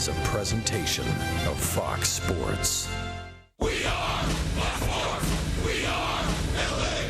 is a presentation of Fox Sports. We are Baltimore. We are LA.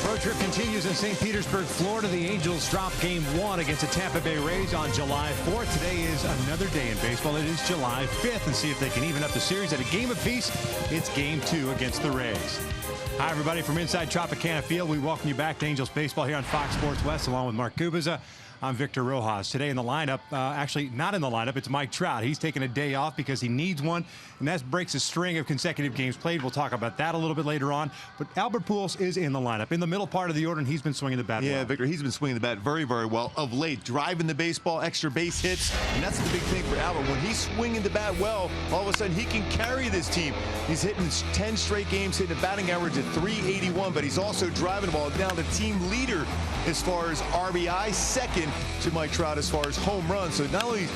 Road trip continues in St. Petersburg, Florida. The Angels drop Game 1 against the Tampa Bay Rays on July 4th. Today is another day in baseball. It is July 5th, and see if they can even up the series at a game apiece. It's Game 2 against the Rays. Hi, everybody, from inside Tropicana Field. We welcome you back to Angels Baseball here on Fox Sports West, along with Mark Kubiza. I'm Victor Rojas. Today in the lineup, actually not in the lineup, it's Mike Trout. He's taking a day off because he needs one, and that breaks a string of consecutive games played. We'll talk about that a little bit later on. But Albert Pujols is in the lineup, in the middle part of the order, and he's been swinging the bat well. Yeah, Victor, he's been swinging the bat very, very well of late, driving the baseball, extra base hits, and that's the big thing for Albert. When he's swinging the bat well, all of a sudden he can carry this team. He's hitting 10 straight games, hitting a batting average at .381, but he's also driving the ball down the team leader as far as RBI, second to Mike Trout as far as home runs. So not only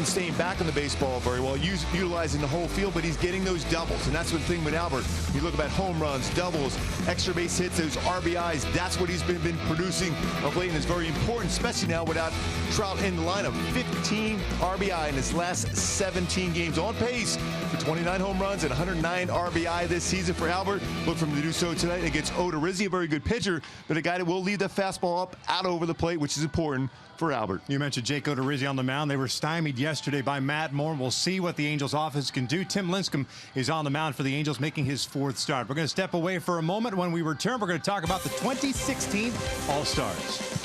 staying back on the baseball very well, utilizing the whole field, but he's getting those doubles. And that's the thing with Albert. You look about home runs, doubles, extra base hits, those RBIs. That's what he's been producing of late, and it's very important, especially now without Trout in the lineup. 15 RBI in his last 17 games, on pace for 29 home runs and 109 RBI this season for Albert. Look for him to do so tonight against Odorizzi, a very good pitcher, but a guy that will lead the fastball up out over the plate, which is important for Albert. You mentioned Jake Odorizzi on the mound. They were stymied yesterday by Matt Moore. We'll see what the Angels offense can do. Tim Lincecum is on the mound for the Angels, making his 4th start. We're going to step away for a moment. When we return, we're going to talk about the 2016 All-Stars.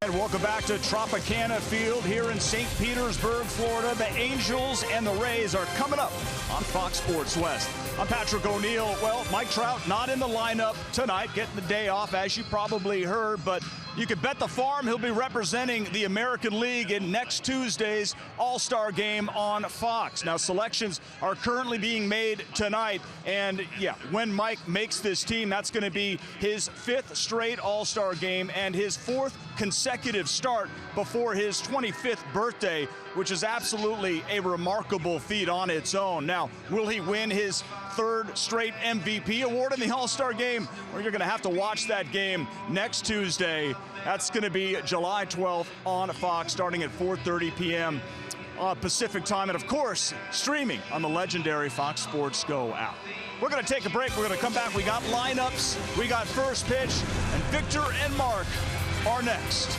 And welcome back to Tropicana Field here in St. Petersburg, Florida. The Angels and the Rays are coming up on Fox Sports West. I'm Patrick O'Neill. Well, Mike Trout not in the lineup tonight, getting the day off, as you probably heard, but You can bet the farm he'll be representing the American League in next Tuesday's All-Star Game on Fox. Now, selections are currently being made tonight, and yeah, when Mike makes this team, that's going to be his 5th straight All-Star Game and his 4th consecutive start before his 25th birthday, which is absolutely a remarkable feat on its own. Now, will he win his 3rd straight MVP award in the All-Star Game? Well, you're going to have to watch that game next Tuesday. That's going to be July 12th on Fox, starting at 4:30 p.m. Pacific time, and of course, streaming on the legendary Fox Sports Go app. We're going to take a break. We're going to come back. We got lineups, we got first pitch, and Victor and Mark are next.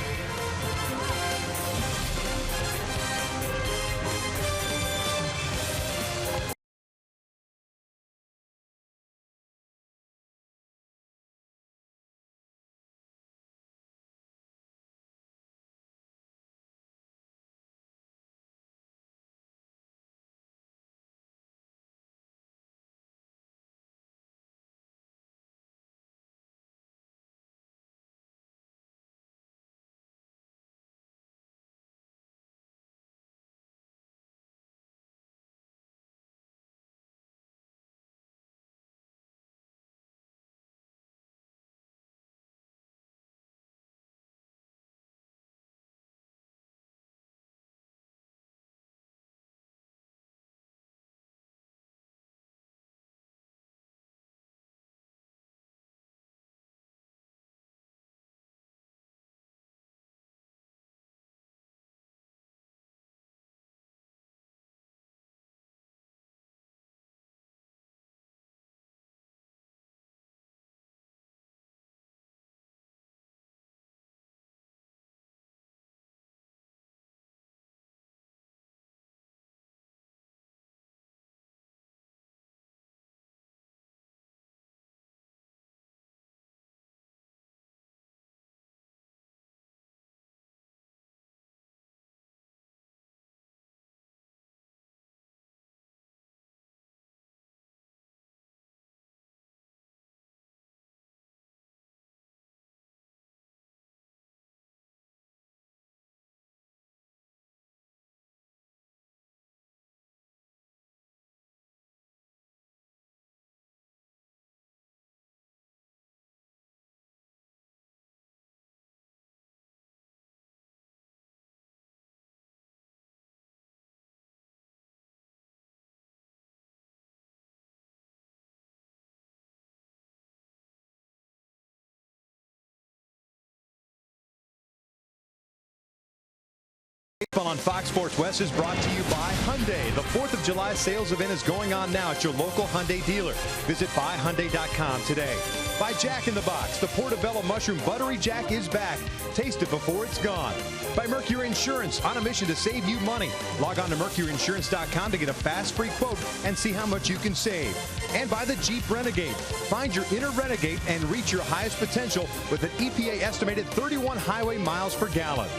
Baseball on Fox Sports West is brought to you by Hyundai. The 4th of July sales event is going on now at your local Hyundai dealer. Visit buyhyundai.com today. By Jack in the Box, the Portobello Mushroom Buttery Jack is back. Taste it before it's gone. By Mercury Insurance, on a mission to save you money. Log on to mercuryinsurance.com to get a fast free quote and see how much you can save. And by the Jeep Renegade. Find your inner renegade and reach your highest potential with an EPA estimated 31 highway miles per gallon.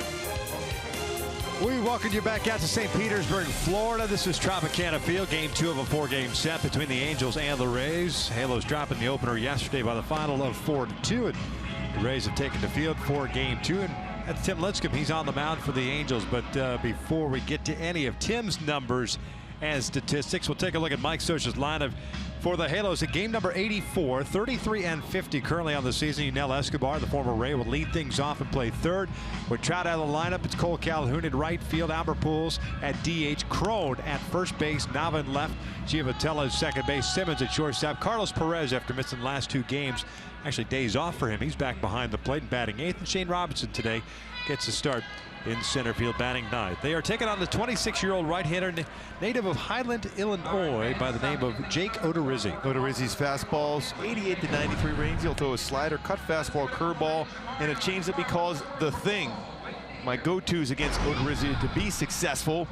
We welcome you back out to St. Petersburg, Florida. This is Tropicana Field, game 2 of a 4-game set between the Angels and the Rays. Halos dropping the opener yesterday by the final of 4-2. And the Rays have taken the field for game 2. And that's Tim Lincecum. He's on the mound for the Angels. But before we get to any of Tim's numbers and statistics, we'll take a look at Mike Scioscia's lineup for the Halos in game number 84, 33-50 currently on the season. Yunel Escobar, the former Ray, will lead things off and play third. With Trout out of the lineup, it's Cole Calhoun in right field, Albert Pujols at DH, Crone at first base, Nava in left, Giovatello at second base, Simmons at shortstop. Carlos Perez, after missing the last 2 games, actually days off for him. He's back behind the plate and batting 8th. And Shane Robinson today gets a start in center field, batting 9th. They are taking on the 26-year-old right-hander native of Highland, Illinois, by the name of Jake Odorizzi. Odorizzi's fastballs 88 to 93 range. He'll throw a slider, cut fastball, curveball, and a changeup he calls the thing. My go-tos against Odorizzi to be successful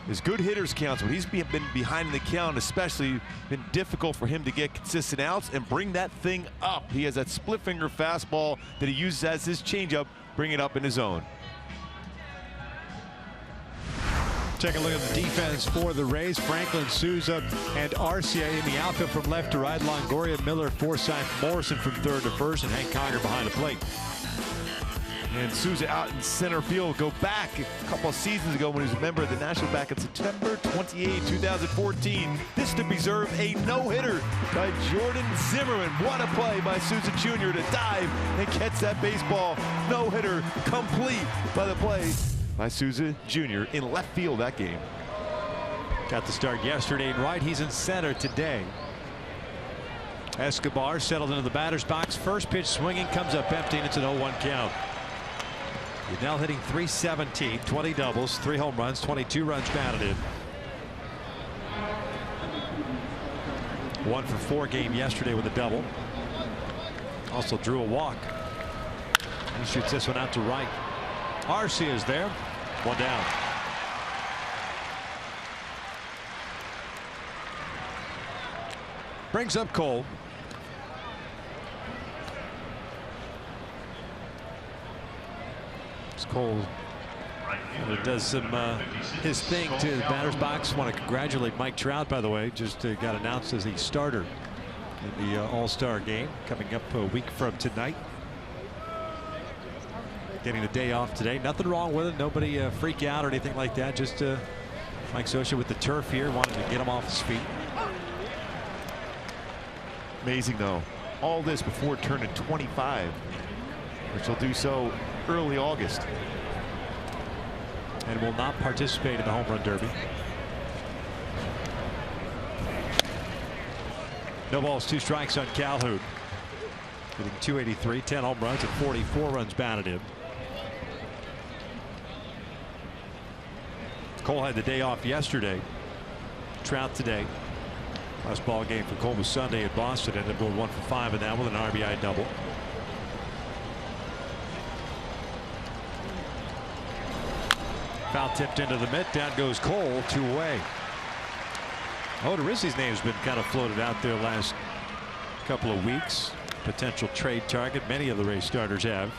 is good hitters counts. When he's been behind in the count, especially been difficult for him to get consistent outs and bring that thing up. He has that split finger fastball that he uses as his changeup, bring it up in his zone. Take a look at the defense for the Rays. Franklin, Souza, and Arcia in the outfield from left to right. Longoria, Miller, Forsythe, Morrison from third to first, and Hank Conger behind the plate. And Souza out in center field. Go back a couple of seasons ago when he was a member of the National back in September 28, 2014. This to preserve a no-hitter by Jordan Zimmerman. What a play by Souza Jr. to dive and catch that baseball. No-hitter complete by the play by Souza Jr. in left field that game. Got the start yesterday in right. He's in center today. Escobar settled into the batter's box. First pitch swinging, comes up empty, and it's an 0-1 count. Now hitting .317, 20 doubles, 3 home runs, 22 runs batted in. 1 for 4 game yesterday with a double. Also drew a walk. He shoots this one out to right. Arcia is there. 1 down. Brings up Cole. Cole does some his thing to the batter's box. Want to congratulate Mike Trout, by the way. Just got announced as the starter in the All-Star game coming up a week from tonight. Getting the day off today. Nothing wrong with it. Nobody freak out or anything like that. Just Mike Scioscia with the turf here, wanting to get him off his feet. Amazing though. All this before turning 25, which will do so early August. And will not participate in the home run derby. No balls, 2 strikes on Calhoun. Hitting .283, 10 home runs and 44 runs batted in. Cole had the day off yesterday. Trout today. Last ball game for Cole was Sunday at Boston. Ended up going 1 for 5 in that with an RBI double. Foul tipped into the mitt. Down goes Cole, 2 away. Odorizzi's name's been kind of floated out there last couple of weeks. Potential trade target. Many of the Rays starters have.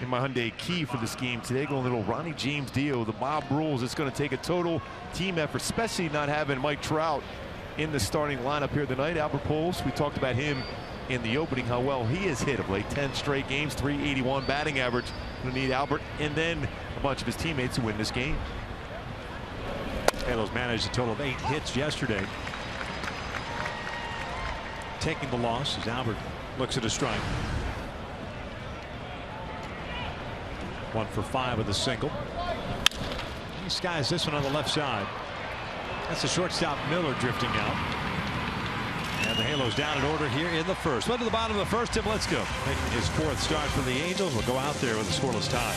In my Hyundai key for this game today, going a little Ronnie James Dio. The mob rules. It's going to take a total team effort, especially not having Mike Trout in the starting lineup here tonight. Albert Pujols, we talked about him in the opening, how well he has hit of late. 10 straight games, .381 batting average. Going to need Albert and then a bunch of his teammates to win this game. Halos managed a total of 8 hits yesterday. Taking the loss as Albert looks at a strike. 1 for 5 with a single. He skies this one on the left side. That's the shortstop Miller drifting out. And the Halos down in order here in the first. One to the bottom of the first. Tim Litzko making his 4th start for the Angels. Will go out there with a scoreless tie.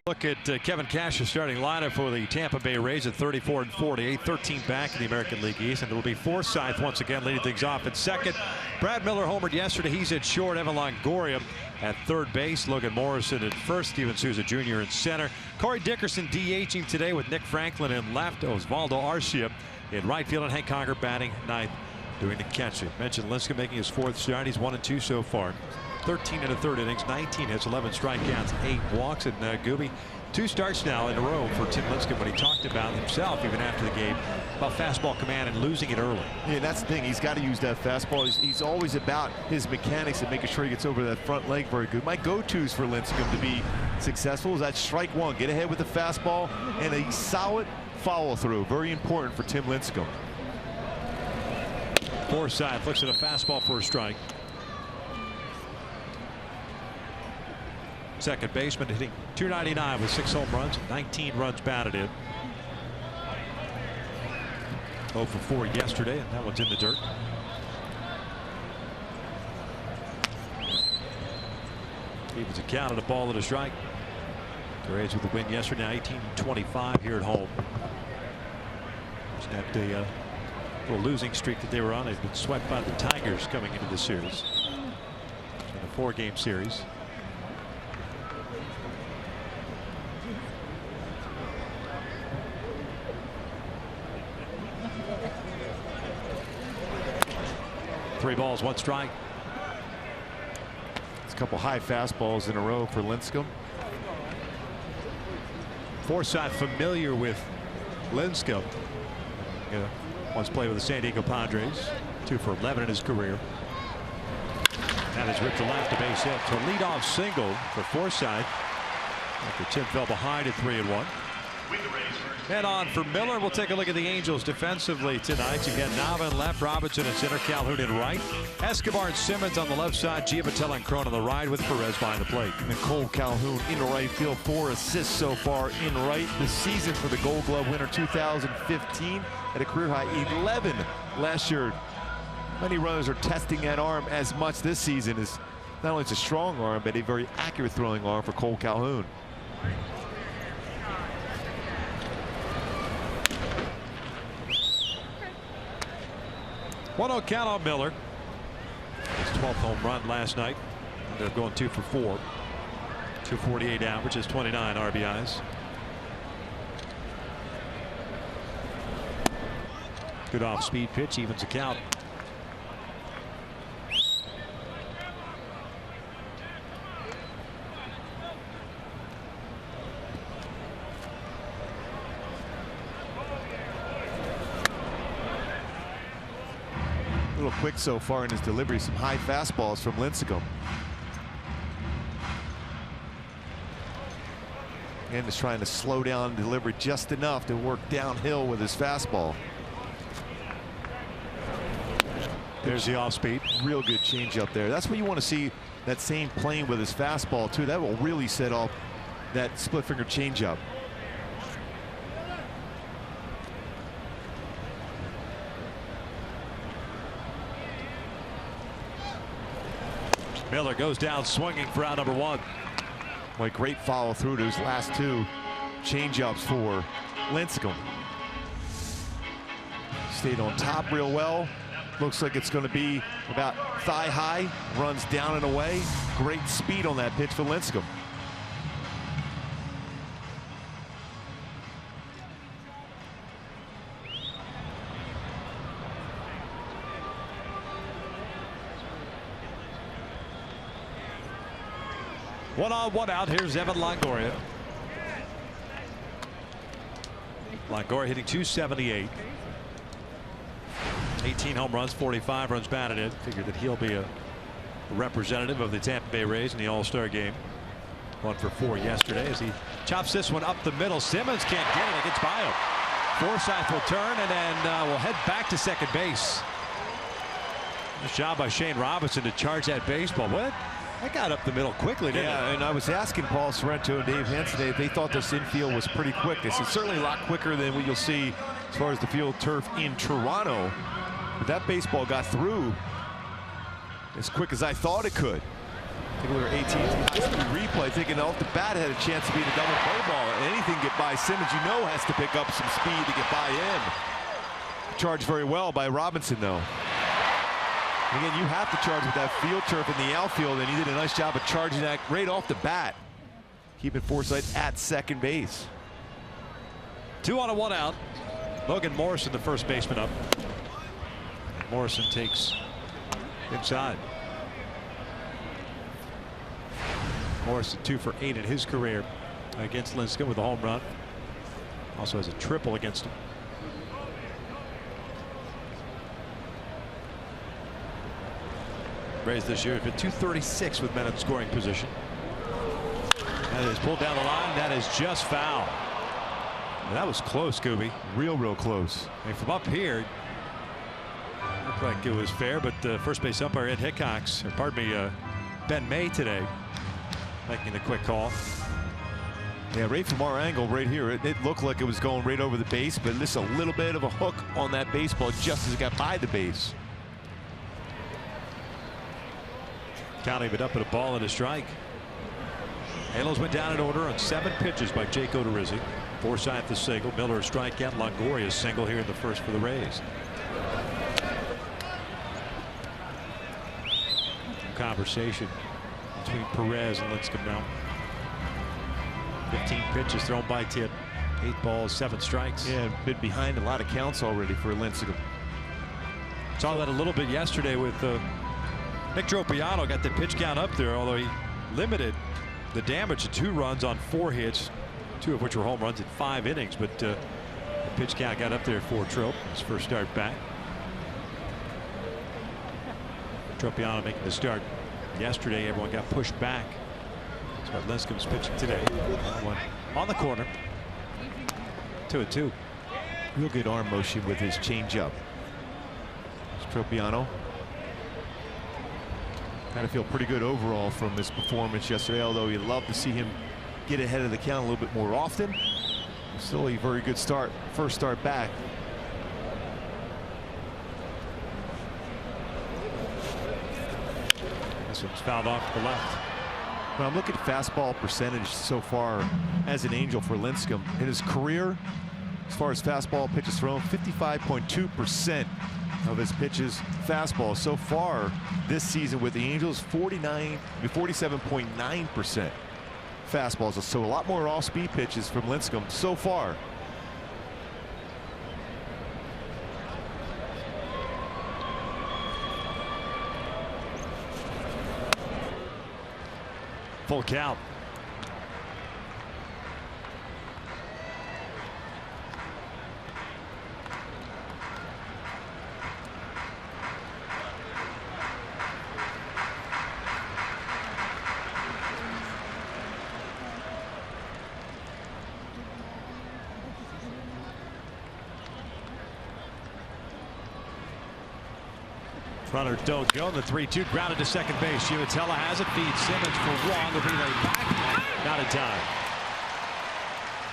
Look at Kevin Cash's starting lineup for the Tampa Bay Rays at 34-48, 13 back in the American League East, and it'll be Forsythe once again leading things off at second. Brad Miller homered yesterday. He's at short. Evan Longoria at third base. Logan Morrison at first. Steven Souza Jr. in center. Corey Dickerson DHing today with Nick Franklin in left. Osvaldo Arcia in right field, and Hank Conger batting ninth, doing the catching. Mentioned Lincecum making his fourth start. He's 1-2 so far. 13 and a third innings, 19 hits, 11 strikeouts, 8 walks. And Gooby, 2 starts now in a row for Tim Lincecum when he talked about himself even after the game about fastball command and losing it early. Yeah, that's the thing. He's got to use that fastball. He's always about his mechanics and making sure he gets over that front leg very good. My go-tos for Lincecum to be successful is that strike one, get ahead with the fastball, and a solid follow-through. Very important for Tim Lincecum. Forsythe looks at a fastball for a strike. Second baseman hitting .299 with 6 home runs, 19 runs batted in. 0 for 4 yesterday, and that one's in the dirt. Evens a count at a ball and a strike. The Rays with the win yesterday, now 18-25 here at home. Just had a little losing streak that they were on. They've been swept by the Tigers coming into the series. In a 4-game series. Three balls, 1 strike. It's a couple high fastballs in a row for Lincecum. Forsythe familiar with Lincecum. Once played with the San Diego Padres. 2 for 11 in his career. That is ripped to left, a base hit. To a leadoff single for Forsythe after Tim fell behind at 3-1. And on for Miller, we'll take a look at the Angels defensively tonight. You've got Nava in left, Robinson in center, Calhoun in right, Escobar and Simmons on the left side, Giamatello and Cron on the right with Perez behind the plate. And Cole Calhoun in right field, 4 assists so far in right this season for the Gold Glove winner 2015 at a career high 11 last year. Many runners are testing that arm as much this season. Is not only it's a strong arm, but a very accurate throwing arm for Cole Calhoun. One count on Miller. His 12th home run last night. They're going 2 for 4. 248 average is 29 RBIs. Good off-speed pitch, evens the count. A little quick so far in his delivery. Some high fastballs from Lincecum. And is trying to slow down the delivery just enough to work downhill with his fastball. There's the off-speed. Real good change up there. That's what you want to see, that same plane with his fastball too. That will really set off that split finger changeup. Miller goes down swinging for out number 1. Boy, great follow through to his last 2 changeups for Lincecum. Stayed on top real well. Looks like it's going to be about thigh high. Runs down and away. Great speed on that pitch for Lincecum. One on, one out. Here's Evan Longoria. Longoria hitting .278. 18 home runs, 45 runs batted in. Figured that he'll be a representative of the Tampa Bay Rays in the All-Star game. 1 for 4 yesterday as he chops this one up the middle. Simmons can't get it. It gets by him. Forsythe will turn and then will head back to second base. Nice job by Shane Robinson to charge that baseball. What? That got up the middle quickly, didn't it? Yeah, and I was asking Paul Sorrento and Dave Henson if they thought this infield was pretty quick. This is certainly a lot quicker than what you'll see as far as the field turf in Toronto. But that baseball got through as quick as I thought it could. Take a look at AT TBA replay, thinking off the bat had a chance to be the double play ball. Anything get by Simmons, you know, has to pick up some speed to get by him. Charged very well by Robinson, though. Again, you have to charge with that field turf in the outfield, and he did a nice job of charging that right off the bat. Keeping Forsythe at second base. 2 on and 1 out. Logan Morrison, the first baseman, up. Morrison takes inside. Morrison 2 for 8 in his career against Lincecum with a home run. Also has a triple against him. Rays this year have been .236 with men in scoring position. That is pulled down the line. That is just foul. And that was close, Gooby. Real close. And from up here, looked like it was fair, but first base umpire Ed Hickox, or pardon me, Ben May today, making the quick call. Yeah, right from our angle right here, it looked like it was going right over the base, but just a little bit of a hook on that baseball just as it got by the base. Counting it up at a ball and a strike. Halos went down in order on 7 pitches by Jake Odorizzi. Forsythe a single, Miller a strikeout, Longoria a single here in the first for the Rays. Conversation between Perez and Lincecum now. 15 pitches thrown by Titt. 8 balls, 7 strikes. Yeah, been behind a lot of counts already for Lincecum. Saw that a little bit yesterday with Nick Tropiano. Got the pitch count up there, although he limited the damage to 2 runs on 4 hits, 2 of which were home runs in 5 innings. But the pitch count got up there for Trop, his first start back. Tropiano making the start yesterday. Everyone got pushed back. That's what Lincecum's pitching today. One on the corner. 2-2. Real good arm motion with his changeup. Tropiano. Kind of feel pretty good overall from his performance yesterday, although you'd love to see him get ahead of the count a little bit more often. Still a very good start, first start back. This one's fouled off to the left. When I'm looking at fastball percentage so far as an Angel for Lincecum in his career, as far as fastball pitches thrown, 55.2% of his pitches fastball so far this season with the Angels. 47.9% fastballs, so a lot more off-speed pitches from Lincecum so far. Full count. Runners don't go. The 3-2 grounded to second base. Chiavitella has it. Feeds Simmons for 1. The relay back. Not in time.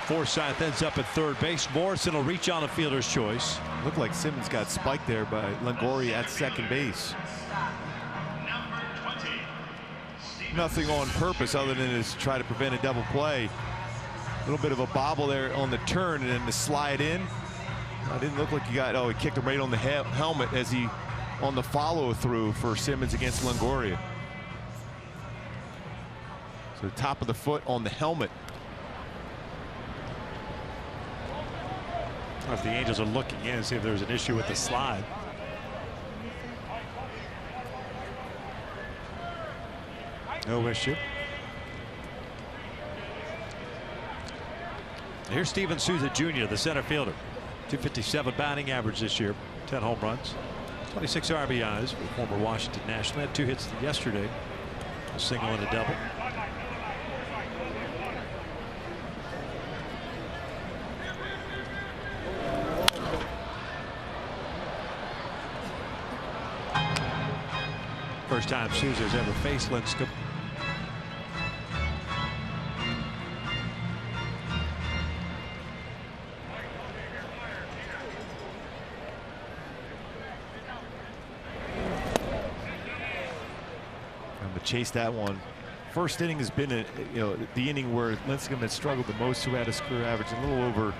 Forsythe ends up at third base. Morrison will reach on a fielder's choice. Looked like Simmons got spiked there by Longoria at second base. Nothing on purpose other than to try to prevent a double play. A little bit of a bobble there on the turn and then the slide in. It didn't look like he got, he kicked him right on the helmet as he on the follow through for Simmons against Longoria. So the top of the foot on the helmet. If the Angels are looking in and see if there's an issue with the slide. No issue. Here's Steven Souza Jr., the center fielder. 257 batting average this year. 10 home runs. 26 RBIs for former Washington National. Had 2 hits yesterday. A single and a double. First time Souza's ever faced Lincecum. to chase that one. First inning has been the inning where Lincecum had struggled the most, who had his career average a little over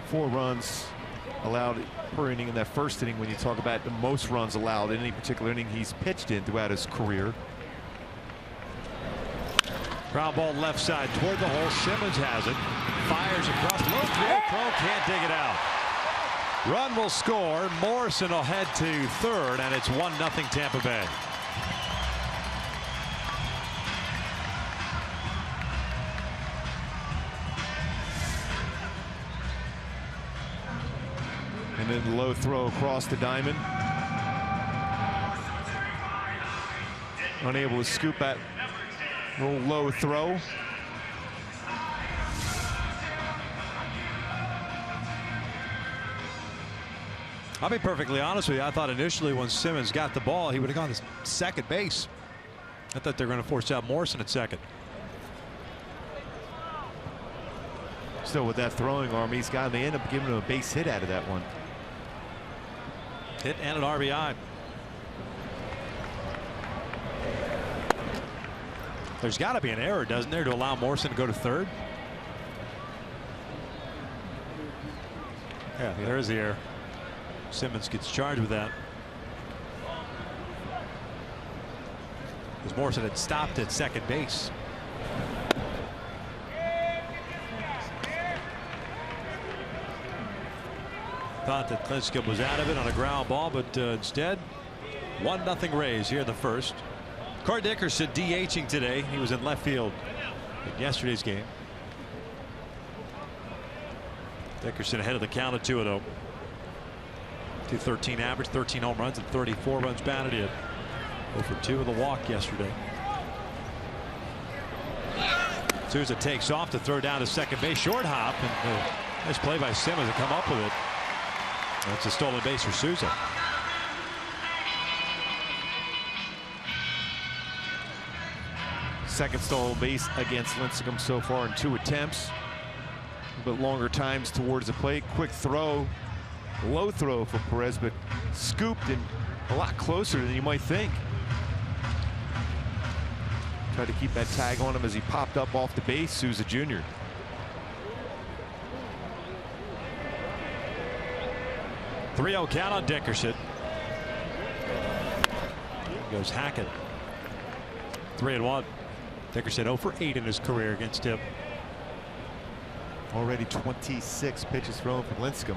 4 runs allowed per inning in that first inning. When you talk about the most runs allowed in any particular inning he's pitched in throughout his career. Ground ball left side toward the hole. Simmons has it. Fires across. Low throw. Crow can't dig it out. Run will score. Morrison will head to third, and it's 1-0 Tampa Bay. And then the low throw across the diamond. Unable to scoop that little low throw. I'll be perfectly honest with you. I thought initially when Simmons got the ball, he would have gone to second base. I thought they were going to force out Morrison at second. Still with that throwing arm he's got, they end up giving him a base hit out of that one. Hit and an RBI. There's got to be an error, doesn't there, to allow Morrison to go to third? Yeah, there is the error. Simmons gets charged with that. Because Morrison had stopped at second base. Thought that Lincecum was out of it on a ground ball, but instead 1-0 Rays here in the first. Corey Dickerson DHing today. He was in left field in yesterday's game. Dickerson ahead of the count at 2-0. 213 average, 13 home runs, and 34 runs batted in. 0 for 2 with a walk yesterday. Souza takes off to throw down to second base, short hop, and nice play by Simmons to come up with it. That's a stolen base for Souza. Second stolen base against Lincecum so far in 2 attempts. A bit longer times towards the plate. Quick throw, low throw for Perez, but scooped and a lot closer than you might think. Tried to keep that tag on him as he popped up off the base. Souza Jr. .3-0 count on Dickerson. Goes Hackett. 3-1. Dickerson 0 for 8 in his career against him. Already 26 pitches thrown from Lincecum.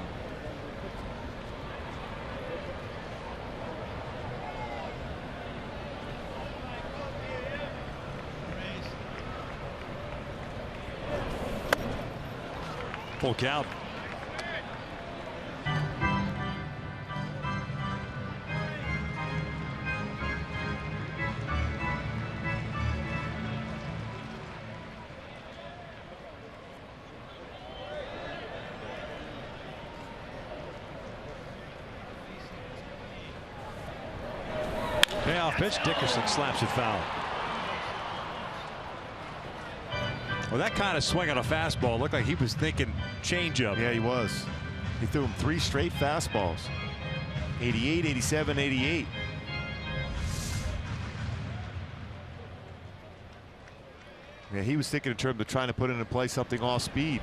Full count. Payoff pitch. Dickerson slaps it foul. Well, that kind of swing on a fastball looked like he was thinking changeup. Yeah, he was. He threw him 3 straight fastballs. 88, 87, 88. Yeah, he was thinking in terms of trying to put into play something off speed.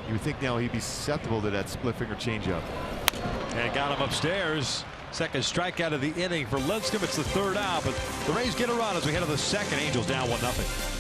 You would think now he'd be susceptible to that split finger changeup. And got him upstairs. Second strikeout of the inning for Lincecum. It's the 3rd out, but the Rays get a run as we head to the second. Angels down 1-0.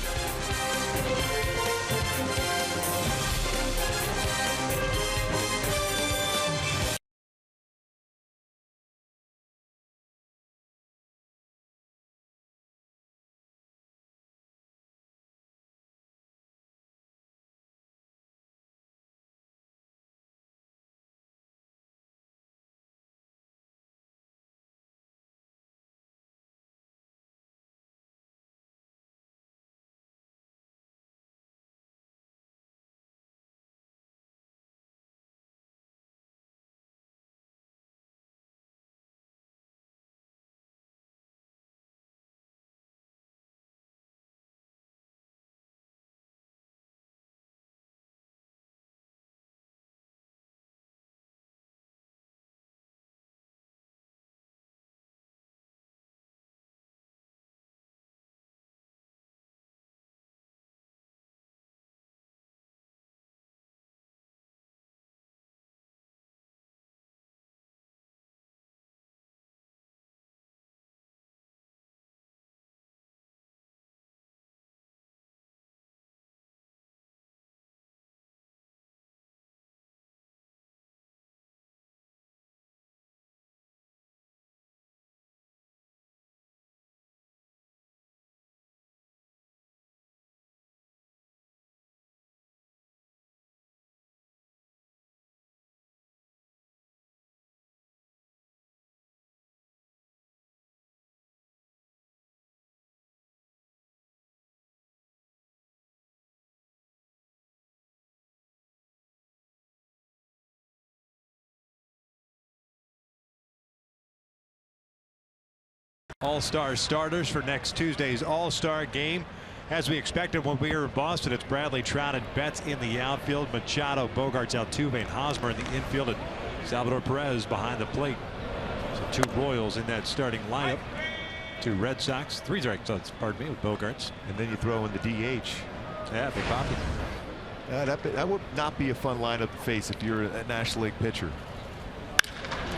All-Star starters for next Tuesday's All-Star game. As we expected when we were in Boston, it's Bradley, Trout, and Betts in the outfield. Machado, Bogarts, Altuve, and Hosmer in the infield, and Salvador Perez behind the plate. So 2 Royals in that starting lineup. 2 Red Sox, 3 Red Sox, pardon me, with Bogarts. And then you throw in the DH. Yeah, Big Poppy. That would not be a fun lineup to face if you're a National League pitcher.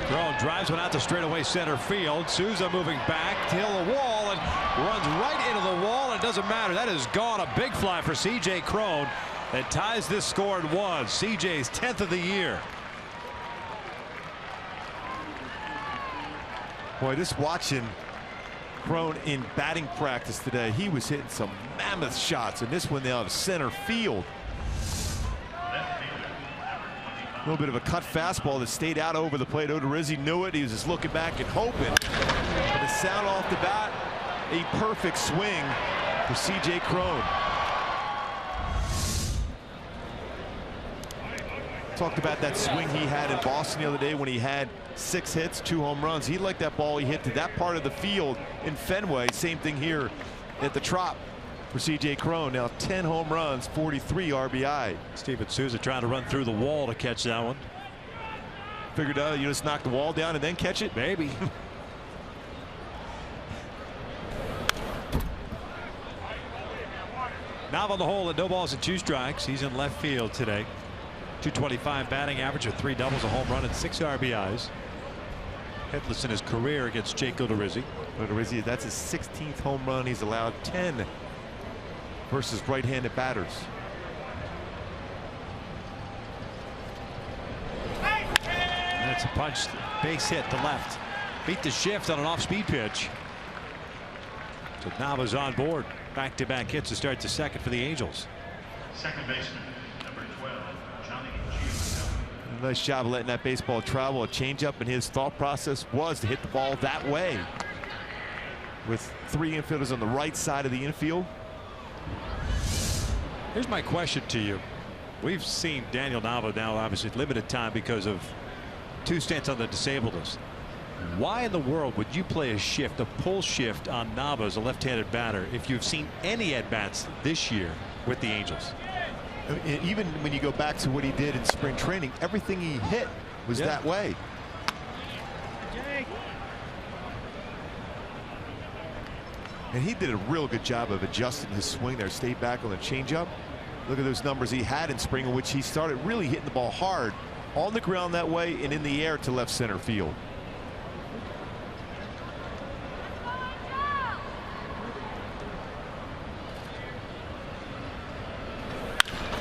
Cron drives one out to straightaway center field. Souza moving back till the wall and runs right into the wall. And it doesn't matter. That is gone. A big fly for C.J. Cron that ties this score at 1. C.J.'s 10th of the year. Boy, just watching Cron in batting practice today, he was hitting some mammoth shots, and this one out of center field. A little bit of a cut fastball that stayed out over the plate. Odorizzi knew it. He was just looking back and hoping. But the sound off the bat, a perfect swing for C.J. Cron. Talked about that swing he had in Boston the other day when he had 6 hits, 2 home runs. He liked that ball he hit to that part of the field in Fenway. Same thing here at the Trop for C.J. Cron. Now 10 home runs, 43 RBI. Steven Souza trying to run through the wall to catch that one. Figured out you just knock the wall down and then catch it. Maybe. Now on the hole at no balls and 2 strikes. He's in left field today. 225 batting average with 3 doubles, a home run, and 6 RBIs. Hitless in his career against Jake Odorizzi. Odorizzi, that's his 16th home run. He's allowed 10 versus right-handed batters. And it's a punch, base hit to left. Beat the shift on an off-speed pitch. So Nava's on board. Back-to-back hits to start the second for the Angels. Second baseman, number 12, Johnny. Nice job of letting that baseball travel. A changeup, and his thought process was to hit the ball that way. With 3 infielders on the right side of the infield. Here's my question to you. We've seen Daniel Nava now obviously limited time because of 2 stints on the disabled list. Why in the world would you play a shift, a pull shift on Nava as a left-handed batter if you've seen any at-bats this year with the Angels? Even when you go back to what he did in spring training, everything he hit was that way. And he did a real good job of adjusting his swing there. Stayed back on the changeup. Look at those numbers he had in spring, in which he started really hitting the ball hard on the ground that way and in the air to left center field.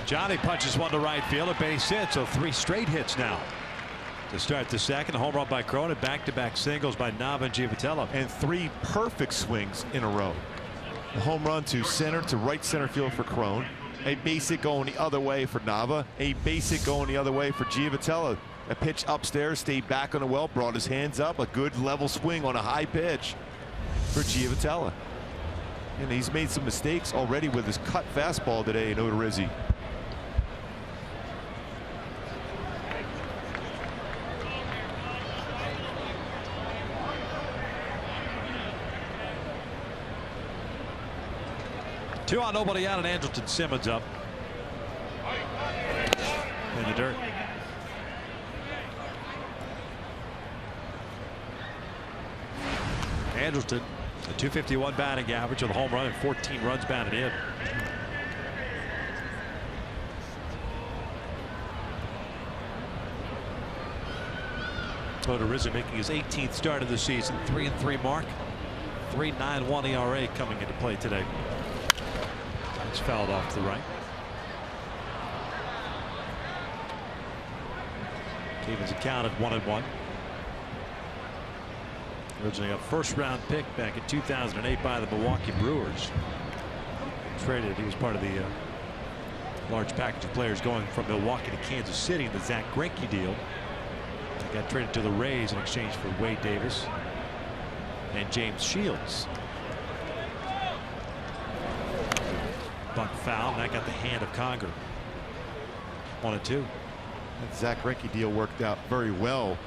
Johnny punches one to right field, a base hit, so 3 straight hits now to start the second. A home run by Cron, back-to-back singles by Nava and Giavitello. And 3 perfect swings in a row. A home run to center, to right center field for Cron. A base hit going the other way for Nava. A base hit going the other way for Giavitello. A pitch upstairs, stayed back on the well, brought his hands up. A good level swing on a high pitch for Giavitello. And he's made some mistakes already with his cut fastball today in Odorizzi. Two on, nobody out, and Andrelton Simmons up in the dirt. Andrelton, a .251 batting average with a home run and 14 runs batted in. Odorizzi making his 18th start of the season, 3-3 mark, 3.91 ERA coming into play today. It's fouled off to the right. Stevens accounted 1-1. Originally a first-round pick back in 2008 by the Milwaukee Brewers. Traded. He was part of the large package of players going from Milwaukee to Kansas City in the Zach Greinke deal. He got traded to the Rays in exchange for Wade Davis and James Shields. Bunt foul, and that got the hand of Conger. 1-2. That Zach Greinke deal worked out very well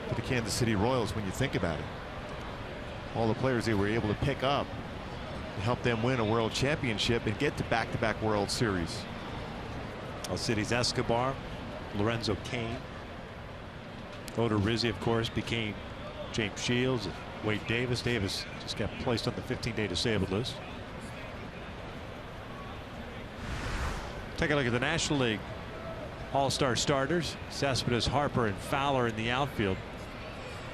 for the Kansas City Royals when you think about it. all the players they were able to pick up to help them win a world championship and get to back-to-back World Series. Alcides Escobar, Lorenzo Cain, Oda Rizzi, of course, became James Shields, and Wade Davis. Davis just got placed on the 15-day disabled list. Take a look at the National League All-Star starters. Cespedes, Harper, and Fowler in the outfield.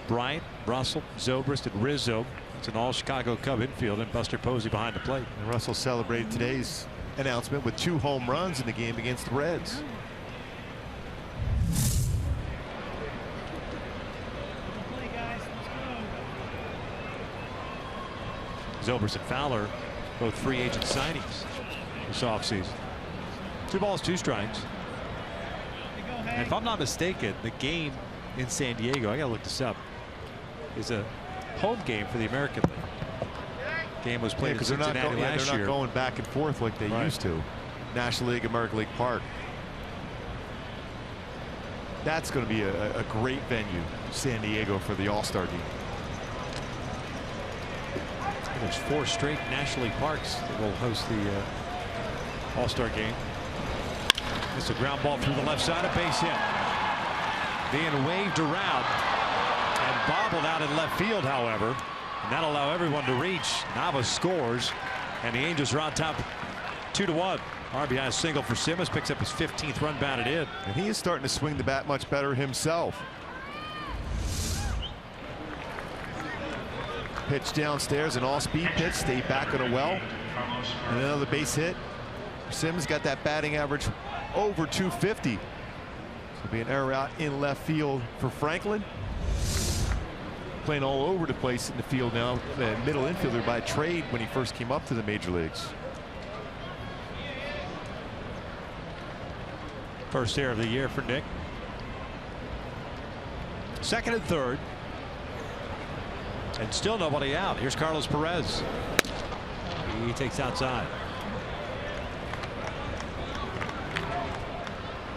Bryant, Russell, Zobrist, and Rizzo. It's an all-Chicago Cub infield, and Buster Posey behind the plate. And Russell celebrated today's announcement with 2 home runs in the game against the Reds. Zobrist and Fowler, both free agent signings this offseason. 2 balls, 2 strikes. And if I'm not mistaken, the game in San Diego, I gotta look this up, is a home game for the American League. Game was played in Cincinnati last year. They're not going back and forth like they used to. National League, American League Park. That's going to be a great venue, San Diego, for the All-Star game. There's 4 straight National League parks that will host the All-Star game. It's a ground ball through the left side, a base hit. Being waved around and bobbled out in left field, however. And that'll allow everyone to reach. Navas scores, and the Angels are on top 2-1. RBI single for Simmons, picks up his 15th run batted in. And he is starting to swing the bat much better himself. Pitch downstairs, an all-speed pitch, stay back on a well. And another base hit. Simmons got that batting average over 250. So it'll be an error out in left field for Franklin. Playing all over the place in the field now. The middle infielder by trade when he first came up to the major leagues. First error of the year for Nick. Second and third. And still nobody out. Here's Carlos Perez. He takes outside.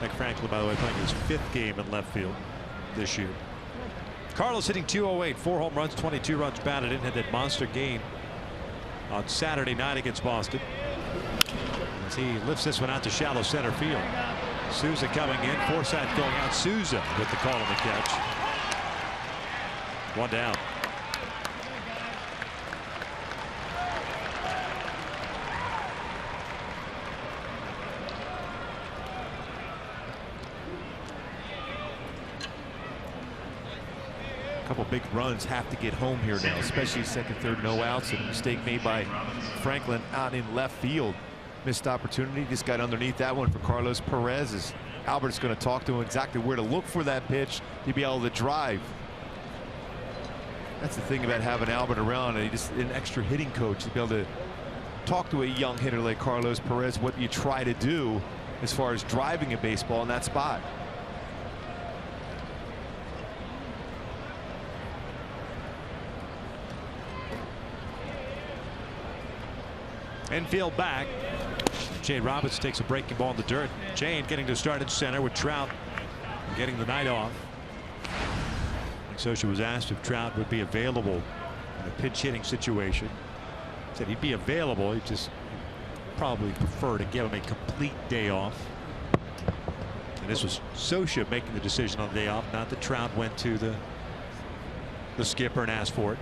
Nick Franklin, by the way, playing his 5th game in left field this year. Carlos hitting .208, 4 home runs, 22 runs batted in. Had that monster game on Saturday night against Boston. As he lifts this one out to shallow center field. Souza coming in, Forsythe going out. Souza with the call on the catch. 1 down. Couple big runs have to get home here now, especially second, third, no outs. And a mistake made by Franklin out in left field. Missed opportunity, just got underneath that one for Carlos Perez. As Albert's going to talk to him exactly where to look for that pitch to be able to drive. That's the thing about having Albert around, and just an extra hitting coach to be able to talk to a young hitter like Carlos Perez what you try to do as far as driving a baseball in that spot. Infield back. Jay Roberts takes a breaking ball in the dirt. Jane getting to start at center with Trout getting the night off. Scioscia was asked if Trout would be available in a pinch hitting situation. Said he'd be available. He'd just probably prefer to give him a complete day off. And this was Scioscia making the decision on the day off, not that Trout went to the skipper and asked for it.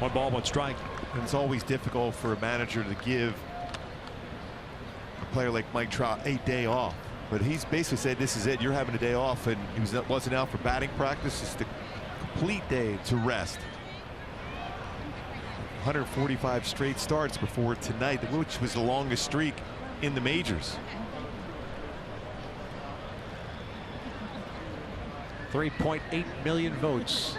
One ball, one strike. And it's always difficult for a manager to give a player like Mike Trout a day off. But he's basically said, this is it. You're having a day off. And he wasn't out for batting practice. Just a complete day to rest. 145 straight starts before tonight, which was the longest streak in the majors. 3.8 million votes.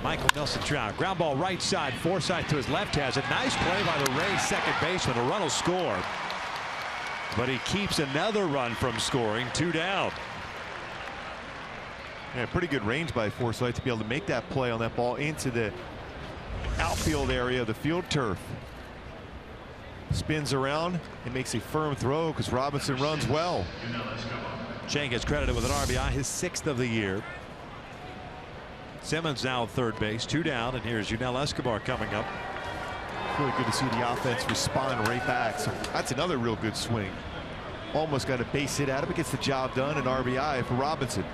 Michael Nelson Trout. Ground ball right side. Forsythe to his left has it. Nice play by the Rays second baseman. A run will score. But he keeps another run from scoring. 2 down. Yeah, pretty good range by Forsythe to be able to make that play on that ball into the outfield area of the field turf. Spins around and makes a firm throw because Robinson runs well. Chang gets credited with an RBI, his 6th of the year. Simmons now at third base, 2 down, and here's Yunel Escobar coming up. Really good to see the offense respond right back. So that's another real good swing. Almost got a base hit out of it, gets the job done, an RBI for Robinson.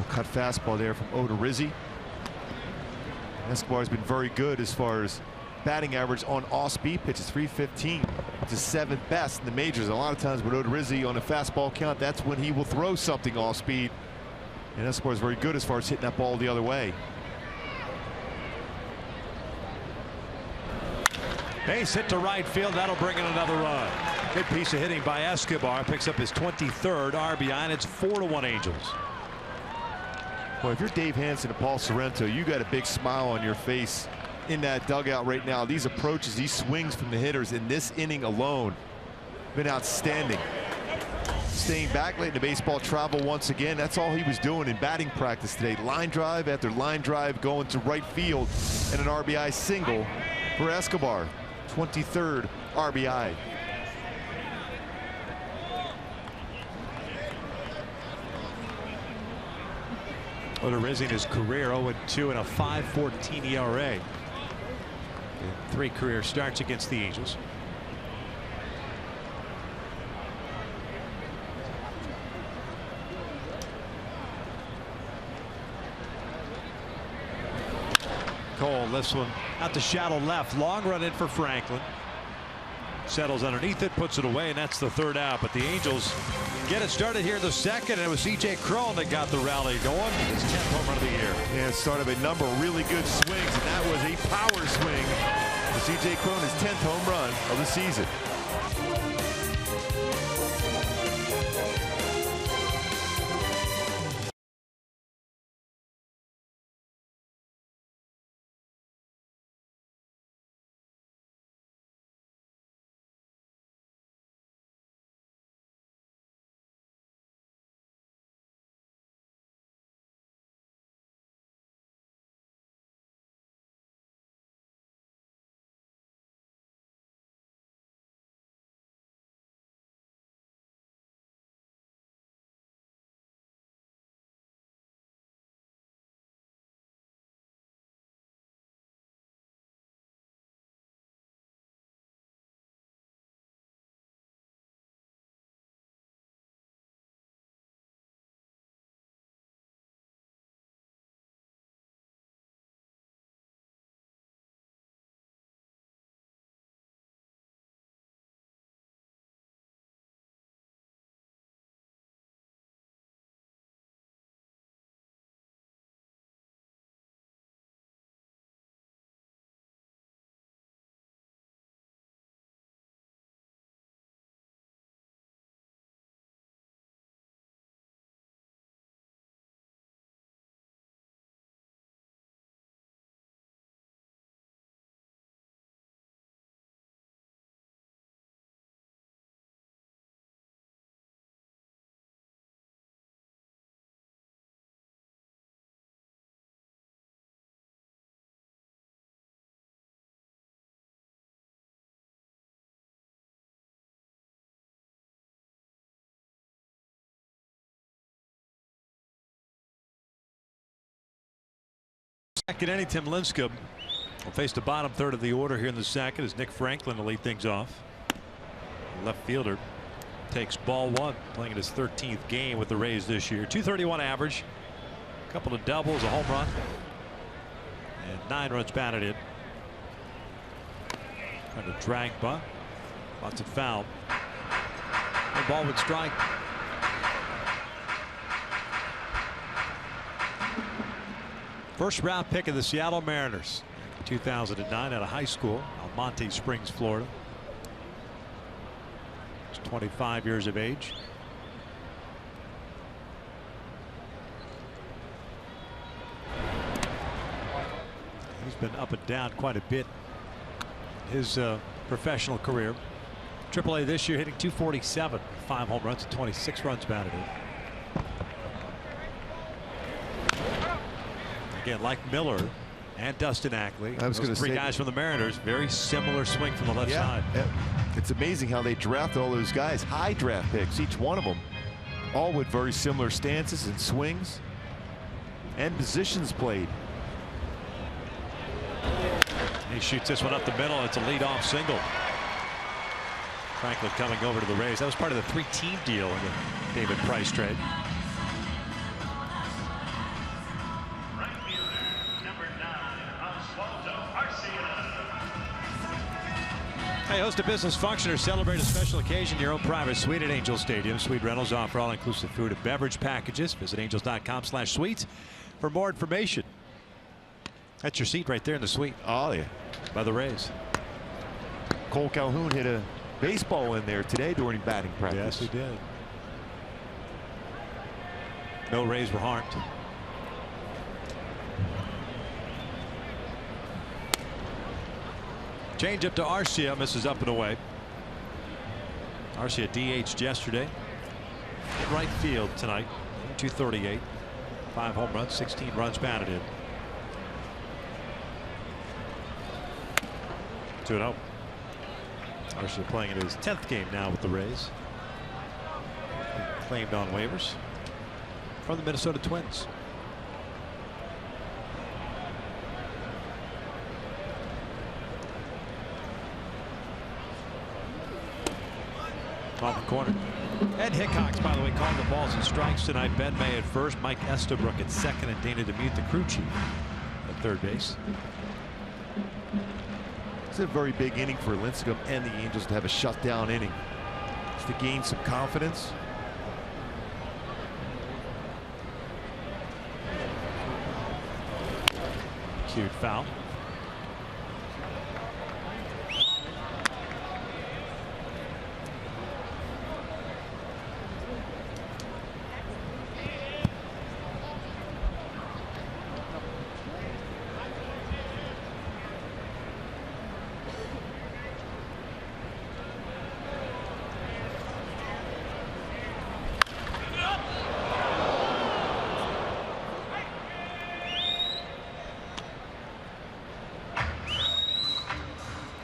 Cut fastball there from Odorizzi. Escobar's been very good as far as batting average on off-speed pitches, 315. It's his 7th best in the majors. A lot of times with Odorizzi on a fastball count, that's when he will throw something off-speed. And Escobar's very good as far as hitting that ball the other way. Base hit to right field. That'll bring in another run. Good piece of hitting by Escobar. Picks up his 23rd RBI, and it's 4-1 Angels. Well, if you're Dave Hansen and Paul Sorrento, you got a big smile on your face in that dugout right now. These approaches, these swings from the hitters in this inning alone been outstanding. Staying back, letting the baseball travel once again. That's all he was doing in batting practice today. Line drive after line drive going to right field, and an RBI single for Escobar. 23rd RBI. Odorizzi in his career 0-2 and a 5.14 ERA. 3 career starts against the Angels. Cole lifts one out to shallow left. Long run in for Franklin. Settles underneath it, puts it away, and that's the 3rd out. But the Angels get it started here in the 2nd, and it was C.J. Cron that got the rally going. His 10th home run of the year. Yeah, it started a number of really good swings, and that was a power swing for C.J. Cron, his 10th home run of the season. Second inning, Tim Lincecum will face the bottom 3rd of the order here in the 2nd as Nick Franklin will lead things off. Left fielder takes ball 1, playing in his 13th game with the Rays this year. 231 average, a couple of doubles, a home run, and 9 runs batted in. Trying to drag bunt, wants it foul. One ball would strike. First round pick of the Seattle Mariners. 2009 out of high school, Almonte Springs, Florida. He's 25 years of age. He's been up and down quite a bit his professional career. AAA this year hitting .247, 5 home runs and 26 runs batted in. Again, like Miller and Dustin Ackley, I was going to say, 3 guys from the Mariners, very similar swing from the left side. It's amazing how they draft all those guys, high draft picks, each one of them, all with very similar stances and swings and positions played. He shoots this one up the middle. It's a leadoff single. Franklin coming over to the Rays. That was part of the 3-team deal in the David Price trade. Hey, host a business function or celebrate a special occasion, your own private suite at Angel Stadium. Suite rentals offer all-inclusive food and beverage packages. Visit angels.com/suites for more information. That's your seat right there in the suite. Oh, yeah. By the Rays. Cole Calhoun hit a baseball in there today during batting practice. Yes, he did. No Rays were harmed. Change up to Arcia, misses up and away. Arcia DH'd yesterday. In right field tonight. 238. 5 home runs, 16 runs batted in. 2-0. Arcia playing in his 10th game now with the Rays. Claimed on waivers from the Minnesota Twins. On the corner. Ed Hickox, by the way, calling the balls and strikes tonight. Ben May at first, Mike Estabrook at second, and Dana DeMute, the crew chief, at third base. It's a very big inning for Lincecum and the Angels to have a shutdown inning, just to gain some confidence. Cute foul.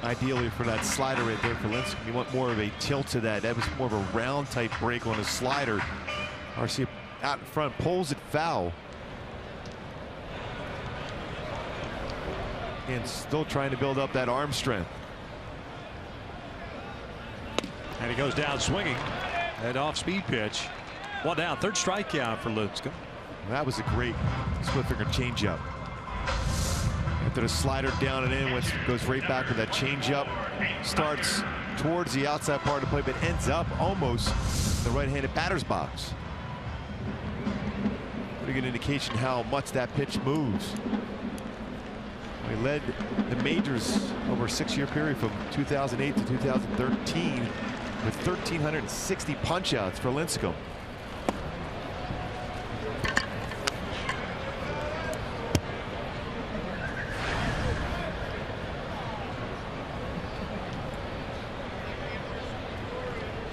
Ideally for that slider right there for Lincecum, you want more of a tilt to that. That was more of a round type break on his slider. Arcia out in front, pulls it foul. And still trying to build up that arm strength. And he goes down swinging. That off-speed pitch. 1 down, 3rd strikeout for Lincecum. That was a great split-finger changeup. After the slider down and in, goes right back with that changeup. Starts towards the outside part of the plate, but ends up almost the right-handed batter's box. Pretty good indication how much that pitch moves. He led the majors over a 6-year period from 2008 to 2013 with 1,360 punch-outs for Lincecum.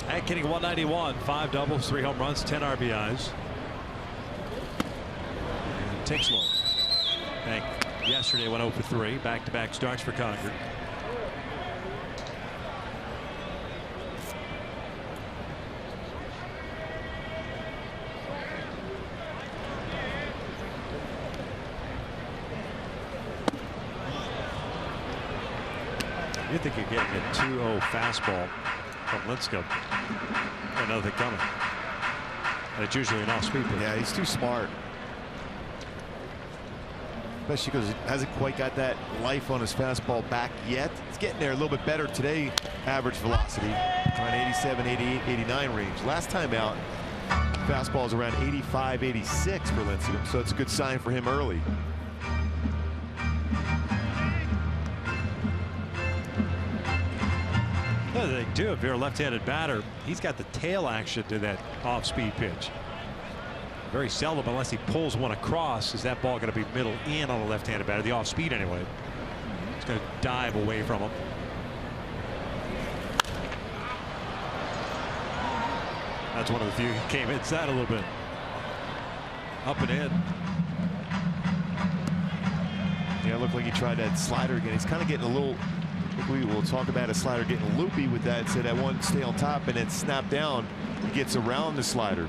Hank hitting 191, 5 doubles, 3 home runs, 10 RBIs. And takes low. Hank yesterday went 0 for 3, back-to-back starts for Concord. You think you're getting a 2-0 fastball from Lincecum. Another coming. And it's usually an off-speed pitch. Yeah, he's too smart. Especially because he hasn't quite got that life on his fastball back yet. It's getting there a little bit better today. Average velocity around 87, 88, 89 range. Last time out, fastball is around 85, 86 for Lincecum, so it's a good sign for him early. The other thing too, if you're a left-handed batter, he's got the tail action to that off-speed pitch. very seldom, unless he pulls one across, is that ball going to be middle in on a left-handed batter, the off speed anyway. It's going to dive away from him. That's one of the few. He came inside a little bit. Up and in. Yeah, it looked like he tried that slider again. He's kind of getting a little, we will talk about a slider getting loopy with that. So that one stay on top and then snap down. He gets around the slider.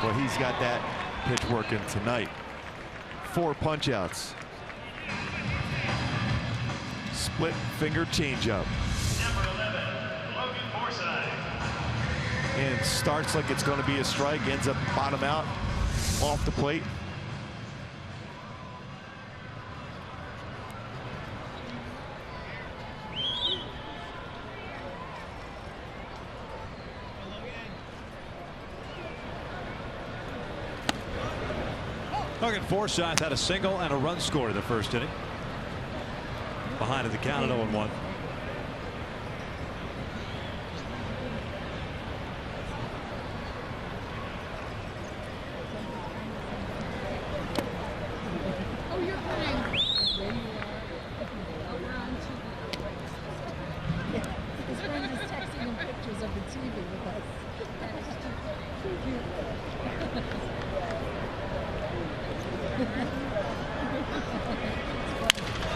Well, he's got that pitch working tonight. 4 punch outs. Split finger changeup. And starts like it's going to be a strike, ends up bottom out off the plate. Logan Forsythe had a single and a run scored in the first inning. Behind in the count at 0-1.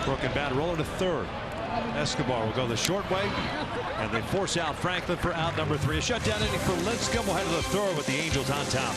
Broken bat roller to third. Escobar will go the short way, and they force out Franklin for out number 3. A shutdown inning for Lincecum. Will head to the third with the Angels on top.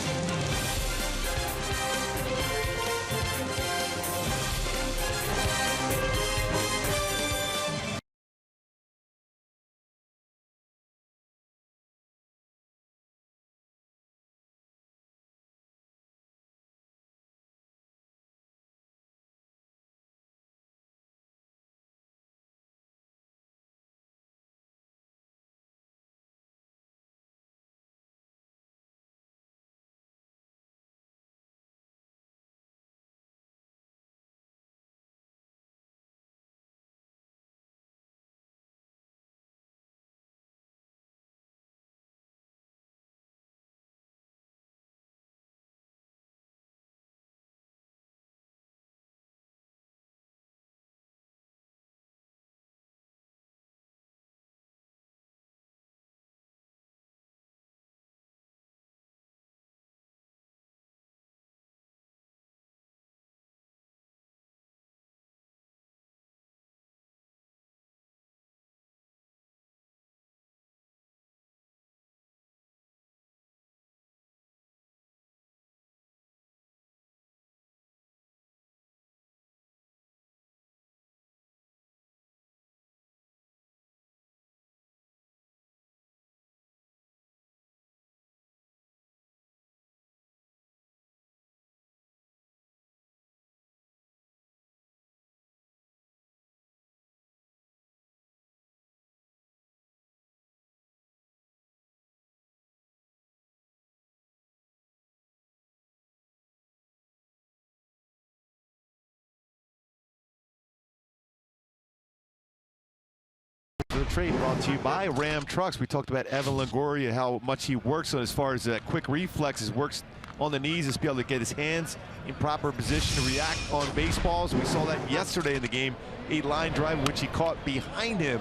The trade brought to you by Ram Trucks. We talked about Evan Longoria, how much he works on as far as that quick reflexes, works on the knees to be able to get his hands in proper position to react on baseballs. We saw that yesterday in the game, a line drive which he caught behind him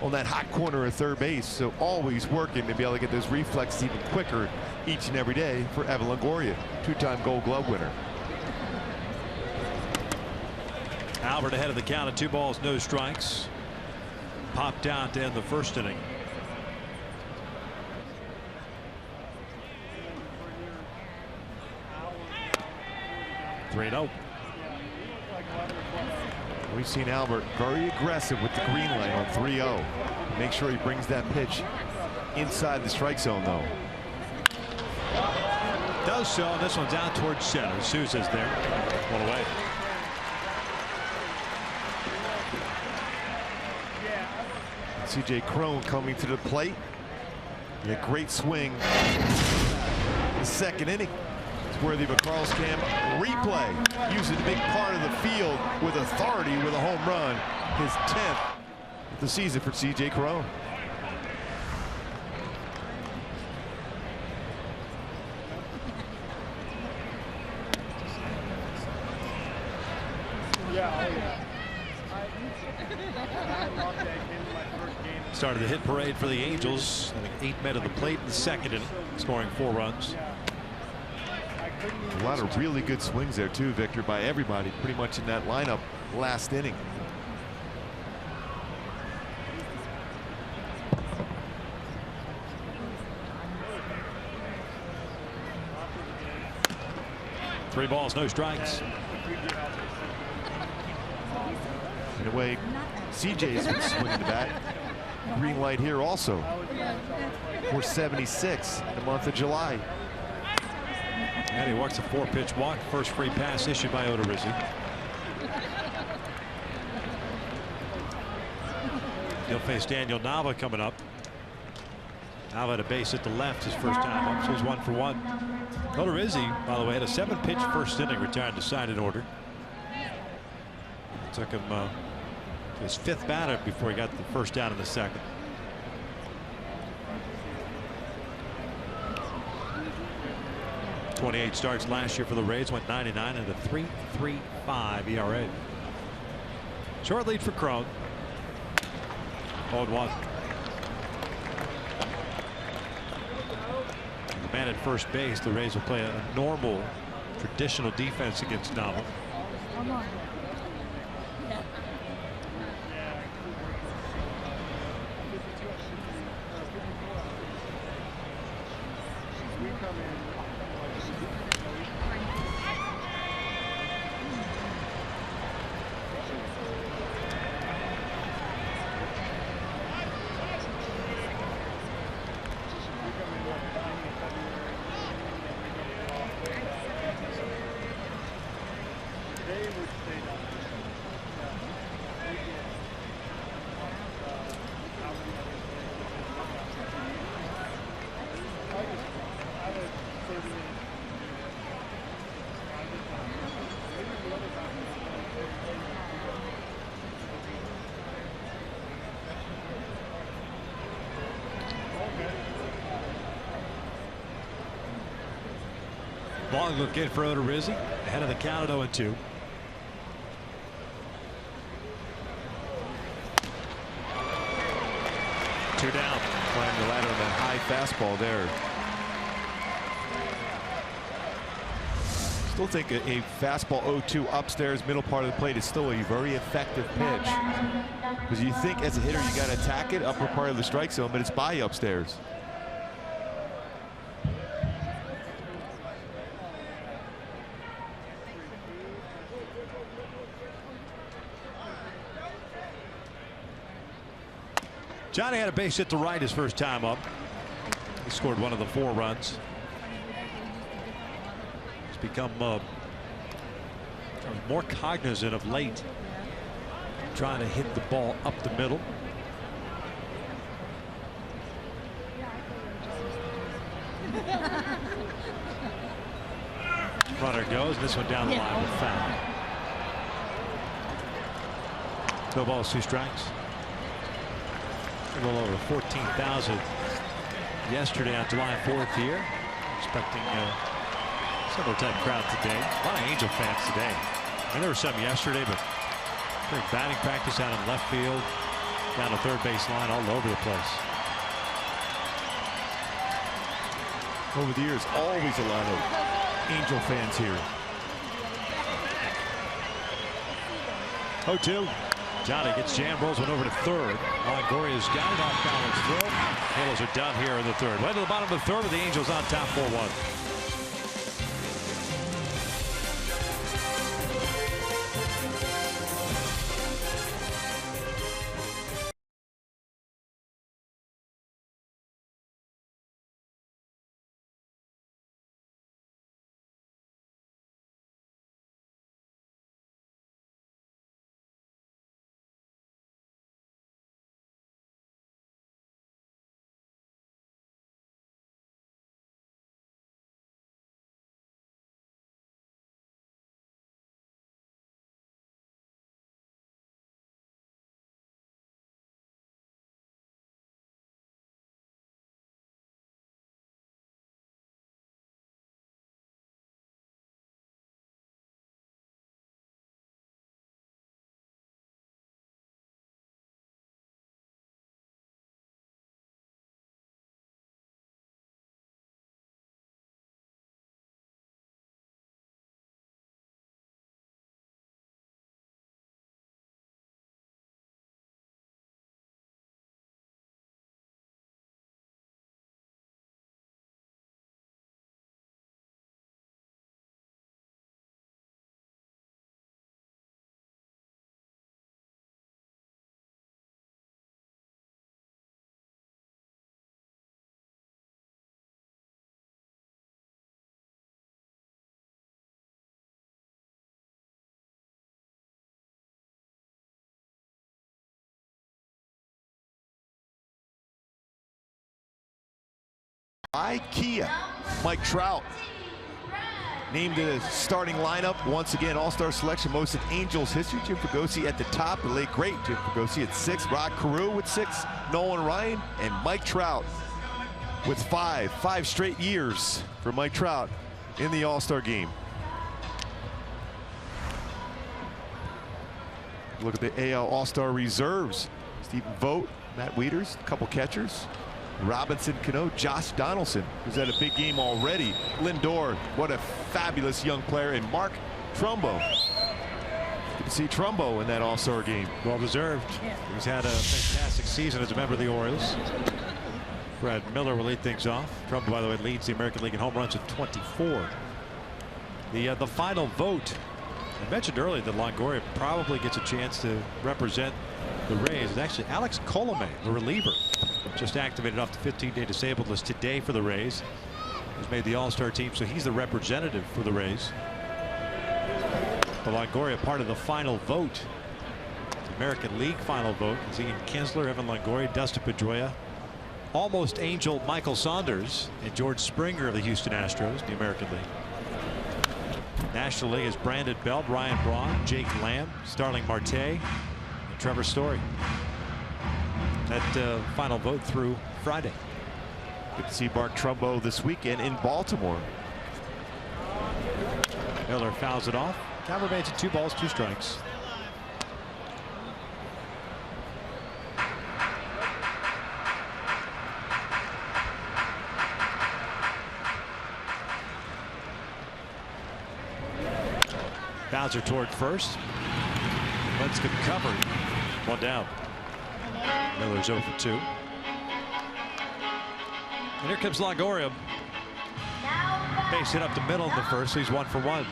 on that hot corner of third base. So always working to be able to get those reflexes even quicker each and every day for Evan Longoria, 2-time Gold Glove winner. Albert ahead of the count at 2 balls, no strikes. Popped out to end the first inning. (3-0). We've seen Albert very aggressive with the green light on 3-0. Make sure he brings that pitch inside the strike zone, though. Does so, and this one's out towards center. Sousa's there. One away. C.J. Cron coming to the plate. A great swing. The second inning. worthy of a Carl's Cam replay. Uses a big part of the field with authority with a home run. His 10th of the season for C.J. Cron. Started the hit parade for the Angels. I think 8 men at the plate in the second inning, scoring 4 runs. A lot of really good swings there too, Victor, by everybody pretty much in that lineup last inning. Three balls, no strikes. In a way, CJ's been swinging the bat. Green light here also. 476 in the month of July. And he walks a 4-pitch walk. First free pass issued by Odorizzi. He'll face Daniel Nava coming up. Nava had a base at the left his first time up, so he's 1 for 1. Odorizzi, by the way, had a 7-pitch first inning, retired to sign an order. It took him his 5th batter before he got the first down in the second. .28 starts last year for the Rays, went 99 and a 3.35 ERA. Short lead for Cron. 0-1. The man at first base, the Rays will play a normal, traditional defense against Nava. Long look in for Odorizzi, ahead of the count at 0-2. 2 down. Climbing the ladder on that high fastball there. Still think a fastball 0-2 upstairs, middle part of the plate is still a very effective pitch. Because you think as a hitter you got to attack it upper part of the strike zone, but it's by upstairs. Johnny had a base hit to right his first time up. He scored one of the 4 runs. He's become more cognizant of late, trying to hit the ball up the middle. Runner goes. This one down the line with foul. No balls, 2 strikes. A little over 14,000 yesterday on July 4th here. Expecting a similar type crowd today. A lot of Angel fans today. I mean, there were some yesterday, but during batting practice out in left field, down the third base line, all over the place. Over the years, always a lot of Angel fans here. 0-2. Johnny gets jammed, rolls one over to third. Longoria's got it off Collins' throw. Halos are done here in the third. Way to the bottom of the third with the Angels on top 4-1. IKEA. Mike Trout named to the starting lineup. Once again, all-star selection, most in Angels history. Jim Fregosi at the top, the late great Jim Fregosi at 6, Rod Carew with 6, Nolan Ryan, and Mike Trout with 5 straight years for Mike Trout in the all-star game. Look at the AL all-star reserves. Stephen Vogt, Matt Wieters, a couple catchers. Robinson Cano, Josh Donaldson, who's had a big game already. Lindor, what a fabulous young player. And Mark Trumbo. Good to see Trumbo in that all-star game. Well deserved. He's had a fantastic season as a member of the Orioles. Brad Miller will lead things off. Trumbo, by the way, leads the American League in home runs at 24. The final vote. I mentioned earlier that Longoria probably gets a chance to represent the Rays. It's actually Alex Colomé, the reliever, just activated off the 15-day disabled list today for the Rays. He's made the all-star team, so he's the representative for the Rays. But Longoria part of the final vote, the American League final vote. Is Ian Kinsler, Evan Longoria, Dustin Pedroia, almost Angel Michael Saunders, and George Springer of the Houston Astros, the American League. National League is Brandon Belt, Ryan Braun, Jake Lamb, Starling Marte, and Trevor Story. That final vote through Friday. Good to see Mark Trumbo this weekend in Baltimore. Miller fouls it off. Count remains at 2 balls, 2 strikes. Bowser toward first. Lincecum covered. 1 down. Miller's 0 for 2. And here comes Longoria. Base hit up the middle in the first. He's 1 for 1.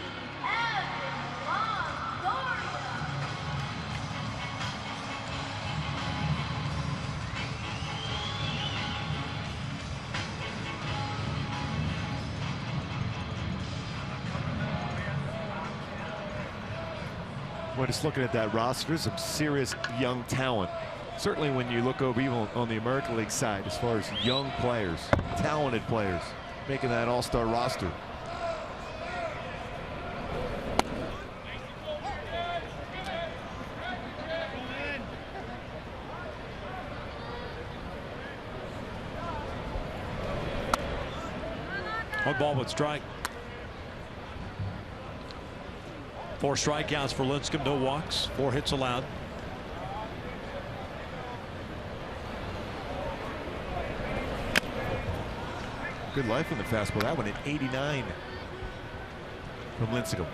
When just looking at that roster, some serious young talent. Certainly when you look over even on the American League side, as far as young players, talented players, making that all-star roster. One ball, 1 strike. 4 strikeouts for Lincecum, no walks, 4 hits allowed. Good life on the fastball. That one at 89 from Lincecum.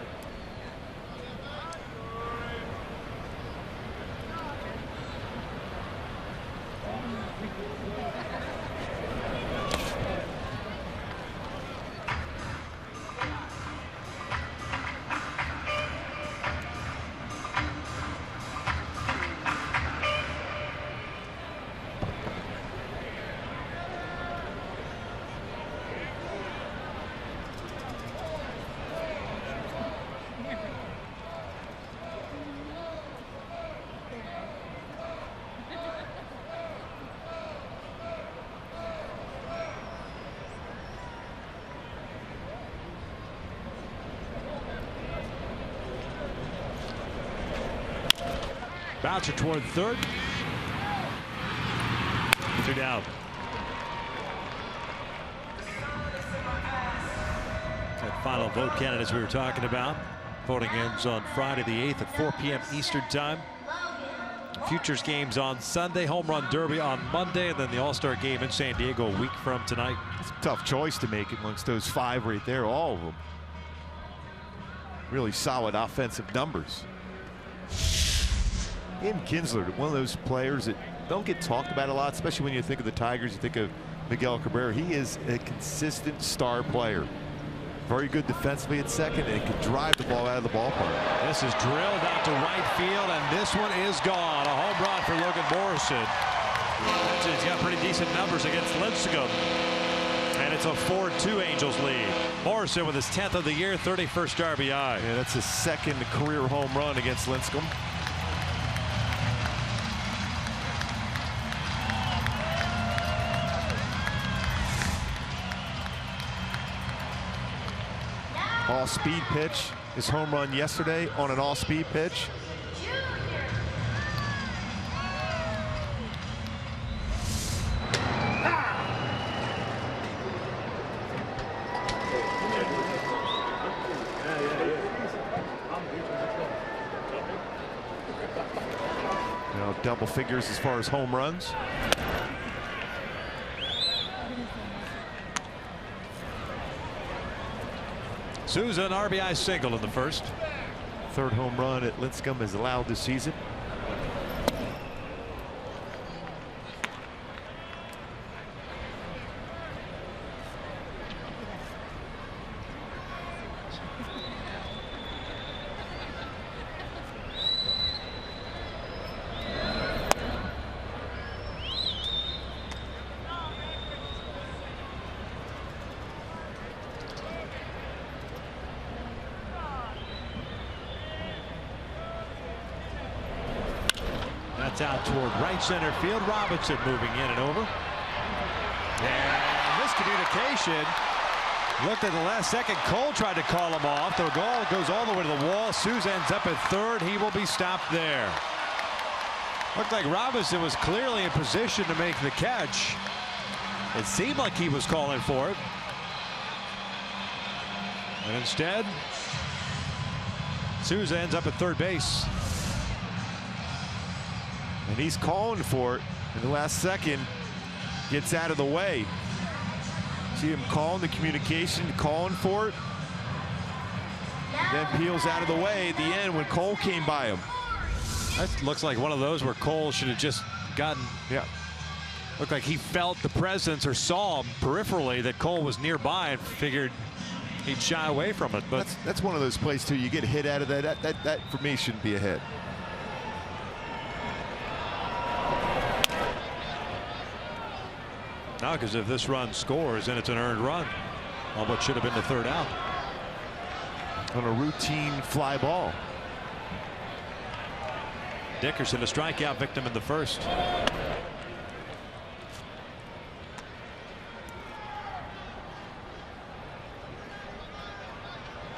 Bouncer toward third. 2 down. That final vote candidates we were talking about. Voting ends on Friday the 8th at 4 p.m. Eastern time. Futures games on Sunday, home run derby on Monday, and then the All-Star game in San Diego a week from tonight. It's a tough choice to make amongst those 5 right there, all of them. Really solid offensive numbers. And Kinsler, one of those players that don't get talked about a lot, especially when you think of the Tigers, you think of Miguel Cabrera. He is a consistent star player. Very good defensively at second, and can drive the ball out of the ballpark. This is drilled out to right field, and this one is gone. A home run for Logan Morrison. He's got pretty decent numbers against Lincecum. And it's a 4-2 Angels lead. Morrison with his 10th of the year, 31st RBI. Yeah, that's his 2nd career home run against Lincecum. All-speed pitch. His home run yesterday on an all-speed pitch. Double figures as far as home runs. Souza, an RBI single in the first. Third home run at Lincecum is allowed this season. That's out toward right center field. Robinson moving in and over. And miscommunication. Looked at the last second. Cole tried to call him off. The ball goes all the way to the wall. Souza ends up at third. He will be stopped there. Looked like Robinson was clearly in position to make the catch. It seemed like he was calling for it. And instead, Souza ends up at third base. And he's calling for it in the last second. Gets out of the way. See him calling the communication, calling for it. Then peels out of the way at the end when Cole came by him. That looks like one of those where Cole should have just gotten. Yeah. Looked like he felt the presence or saw peripherally that Cole was nearby and figured he'd shy away from it. But that's one of those plays too. You get a hit out of that. That for me shouldn't be a hit. no, because if this run scores, then it's an earned run on what should have been the third out. On a routine fly ball. Dickerson, a strikeout victim in the first.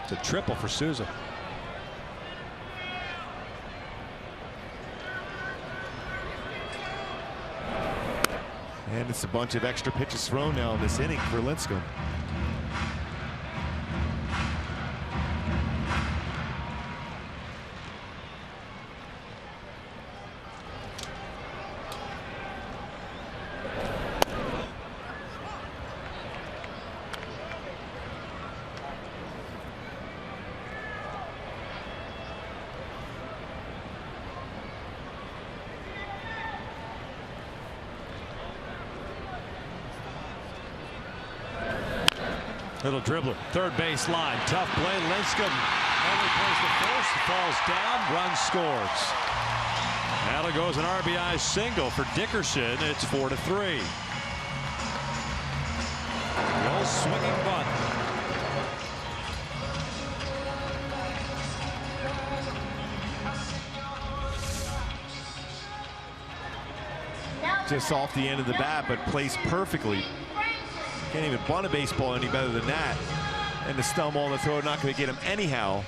It's a triple for Souza. And it's a bunch of extra pitches thrown now in this inning for Lincecum. Little dribbler, third base line, tough play. Lincecum only plays the first, falls down, run scores. Now it goes an RBI single for Dickerson. It's 4-3. The old swinging bunt. Just off the end of the bat, but placed perfectly. Can't even bunt a baseball any better than that. And the stumble on the throw, not going to get him anyhow.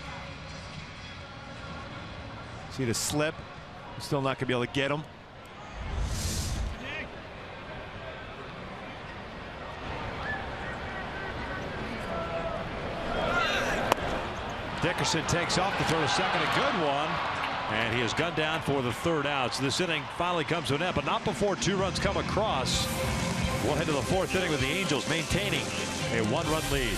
See the slip, still not going to be able to get him. Dickerson takes off to throw to second, a good one. And he is gunned down for the third out. So this inning finally comes to an end, but not before 2 runs come across. We'll head to the 4th inning with the Angels maintaining a 1-run lead.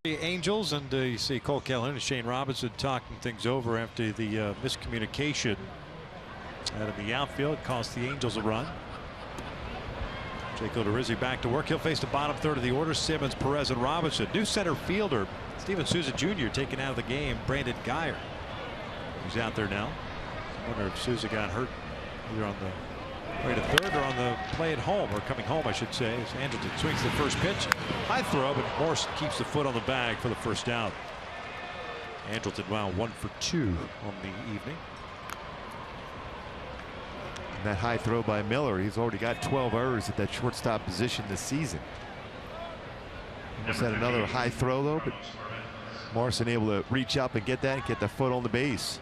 Angels, and you see Cole Calhoun and Shane Robinson talking things over after the miscommunication out of the outfield. It cost the Angels a run. Jake Odorizzi back to work. He'll face the bottom third of the order. Simmons, Perez, and Robinson. New center fielder Steven Souza Jr. taken out of the game. Brandon Geyer, who's out there now. I wonder if Souza got hurt either on the way to third or on the play at home, or coming home I should say, as Anderson swings the first pitch. High throw, but Morrison keeps the foot on the bag for the first out. Anderson wound 1 for 2 on the evening. And that high throw by Miller, he's already got 12 errors at that shortstop position this season. Almost had another high throw though, but Morrison able to reach up and get the foot on the base.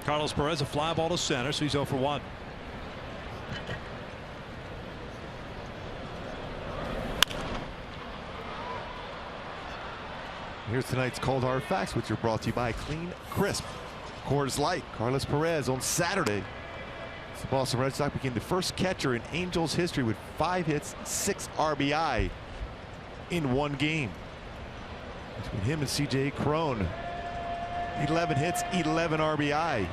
Carlos Perez, a fly ball to center, so he's 0 for 1. Here's tonight's Cold Hard Facts, which are brought to you by Clean Crisp Coors Light. Carlos Perez on Saturday. The Boston Red Sox became the first catcher in Angels history with 5 hits, 6 RBI in one game. Between him and CJ Cron, 11 hits, 11 RBI.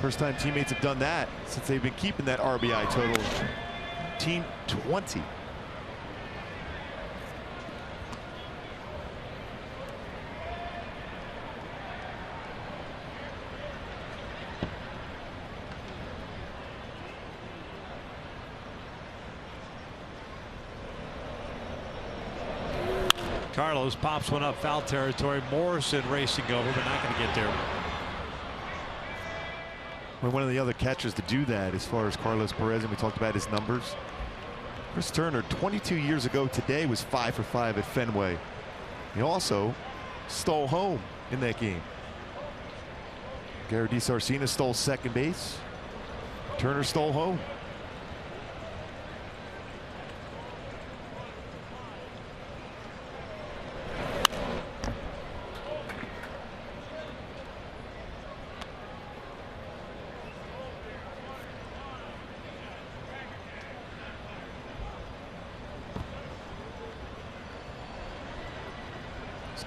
First time teammates have done that since they've been keeping that RBI total. Team 20. Carlos pops one up foul territory. Morrison racing over, but not going to get there. We're one of the other catchers to do that as far as Carlos Perez, and we talked about his numbers. Chris Turner 22 years ago today was 5 for 5 at Fenway. He also stole home in that game. Gary DiSarcina stole second base. Turner stole home.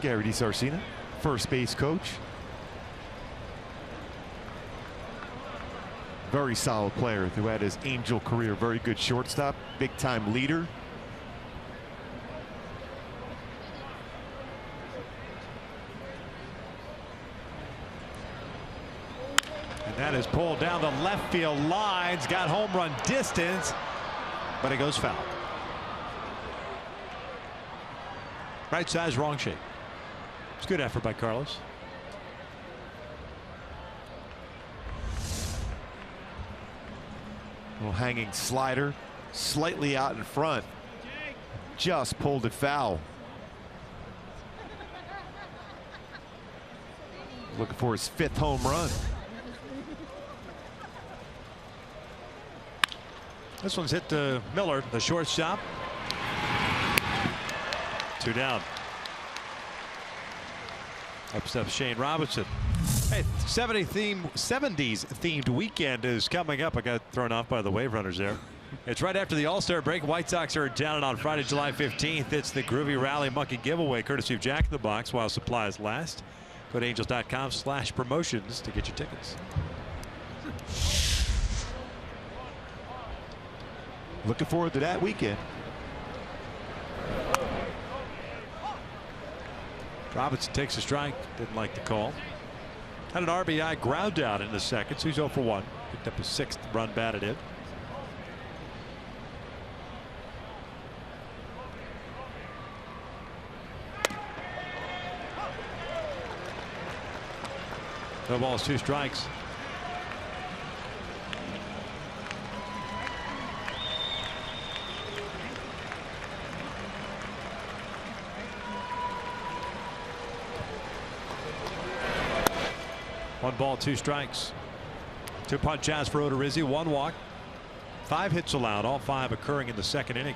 Gary DiSarcina, first base coach. Very solid player throughout his Angel career. Very good shortstop, big time leader. And that is pulled down the left field lines. Got home run distance, but it goes foul. Right size, wrong shape. It's a good effort by Carlos. Little hanging slider, slightly out in front. Just pulled it foul. Looking for his 5th home run. This one's hit to Miller, the shortstop. 2 down. Up steps Shane Robinson. Hey, 70s themed weekend is coming up. I got thrown off by the wave runners there. It's right after the All-Star break. White Sox are in town, and on Friday, July 15th, it's the Groovy Rally Monkey giveaway, courtesy of Jack in the Box, while supplies last. Go to angels.com/promotions to get your tickets. Looking forward to that weekend. Robinson takes a strike. Didn't like the call. Had an RBI ground out in the second, so he's 0 for 1. Picked up his 6th run batted in. No balls, 2 strikes. One ball, 2 strikes. 2 punch outs for Odorizzi, 1 walk. 5 hits allowed, all 5 occurring in the second inning.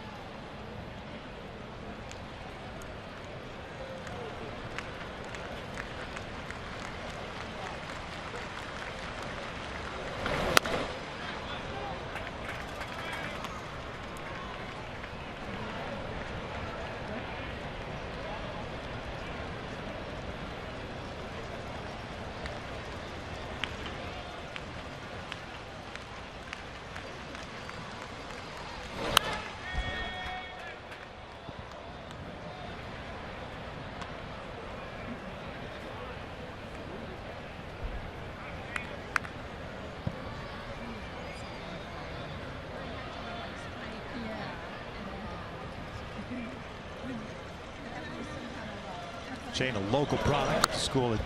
Shane, a local product, school at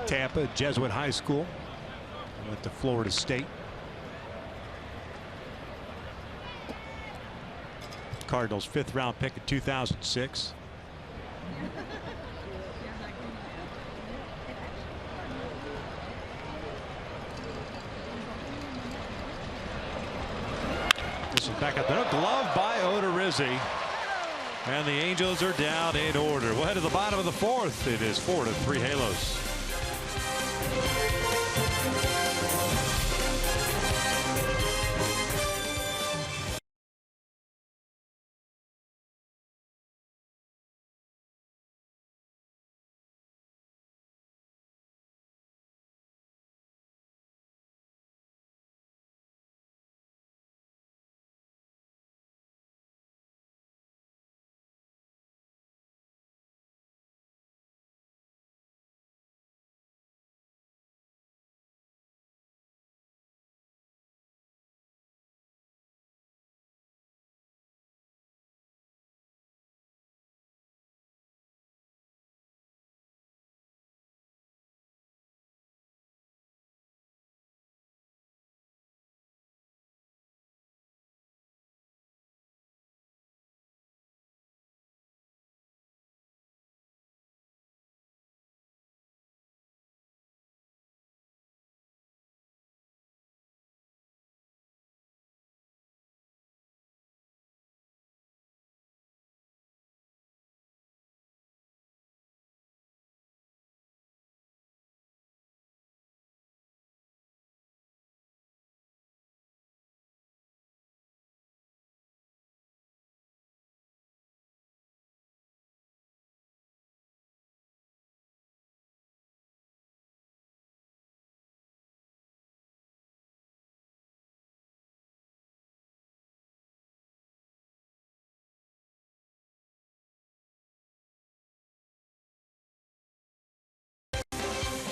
Tampa, Jesuit High School. Went to Florida State. Cardinals 5th round pick in 2006. This is back up there. Glove by Odorizzi. And the Angels are down in order. We'll head to the bottom of the 4th. It is 4-3 Halos.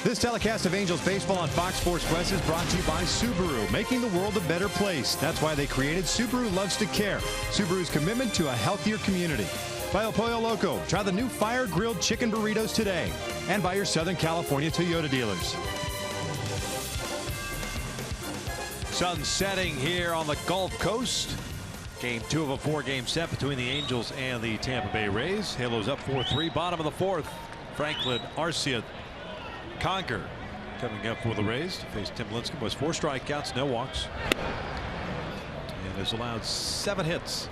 This telecast of Angels baseball on Fox Sports West is brought to you by Subaru, making the world a better place. That's why they created Subaru Loves to Care, Subaru's commitment to a healthier community. By El Pollo Loco, try the new fire-grilled chicken burritos today. And by your Southern California Toyota dealers. Sun setting here on the Gulf Coast. Game 2 of a 4-game set between the Angels and the Tampa Bay Rays. Halos up 4-3, bottom of the 4th. Franklin Arcia Conger coming up for the Rays to face Tim Lincecum. Was 4 strikeouts, no walks, and has allowed 7 hits.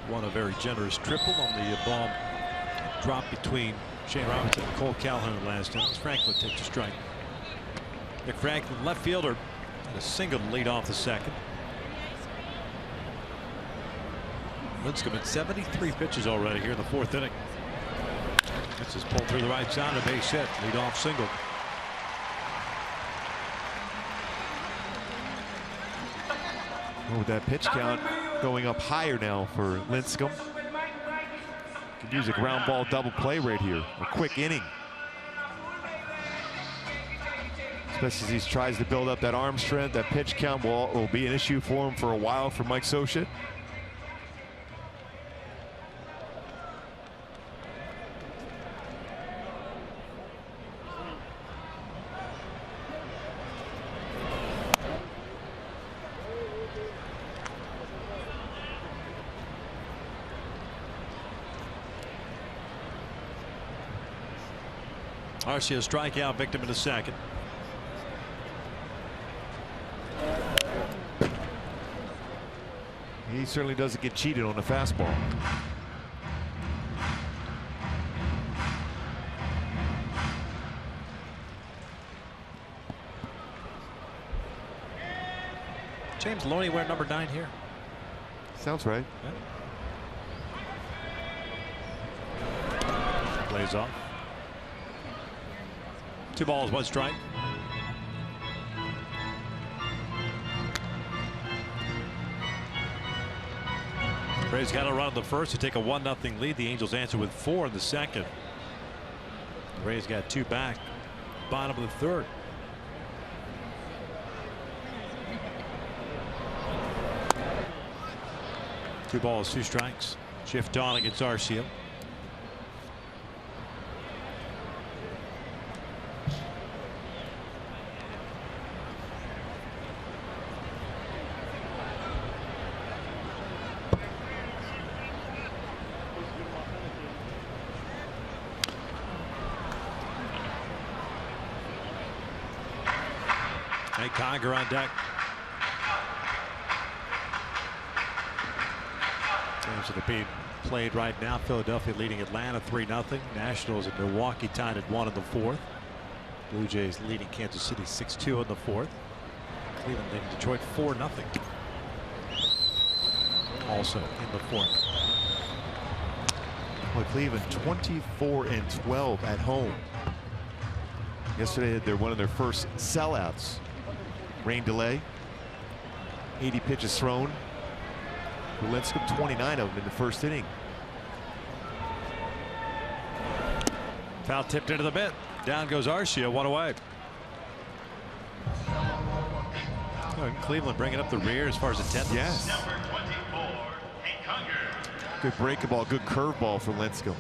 Won a very generous triple on the ball drop between Shane Robinson and Cole Calhoun last time. As Franklin takes a strike. Nick Franklin, left fielder, had a single to lead off the 2nd. Lincecum at 73 pitches already here in the 4th inning. This is pulled through the right side, a base hit, lead off single. Oh, with that pitch count going up higher now for Lincecum. Could use a ground ball double play right here, a quick inning. Especially as he tries to build up that arm strength. That pitch count will be an issue for him for a while for Mike Scioscia. Arcia strikeout victim in the 2nd. He certainly doesn't get cheated on the fastball. James Loney wear number 9 here. Sounds right. Yeah. Plays off. 2 balls, 1 strike. Rays got a run in the 1st to take a 1-0 lead. The Angels answer with 4 in the 2nd. The Rays got 2 back. Bottom of the 3rd. Two balls, 2 strikes. Shift on against Arcia. Conger on deck. Games that are being played right now. Philadelphia leading Atlanta 3-0. Nationals and Milwaukee tied at 1 in the 4th. Blue Jays leading Kansas City 6-2 in the 4th. Cleveland leading Detroit 4-0. Also in the 4th. Well, Cleveland 24-12 at home. Yesterday they're one of their first sellouts. Rain delay. 80 pitches thrown. Lincecum 29 of them in the first inning. Foul tipped into the mitt. Down goes Arcia, 1 away. Oh, Cleveland bringing up the rear as far as attendance. Yes. Number 24, Good breaking ball, good curveball for Lincecum.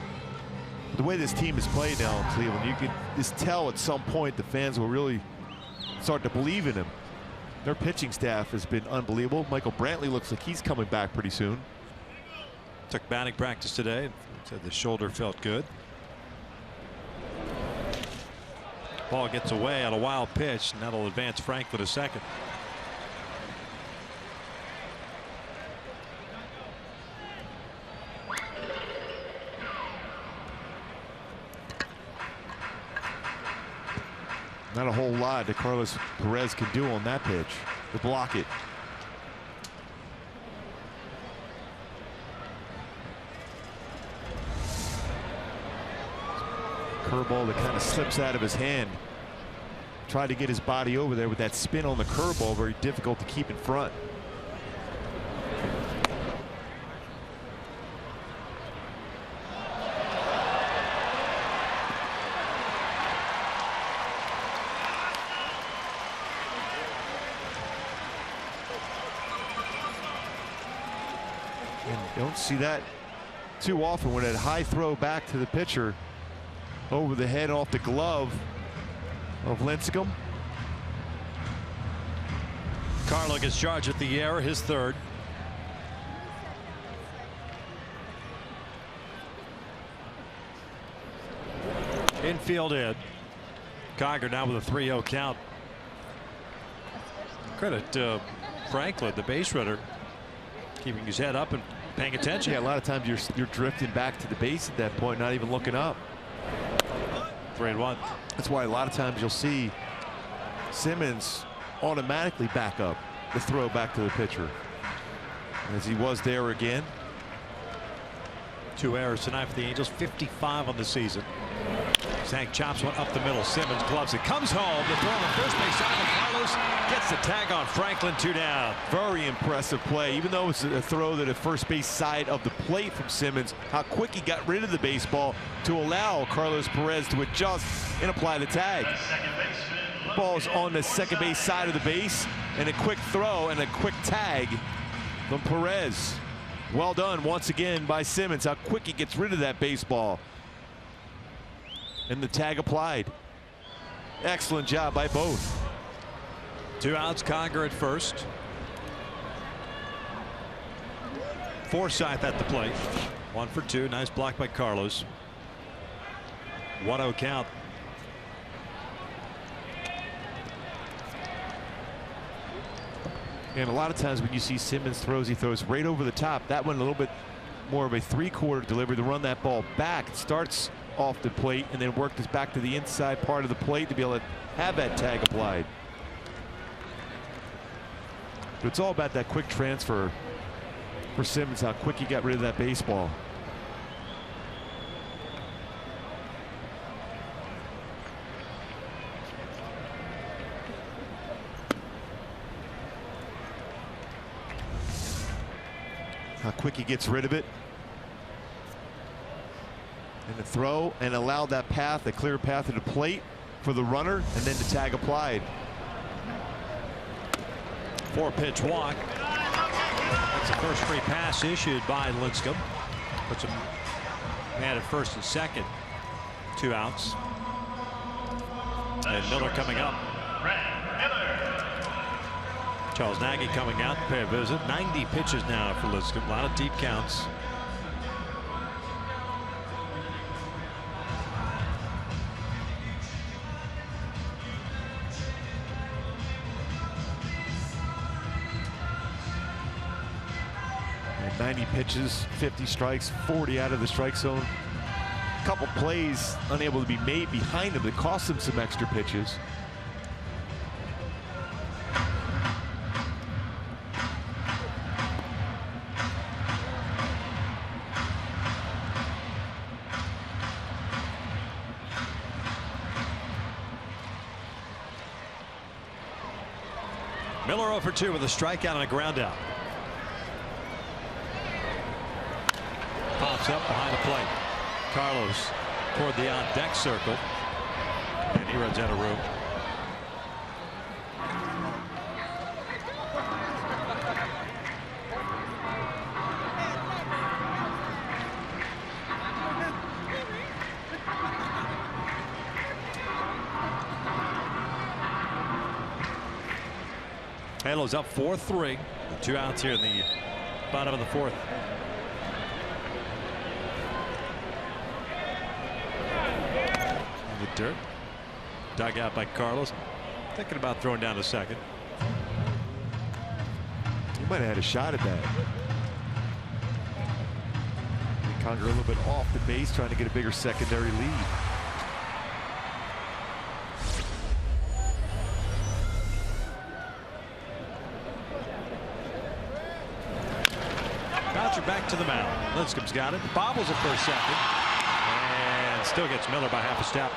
The way this team is played now in Cleveland, you can just tell at some point the fans will really start to believe in him. Their pitching staff has been unbelievable. Michael Brantley looks like he's coming back pretty soon. Took batting practice today. Said the shoulder felt good. Ball gets away on a wild pitch, and that'll advance Franklin to second. Not a whole lot that Carlos Perez can do on that pitch to block it. Curveball that kind of slips out of his hand. Tried to get his body over there with that spin on the curveball. Very difficult to keep in front. Don't see that too often when that high throw back to the pitcher over the head off the glove of Lincecum. Carlo gets charged at the error, his third. Infield in. Conger now with a 3-0 count. Credit Franklin, the base runner, keeping his head up and paying attention. Yeah, a lot of times you're drifting back to the base at that point, not even looking up. 3-1. That's why a lot of times you'll see Simmons automatically back up the throw back to the pitcher, as he was there again. 2 errors tonight for the Angels, 55 on the season. Zank chops one up the middle. Simmons gloves it, comes home. The throw on the first base side, and Carlos gets the tag on Franklin. 2 down. Very impressive play, even though it's a throw to the first base side of the plate from Simmons. How quick he got rid of the baseball to allow Carlos Perez to adjust and apply the tag. Ball's on the second base side of the base, and a quick throw and a quick tag from Perez. Well done once again by Simmons. How quick he gets rid of that baseball. And the tag applied. Excellent job by both. 2 outs, Conger at first. Forsythe at the plate. 1 for 2. Nice block by Carlos. 1-0 count. And a lot of times when you see Simmons throws, he throws right over the top. That one a little bit more of a 3/4 delivery to run that ball back. It starts off the plate and then work this back to the inside part of the plate to be able to have that tag applied. But it's all about that quick transfer for Simmons, how quick he got rid of that baseball. How quick he gets rid of it. And the throw, and allowed that path, a clear path to the plate for the runner, and then the tag applied. 4-pitch walk. That's the first free pass issued by Lincecum. Puts him man at first and second. 2 outs. And Miller coming up. Charles Nagy coming out to pay a visit. 90 pitches now for Liscombe. A lot of deep counts. And 90 pitches, 50 strikes, 40 out of the strike zone. A couple plays unable to be made behind him that cost him some extra pitches. Miller 0 for 2 with a strikeout and a ground out. Pops up behind the plate. Carlos toward the on deck circle, and he runs out of room. Halos up 4-3. 2 outs here in the bottom of the 4th. In the dirt. Dug out by Carlos. Thinking about throwing down to second. He might have had a shot at that. Conger a little bit off the base, trying to get a bigger secondary lead. Bouncer back to the mound. Linscomb's got it. Bobbles it for a second. And still gets Miller by half a step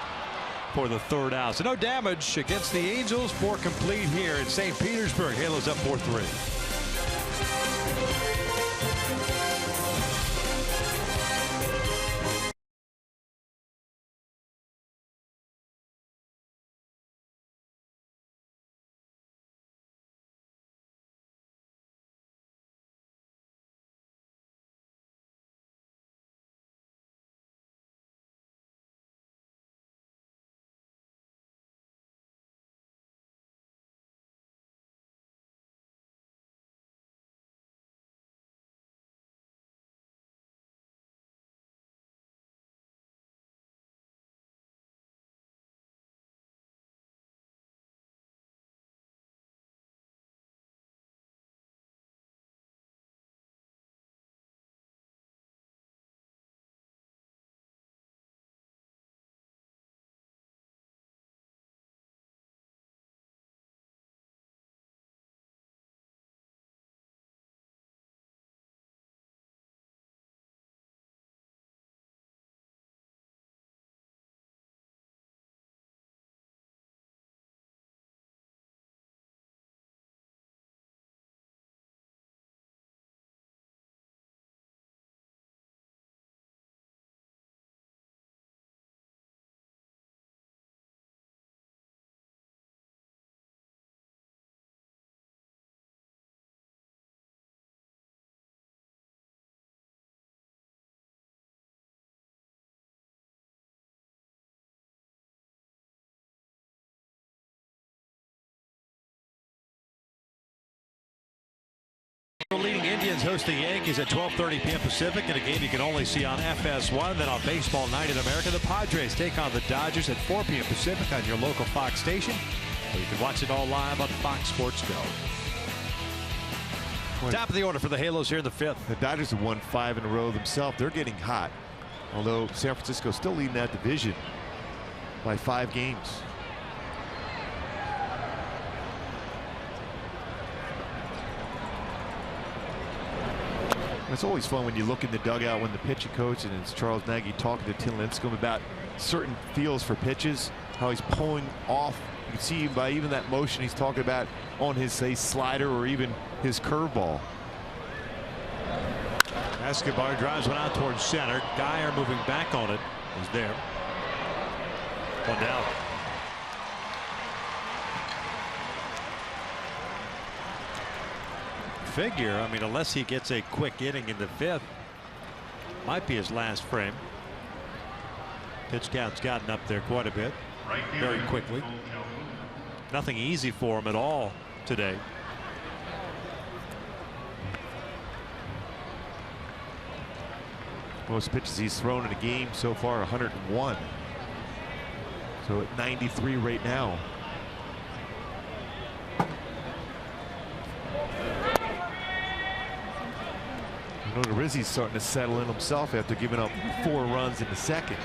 for the 3rd out. So no damage against the Angels. 4 complete here in St. Petersburg. Halos up 4-3. Leading Indians host the Yankees at 12:30 p.m. Pacific in a game you can only see on FS1. Then on Baseball Night in America, the Padres take on the Dodgers at 4 p.m. Pacific on your local Fox station. Or you can watch it all live on Fox Sports Go. Top of the order for the Halos here in the 5th. The Dodgers have won 5 in a row themselves. They're getting hot. Although San Francisco still leading that division by 5 games. It's always fun when you look in the dugout when the pitching coach and it's Charles Nagy talking to Tim Lincecum about certain feels for pitches, how he's pulling off. You can see by even that motion he's talking about on his, say, slider or even his curveball. Escobar drives one out towards center. Geyer moving back on it is there. 1 down. Figure, I mean, unless he gets a quick inning in the 5th, Might be his last frame. Pitch count's gotten up there quite a bit, very quickly. Nothing easy for him at all today. Most pitches he's thrown in a game so far, 101. So at 93 right now. Rizzi's starting to settle in himself after giving up 4 runs in the second.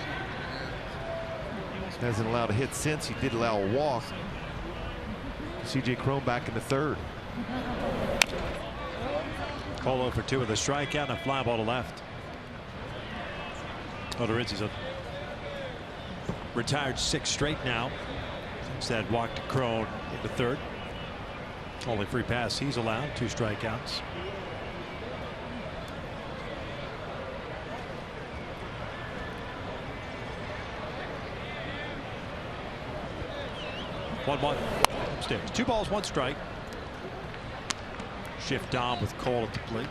Hasn't allowed a hit since. He did allow a walk. C.J. Cron back in the third. Colo for 2 with a strikeout and a fly ball to left. Odorizzi's retired 6 straight now since that walk to Cron in the third. Only free pass he's allowed, 2 strikeouts. One upstairs. 2 balls, 1 strike. Shift on with Cole at the plate.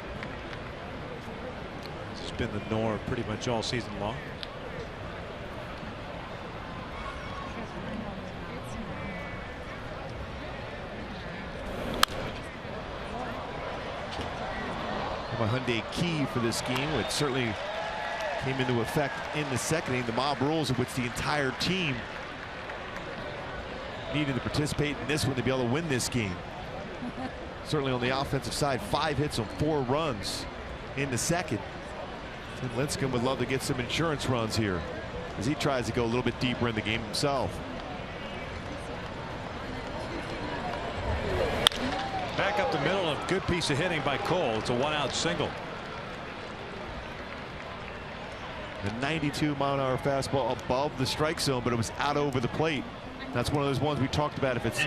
This has been the norm pretty much all season long. A Hyundai key for this game, which certainly came into effect in the second inning. The mob rules of which the entire team needed to participate in this one to be able to win this game. Certainly on the offensive side, 5 hits on 4 runs in the second. Tim Lincecum would love to get some insurance runs here as he tries to go a little bit deeper in the game himself. Back up the middle, a good piece of hitting by Cole. It's a 1-out single. The 92-mile-an-hour fastball above the strike zone, but it was out over the plate. That's one of those ones we talked about. If it's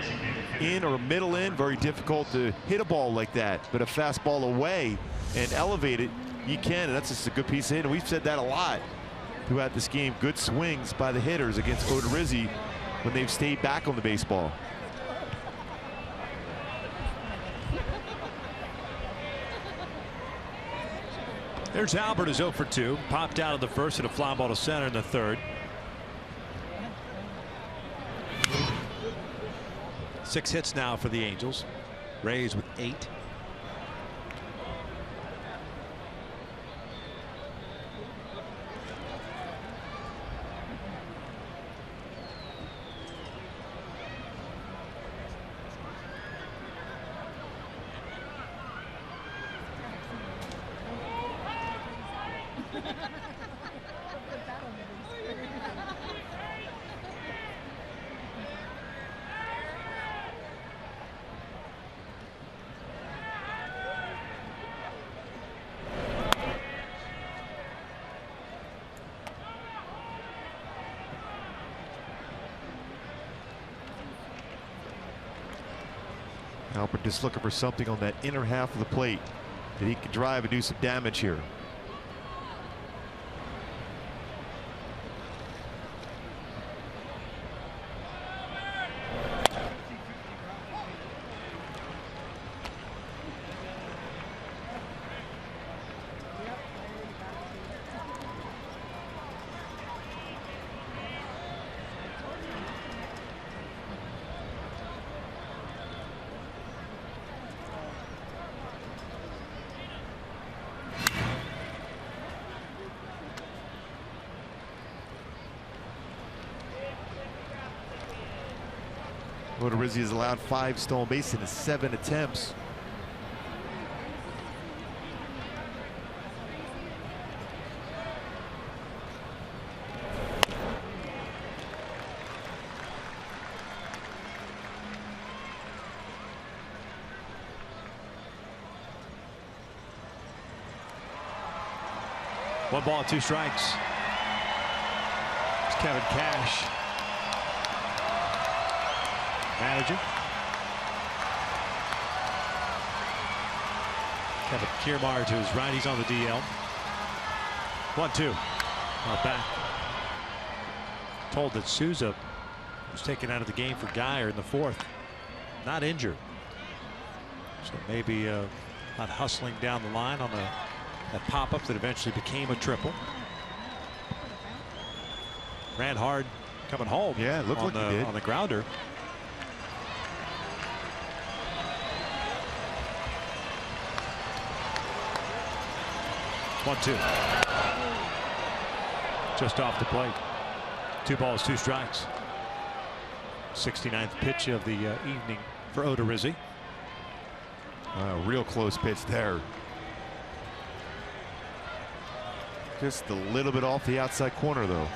in or middle in, very difficult to hit a ball like that. But a fastball away and elevate it, you can. And that's just a good piece of hitting. We've said that a lot throughout this game. Good swings by the hitters against Odorizzi when they've stayed back on the baseball. There's Albert, who's 0 for 2. Popped out of the first and a fly ball to center in the third. 6 hits now for the Angels. Rays with 8. Albert just looking for something on that inner half of the plate that he can drive and do some damage here. Odorizzi has allowed 5 stolen bases in his 7 attempts. One ball, 2 strikes. It's Kevin Cash. Manager. Kevin Kiermaier to his right. He's on the DL. 1-2. Not back. Told that Souza was taken out of the game for Geyer in the 4th. Not injured. So maybe not hustling down the line on the That pop-up that eventually became a triple. Ran hard coming home. Yeah, it looked like he did. On the grounder. One, two. Just off the plate. 2 balls, 2 strikes. 69th pitch of the evening for Odorizzi. Real close pitch there. Just a little bit off the outside corner, though.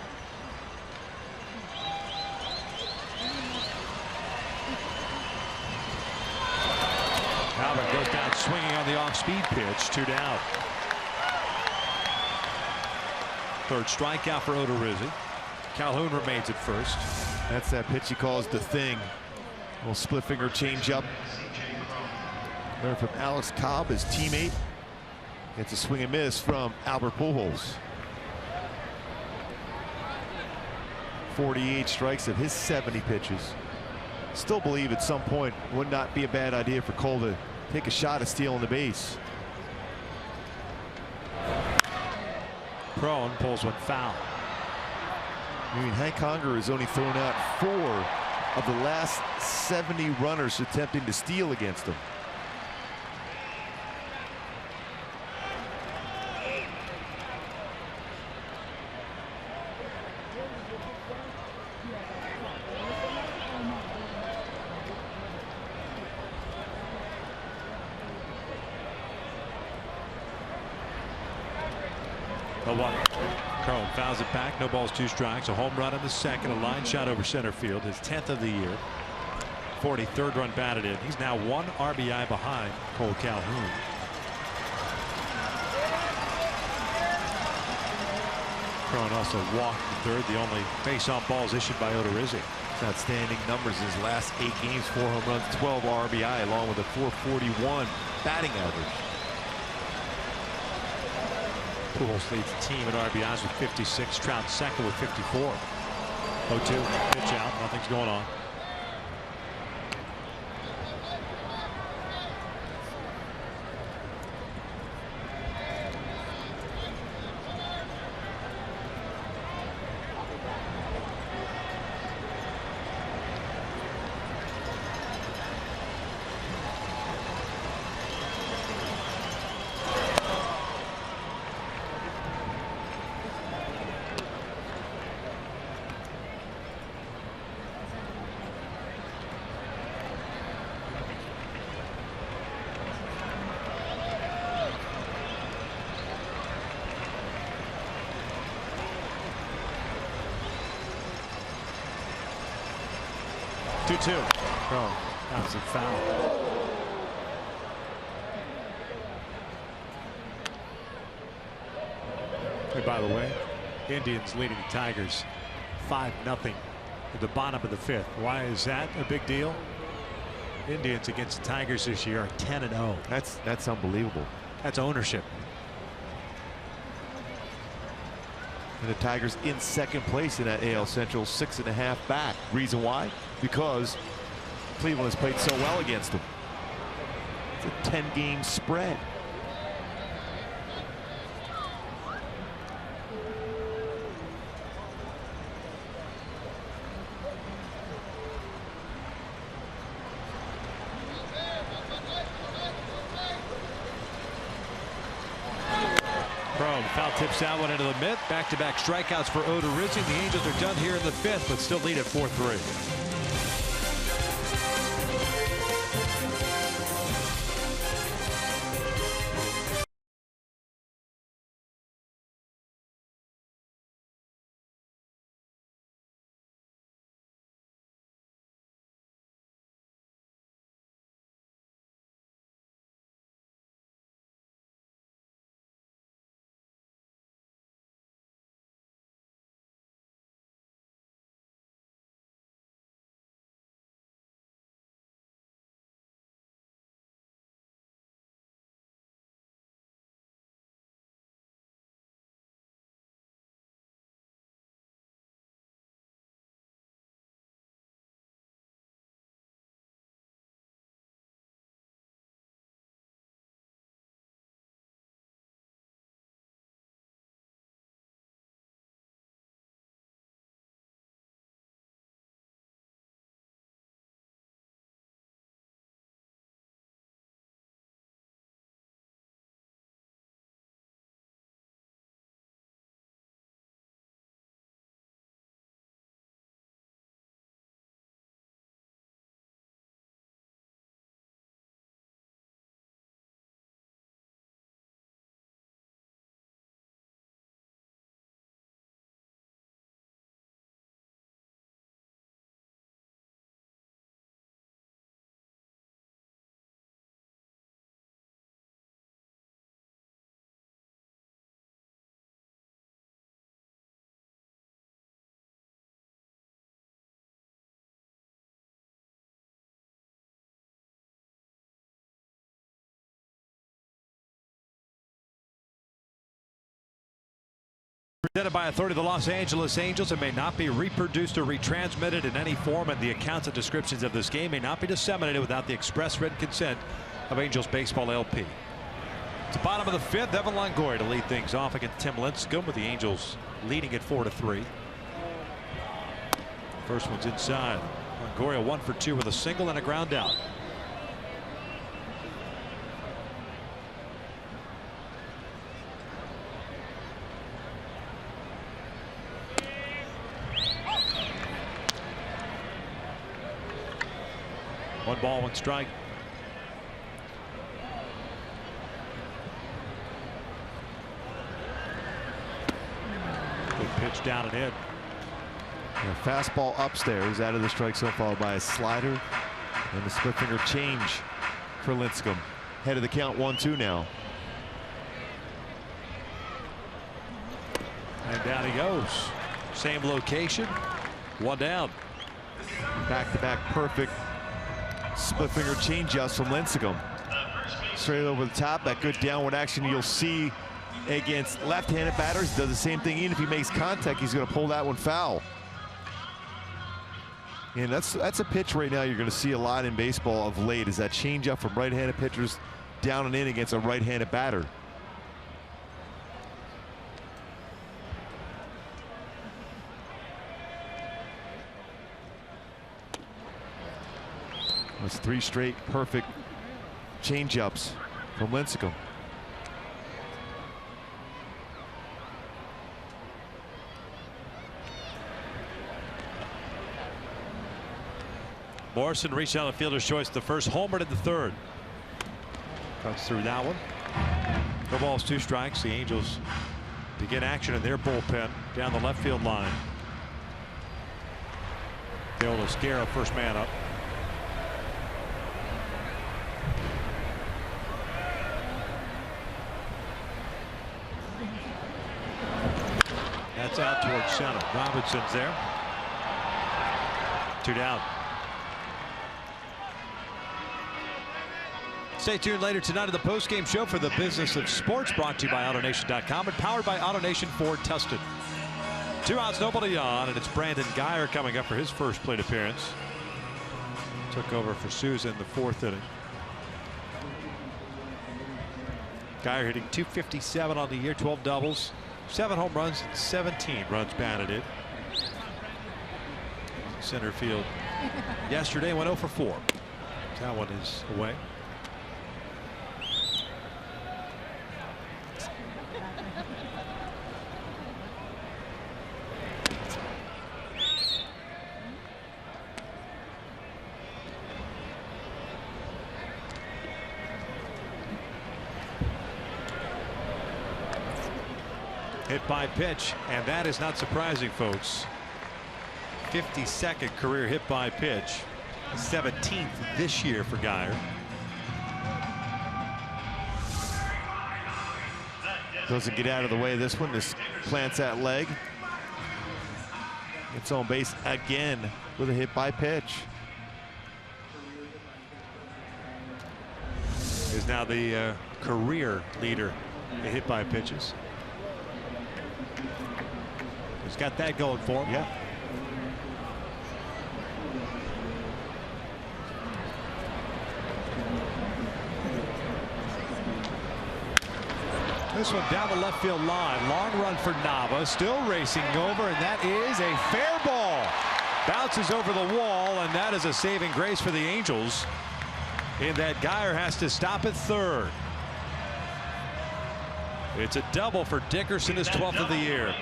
Albert goes down swinging on the off-speed pitch. 2 down. 3rd strikeout for Odorizzi. Calhoun remains at first. That's that pitch he calls the thing. A little split finger change up. There from Alex Cobb, his teammate. Gets a swing and miss from Albert Pujols. 48 strikes of his 70 pitches. Still believe at some point would not be a bad idea for Cole to take a shot at stealing the base. Prone pulls one foul. I mean, Hank Conger has only thrown out 4 of the last 70 runners attempting to steal against him. The 1. Crone fouls it back. No balls, 2 strikes. A home run in the 2nd. A line shot over center field. His 10th of the year. 43rd run batted in. He's now 1 RBI behind Cole Calhoun. Crone also walked the 3rd. The only base on balls issued by Odorizzi. Outstanding numbers his last 8 games. 4 home runs, 12 RBI, along with a .441 batting average. Pujols leads the team in RBIs with 56. Trout 2nd with 54. 0-2. Pitch out. Nothing's going on. Two. Oh, that was a foul. And by the way, Indians leading the Tigers 5-0 at the bottom of the 5th. Why is that a big deal? Indians against the Tigers this year are 10-0. That's unbelievable. That's ownership. And the Tigers in 2nd place in that AL Central, 6.5 back. Reason why? Because Cleveland has played so well against them. It's a 10-game spread. Foul tips that one into the mid. Back-to-back strikeouts for Odorizzi. The Angels are done here in the 5th, but still lead at 4-3. Presented by authority of the Los Angeles Angels and may not be reproduced or retransmitted in any form, and the accounts and descriptions of this game may not be disseminated without the express written consent of Angels Baseball LP. It's the bottom of the fifth. Evan Longoria to lead things off against Tim Lincecum, with the Angels leading at 4-3. First one's inside. Longoria 1 for 2 with a single and a ground out. One ball, one strike. Good pitch down and in. A fastball upstairs out of the strike zone, followed by a slider and a split finger change for Lincecum. Head of the count, 1-2 now. And down he goes. Same location. One down. Back-to-back perfect split finger changeups from Lincecum. Straight over the top. That good downward action you'll see against left-handed batters. Does the same thing. Even if he makes contact, he's going to pull that one foul. And that's a pitch right now you're going to see a lot in baseball of late, is that changeup from right-handed pitchers down and in against a right-handed batter. That's 3 straight perfect changeups from Lincecum. Morrison reached out the fielder's choice, the first homer to the third. Cuts through that one. 4 balls, 2 strikes. The Angels begin action in their bullpen down the left field line. They'll Oscaro, first man up. That's out towards center. Robinson's there. 2 down. Stay tuned later tonight at the postgame show for the business of sports, brought to you by AutoNation.com and powered by AutoNation Ford Tustin. 2 outs, nobody on, and it's Brandon Guyer coming up for his first plate appearance. Took over for Souza in the 4th inning. Guyer hitting .257 on the year, 12 doubles, 7 home runs, and 17 runs batted in. Center field yesterday, went 0 for 4. That one is away. Hit by pitch, and that is not surprising, folks. 52nd career hit by pitch, 17th this year for Guyer. Doesn't get out of the way of this one. This plants that leg. It's on base again with a hit by pitch. Is now the career leader in hit by pitches. He's got that going for him. Yeah. This one down the left field line. Long run for Nava. Still racing over, and that is a fair ball. Bounces over the wall, and that is a saving grace for the Angels, in that Guyer has to stop at third. It's a double for Dickerson, his 12th of the year.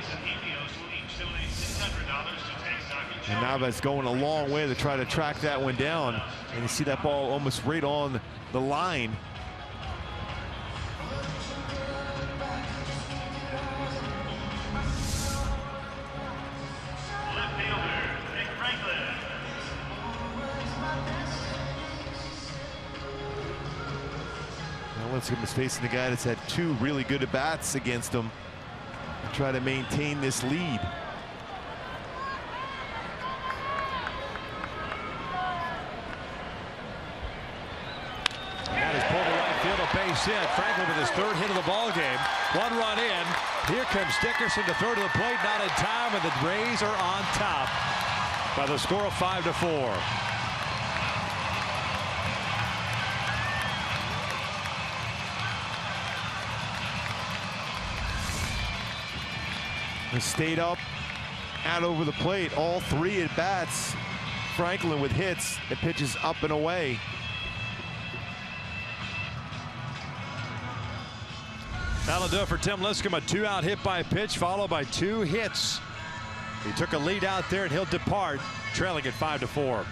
And Nava's going a long way to try to track that one down. And you see that ball almost right on the line. Now Lincecum is facing the guy that's had 2 really good at-bats against him to try to maintain this lead. That is pulled to right field, a base hit. Franklin with his 3rd hit of the ball game. 1 run in. Here comes Dickerson to throw to the plate, not in time, and the Rays are on top by the score of 5-4. They stayed up, out over the plate, all 3 at bats. Franklin with hits, it pitches up and away. That'll do it for Tim Liscombe. A 2-out hit by pitch, followed by 2 hits. He took a lead out there, and he'll depart, trailing at 5-4.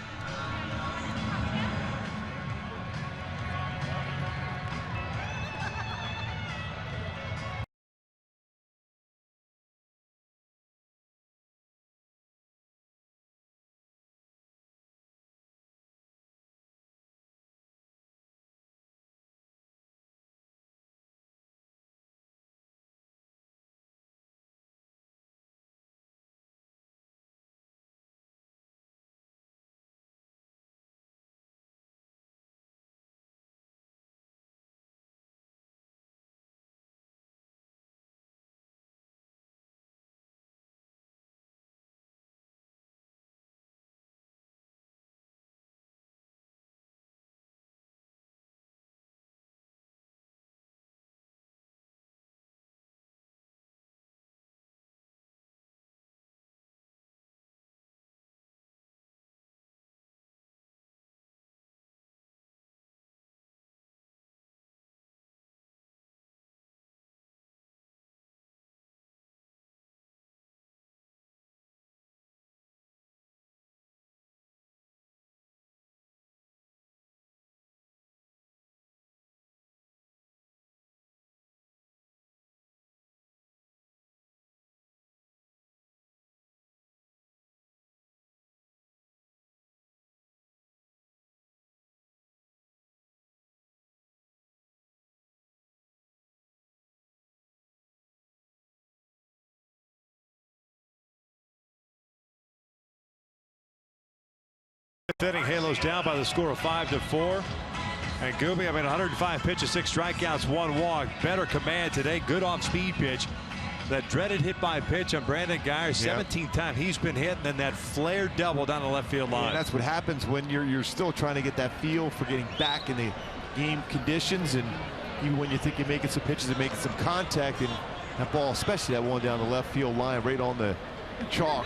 Inning, Halos down by the score of 5-4. And Gooby, 105 pitches, 6 strikeouts, 1 walk. Better command today. Good off-speed pitch. That dreaded hit by pitch on Brandon Geyer. 17th time he's been hit, and then that flare double down the left field line. And that's what happens when you're still trying to get that feel for getting back in the game conditions, and even when you think you're making some pitches and making some contact, and that ball, especially that one down the left field line, right on the chalk.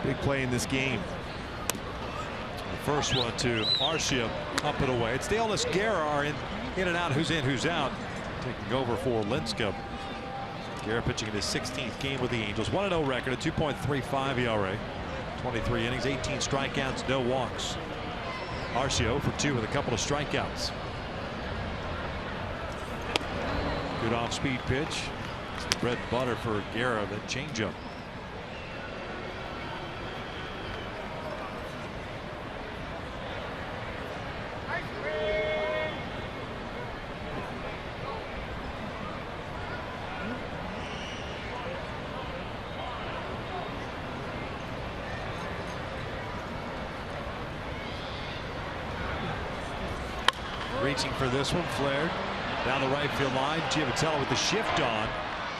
Big play in this game. First one to Arcia, up and away. It's Dale Guerra are in and out, who's in, who's out. Taking over for Lincecum. Guerra pitching in his 16th game with the Angels. 1-0 record, a 2.35 ERA. 23 innings, 18 strikeouts, no walks. Arcia for 2 with a couple of strikeouts. Good off-speed pitch. It's the bread and butter for Guerra, the changeup. Reaching for this one, flared down the right field line. Giavatello with the shift on,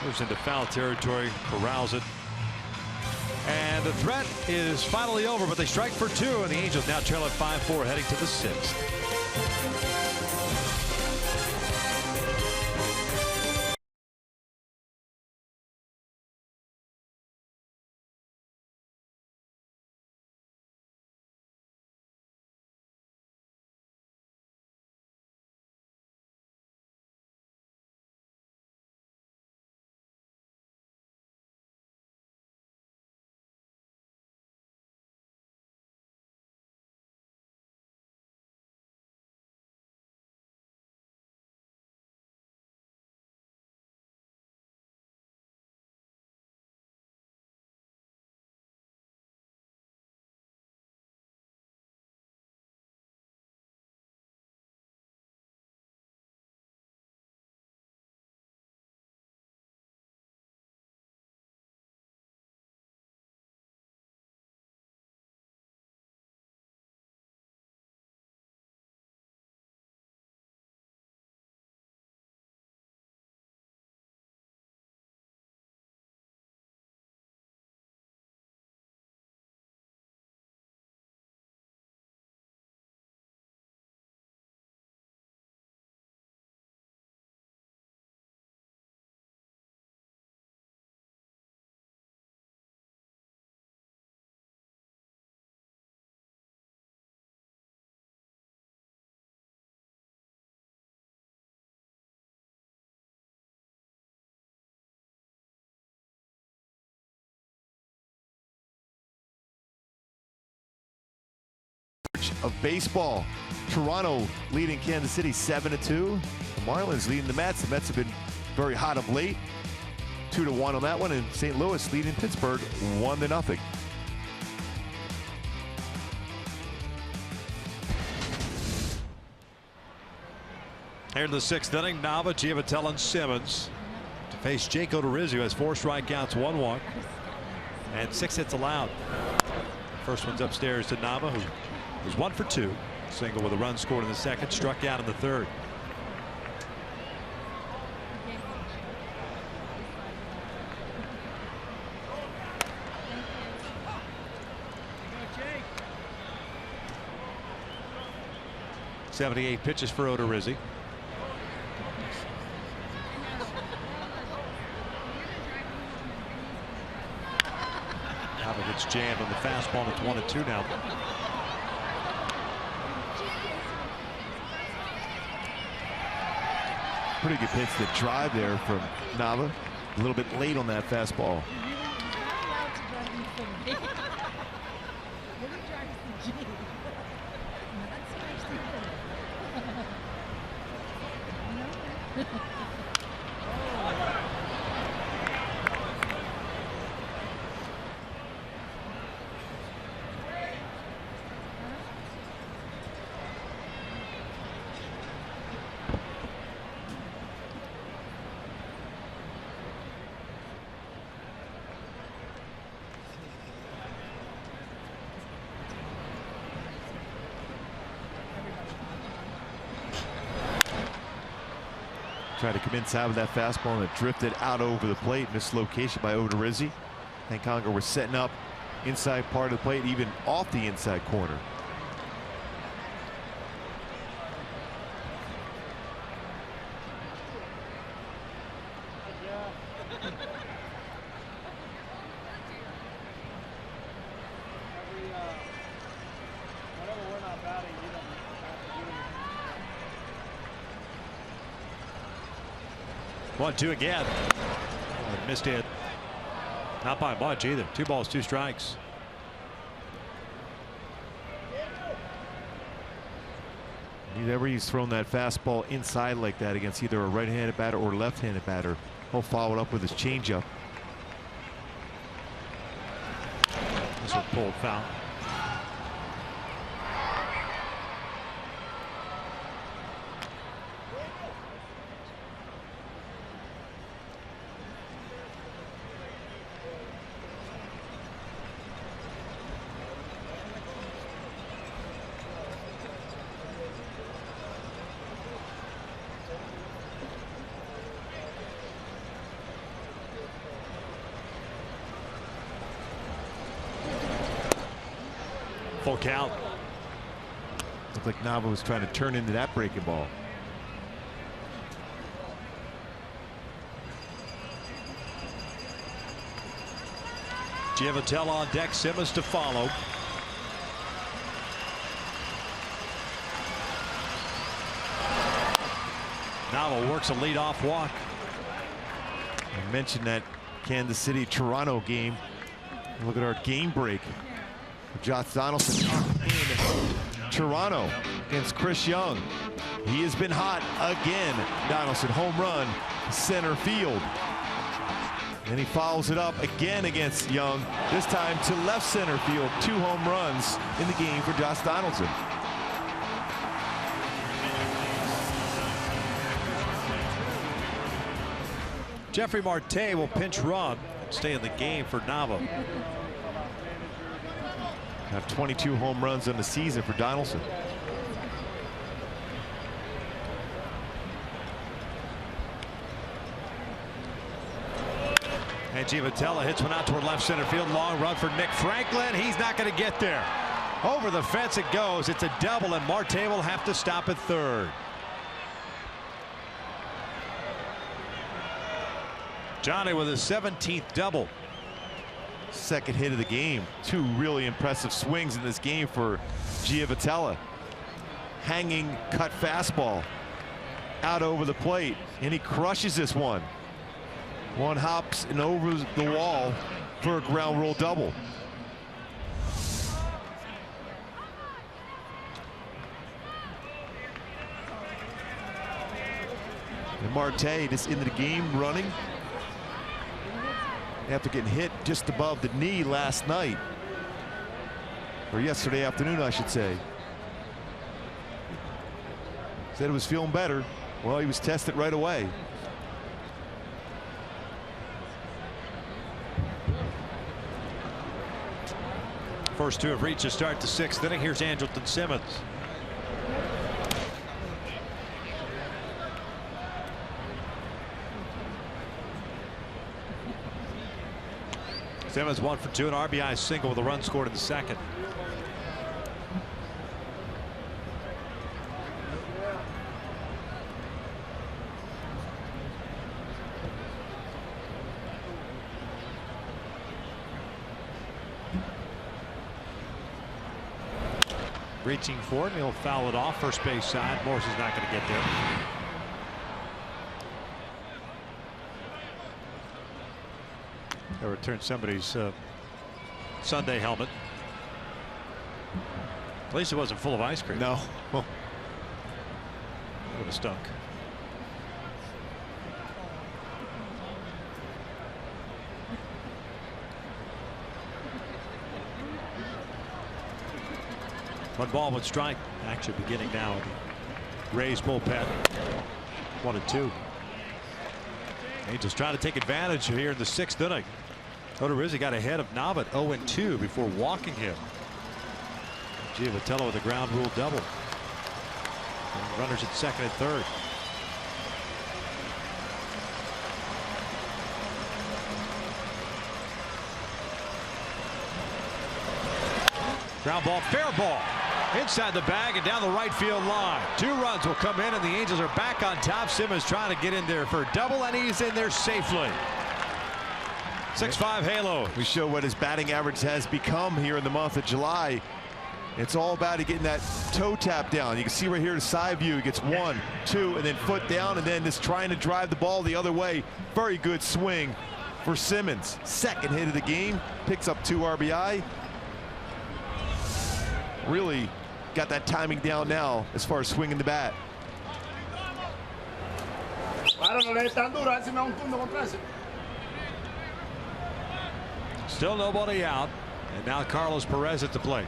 moves into foul territory, corrals it, and the threat is finally over. But they strike for 2, and the Angels now trail at 5-4, heading to the 6th. of baseball. Toronto leading Kansas City 7-2. The Marlins leading the Mets. The Mets have been very hot of late. 2-1 on that one. And St. Louis leading Pittsburgh 1-0. Here in the 6th inning, Nava, Giavotella, and Simmons to face Jake Odorizzi, who has 4 strikeouts, 1 walk, and 6 hits allowed. First one's upstairs to Nava, who was 1 for 2. Single with a run scored in the 2nd, struck out in the 3rd. .78 pitches for Odorizzi. Nava gets jammed on the fastball, and it's 1-2 now. Pretty good pitch to drive there from Nava. A little bit late on that fastball. Tried to come inside with that fastball, and it drifted out over the plate. Mislocation by Odorizzi. And Conger was setting up inside part of the plate, even off the inside corner. One, two again. Oh, missed it. Not by much either. 2 balls, 2 strikes. Whenever he's thrown that fastball inside like that against either a right-handed batter or left-handed batter, he'll follow it up with his changeup. This one pulled foul. Full count. Looked like Nava was trying to turn into that breaking ball. Giavotella on deck, Simmons to follow. Nava works a leadoff walk. I mentioned that Kansas City Toronto game. Look at our game break. Josh Donaldson in Toronto against Chris Young. He has been hot again. Donaldson home run center field. And he follows it up again against Young, this time to left center field. 2 home runs in the game for Josh Donaldson. Jeffrey Marte will pinch run and stay in the game for Nava. Have 22 home runs on the season for Donaldson. And Giavotella hits one out toward left center field. Long run for Nick Franklin. He's not going to get there. Over the fence it goes. It's a double, and Marte will have to stop at 3rd. Johnny with his 17th double. Second hit of the game. 2 really impressive swings in this game for Giavotella. Hanging cut fastball out over the plate, and he crushes this one. One hops and over the wall for a ground roll double. And Marte just into the game running after getting hit just above the knee last night, or yesterday afternoon I should say. Said he was feeling better. Well, he was tested right away. First two have reached to start the sixth inning. Here's Andrelton Simmons. Simmons 1 for 2, an RBI single with a run scored in the second. Reaching for it, and he'll foul it off first base side. Morse is not going to get there. He'll return somebody's Sunday helmet. At least it wasn't full of ice cream. No. Well, would have stunk. One ball, one strike. Action beginning now. Rays bullpen. 1-2. Angels trying to take advantage here in the sixth inning. Odorizzi got ahead of Nava 0-2 before walking him. Giovatello with a ground rule double. And runners at second and third. Ground ball, fair ball. Inside the bag and down the right field line. 2 runs will come in, and the Angels are back on top. Simmons trying to get in there for a double, and he's in there safely. 6-5 Halo. We show what his batting average has become here in the month of July. It's all about getting that toe tap down. You can see right here the side view. He gets 1, 2, and then foot down, and then just trying to drive the ball the other way. Very good swing for Simmons. Second hit of the game. Picks up 2 RBI. Really got that timing down now as far as swinging the bat. Still nobody out, and now Carlos Perez at the plate.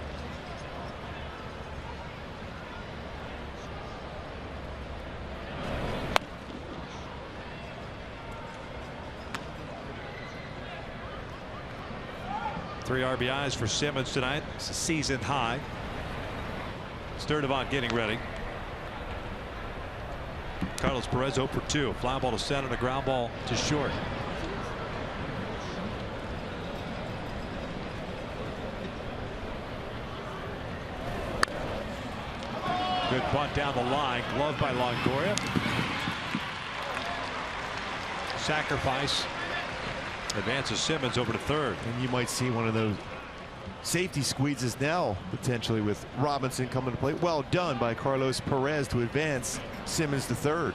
Three RBIs for Simmons tonight. It's a season high. Sturdivant getting ready. Carlos Perez 0 for 2. Fly ball to center and a ground ball to short. Good bunt down the line. Gloved by Longoria. Sacrifice. Advances Simmons over to third. And you might see one of those safety squeezes now, potentially, with Robinson coming to play. Well done by Carlos Perez to advance Simmons to third.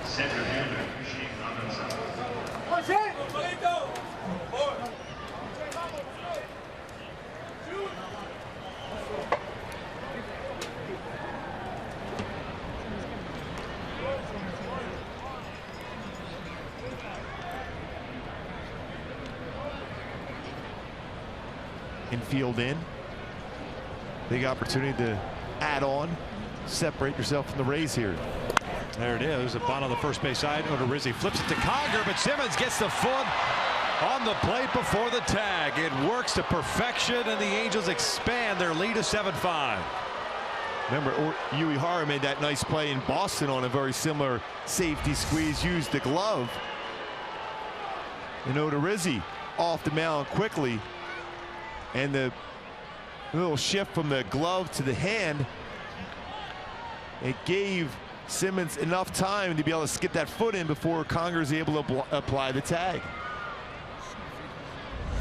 Center fielder, Shane Robinson. Infield in. Big opportunity to add on, separate yourself from the Rays here. There it is. A bunt on the first base side. Odorizzi flips it to Conger, but Simmons gets the foot on the plate before the tag. It works to perfection, and the Angels expand their lead to 7-5. Remember, Yui Hara made that nice play in Boston on a very similar safety squeeze. Used the glove. And Odorizzi off the mound quickly. And the little shift from the glove to the hand, it gave Simmons enough time to be able to get that foot in before Conger's able to apply the tag.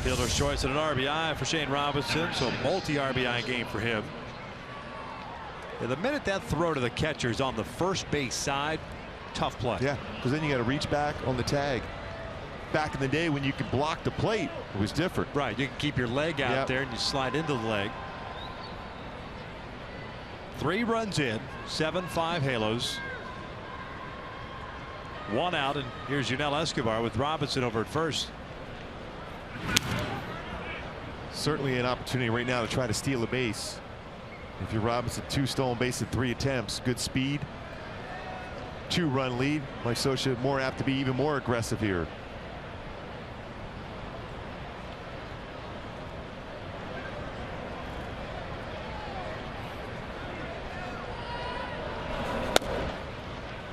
Fielder's choice and an RBI for Shane Robinson, so multi-RBI game for him. And the minute that throw to the catcher's on the first base side, tough play. Yeah, because then you got to reach back on the tag. Back in the day when you could block the plate, it was different. Right, you can keep your leg out there and you slide into the leg. 3 runs in, 7-5 Halos. 1 out, and here's Yunel Escobar with Robinson over at first. Certainly an opportunity right now to try to steal a base. If you're Robinson, 2 stolen bases in 3 attempts, good speed, 2-run lead. Mike Scioscia more apt to be even more aggressive here.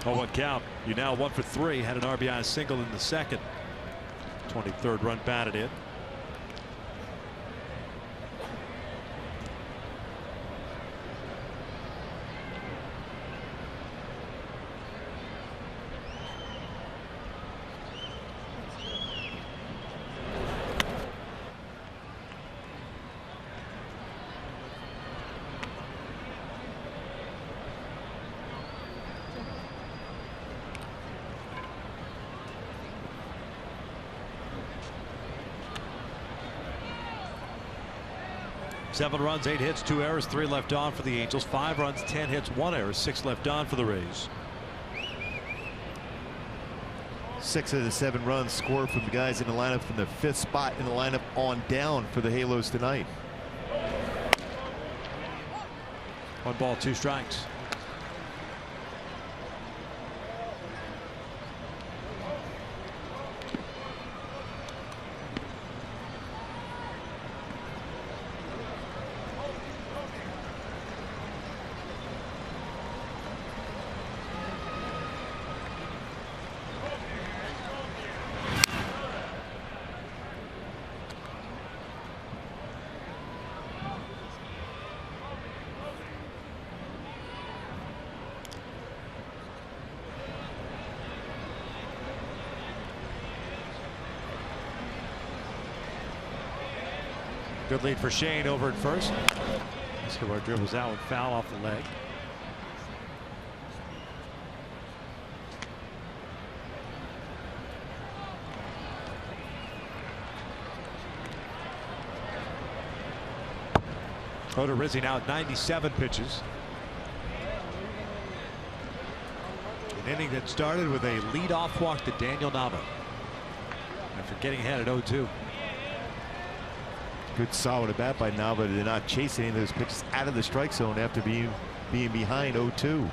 Oh, 1 count. You now 1 for 3. Had an RBI single in the second. 23rd run batted in. Seven runs, 8 hits, 2 errors, 3 left on for the Angels. 5 runs, 10 hits, 1 error, 6 left on for the Rays. 6 of the 7 runs scored from the guys in the lineup from the 5th spot in the lineup on down for the Halos tonight. 1 ball, 2 strikes. Good lead for Shane over at first. Escobar dribbles out and foul off the leg. Odorizzi now at 97 pitches. An inning that started with a leadoff walk to Daniel Nava after getting ahead at 0-2. Good solid at bat by Nava to not chase any of those pitches out of the strike zone after being behind 0-2.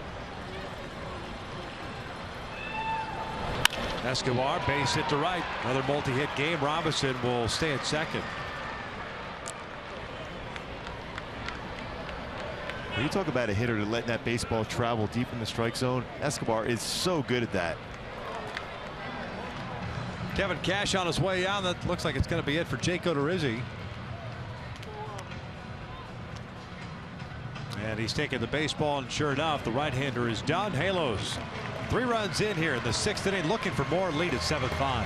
Escobar base hit to right. Another multi-hit game. Robinson will stay at second. When you talk about a hitter to letting that baseball travel deep in the strike zone, Escobar is so good at that. Kevin Cash on his way out. That looks like it's going to be it for Jake Odorizzi. And he's taking the baseball, and sure enough, the right-hander is done. Halos 3 runs in here in the 6th inning, looking for more, lead at 7-5.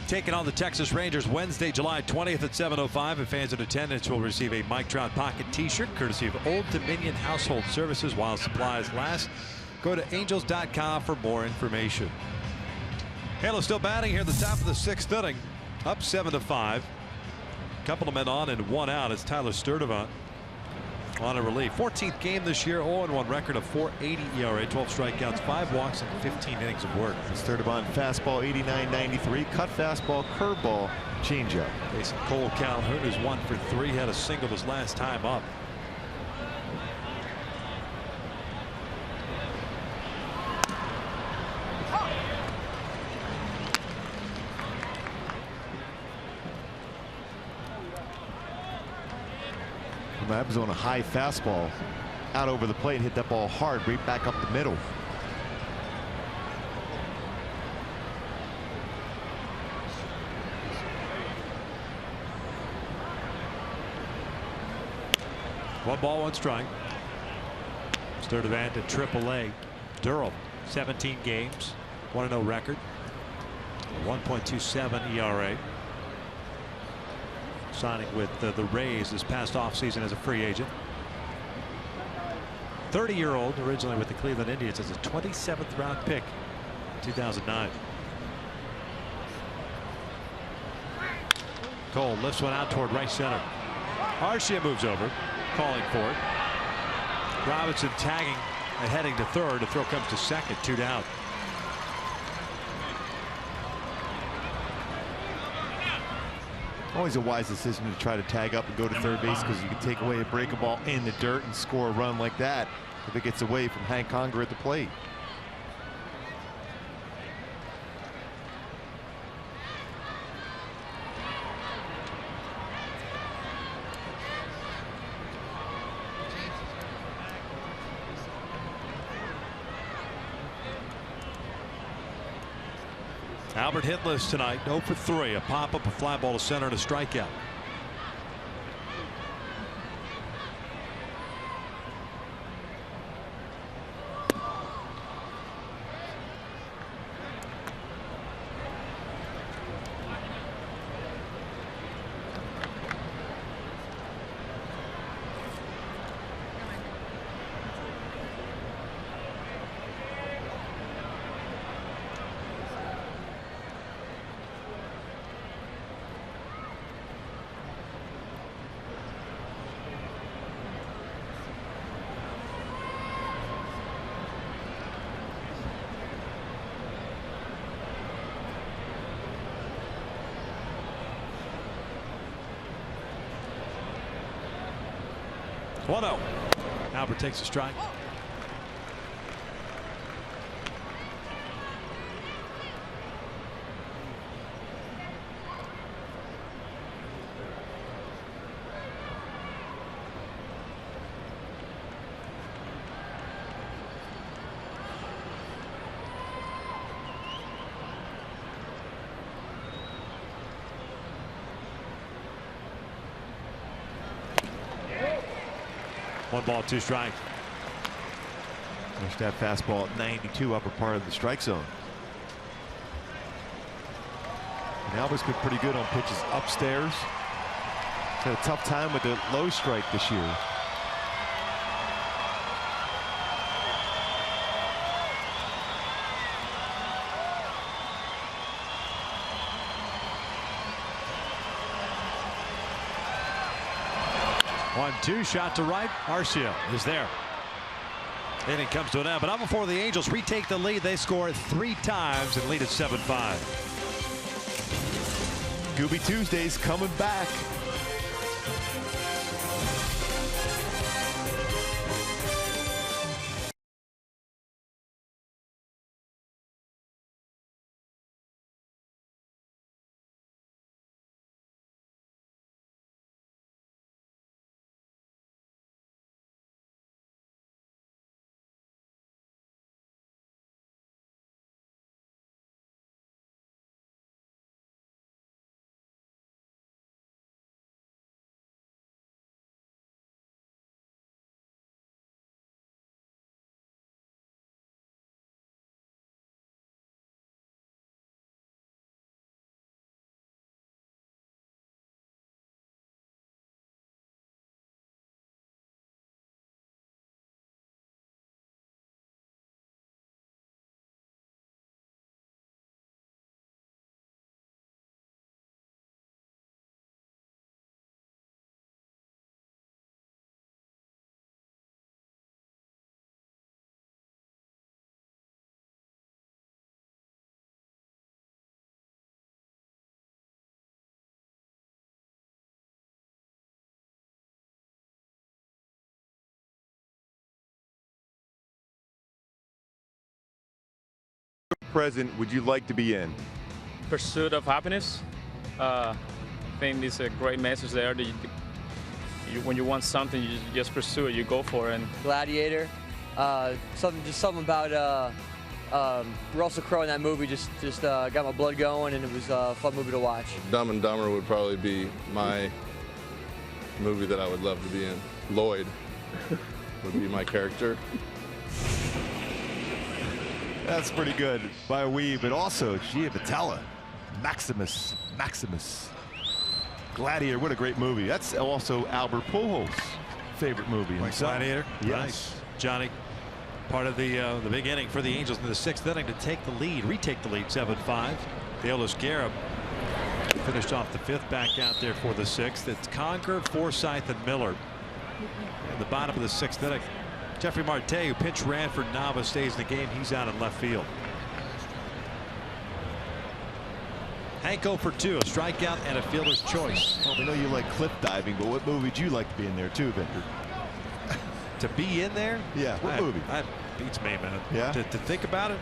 Taking on the Texas Rangers Wednesday, July 20th at 7:05, and fans in attendance will receive a Mike Trout pocket t-shirt courtesy of Old Dominion Household Services while supplies last. Go to angels.com for more information. Halo still batting here at the top of the 6th inning, up 7-5. Couple of men on and one out. It's Tyler Sturdivant on a relief. 14th game this year, 0-1 record of .480 ERA, 12 strikeouts, 5 walks, and 15 innings of work. Sturdivant fastball 89-93, cut fastball, curveball, changeup. Facing Cole Calhoun, who's 1 for 3, had a single his last time up. That was on a high fastball out over the plate and hit that ball hard right back up the middle. One ball, one strike. Sturdivant to AAA. Durham, 17 games, 1-0 record, 1.27 ERA. Signing with the Rays this past offseason as a free agent. 30-year-old, originally with the Cleveland Indians as a 27th round pick in 2009. Cole lifts one out toward right center. Arcia moves over, calling for it. Robinson tagging and heading to third. The throw comes to second, 2 down. Always a wise decision to try to tag up and go to third base, because you can take away a breaking ball in the dirt and score a run like that if it gets away from Hank Conger at the plate. Albert hitless tonight, 0 for 3. A pop-up, a fly ball to center, and a strikeout. One-0. Albert takes a strike. One ball, 2 strikes. There's that fastball at 92, upper part of the strike zone. And Albert's been pretty good on pitches upstairs. He's had a tough time with the low strike this year. One-two, shot to right. Arcia is there. Inning comes to an end, but not before the Angels retake the lead. They score 3 times and lead at 7-5. Gooby Tuesdays coming back. present would you like to be in? Pursuit of happiness. I think it's a great message there. That when you want something, you just pursue it. You go for it. And Gladiator. Something about Russell Crowe in that movie just got my blood going, and it was a fun movie to watch. Dumb and Dumber would probably be my movie that I would love to be in. Lloyd would be my character. That's pretty good by a wee, but also Gia Vitella, Maximus. Gladiator, what a great movie. That's also Albert Pujols' favorite movie. Like Gladiator? Yes. Nice. Johnny, part of the big inning for the Angels in the 6th inning to take the lead, retake the lead 7-5. Aeolus Garrett finished off the 5th, back out there for the 6th. It's Conger, Forsythe, and Miller. In the bottom of the 6th inning, Jeffrey Marte, who pinch ran for Nava, stays in the game. He's out in left field. Hank 0 for 2, a strikeout and a fielder's choice. Well, we know you like cliff diving, but what movie would you like to be in there too, Victor? To be in there? Yeah, what movie? That beats me, man. Yeah? To think about it?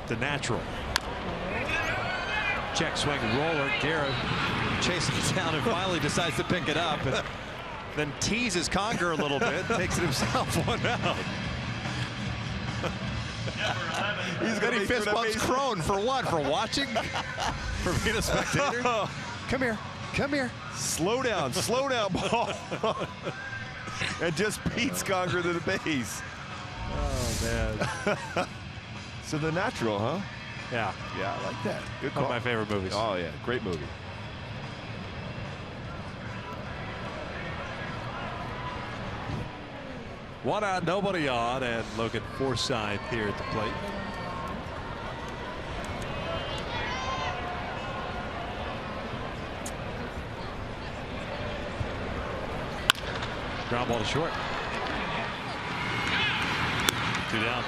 The Natural. Check swing roller. Garrett chasing it down and finally decides to pick it up. And then teases Conger a little bit. Takes it himself one out. He's going to fist bumps Crone for what? For watching? For being a spectator? Come here. Come here. Slow down, ball. And just beats Conger to the base. Oh, man. So The Natural, huh? Yeah. Yeah, I like that. Good One call. of my favorite movies. Oh, yeah. Great movie. One out, nobody on, and Logan Forsythe here at the plate. Ground ball to short. 2 down.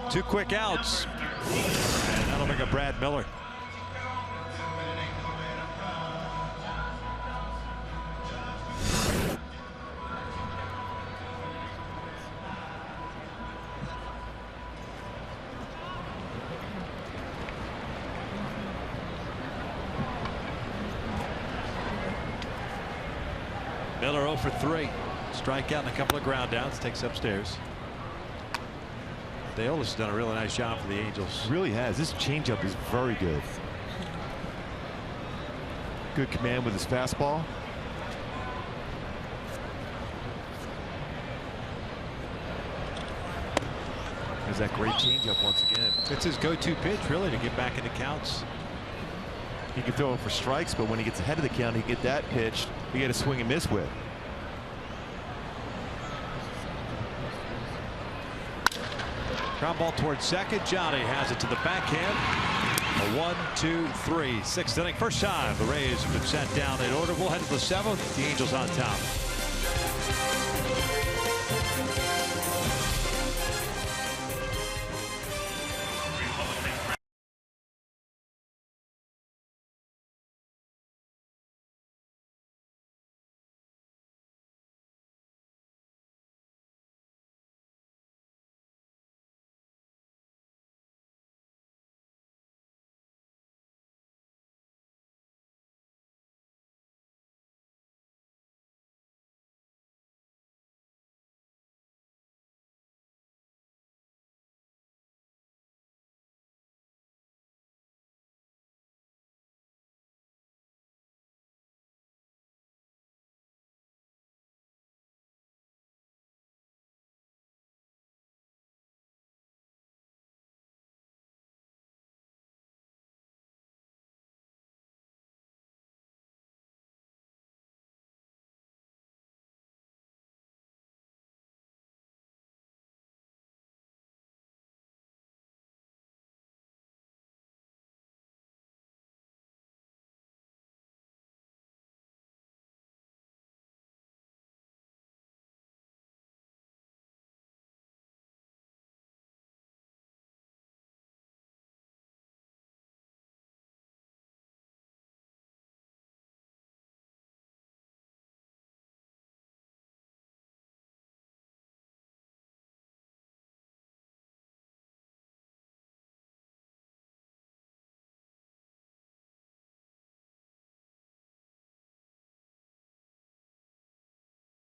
Two quick outs. And that'll bring up Brad Miller. Miller 0 for 3. Strikeout and a couple of ground downs. Takes upstairs. Aeolus has done a really nice job for the Angels. Really has. This changeup is very good. Good command with his fastball. There's that great changeup once again. It's his go-to pitch, really, to get back into counts. He can throw him for strikes, but when he gets ahead of the count, he can get that pitch. He got to swing and miss with. Ground ball towards second. Johnny has it to the backhand. A 1, 2, 3. 6th inning. First time the Rays have been sent down in order. We'll head to the 7th. The Angels on top.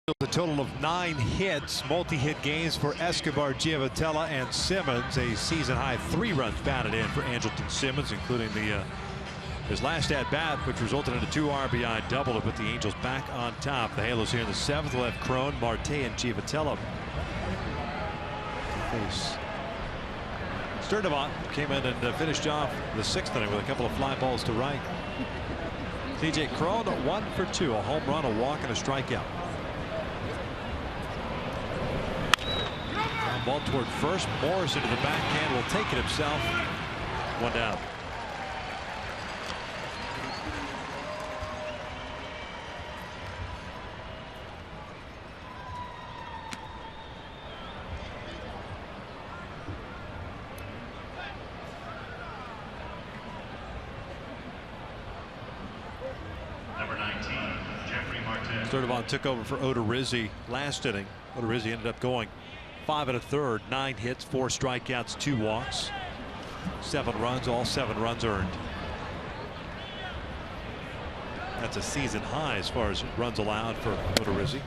A total of 9 hits, multi-hit games for Escobar, Giavotella, and Simmons. A season-high 3 runs batted in for Andrelton Simmons, including his last at-bat, which resulted in a 2 RBI double to put the Angels back on top. The Halos here in the 7th will have Cron, Marte, and Giavotella face. Sturdivant came in and finished off the 6th inning with a couple of fly balls to right. TJ Cron 1 for 2, a home run, a walk, and a strikeout. Ball toward first. Morris into the backhand will take it himself. 1 down. Number 19, Jeffrey Martin. Sturdivant took over for Odorizzi last inning. Odorizzi ended up going 5 1/3, 9 hits, 4 strikeouts, 2 walks, 7 runs, all 7 runs earned. That's a season high as far as runs allowed for Odorizzi.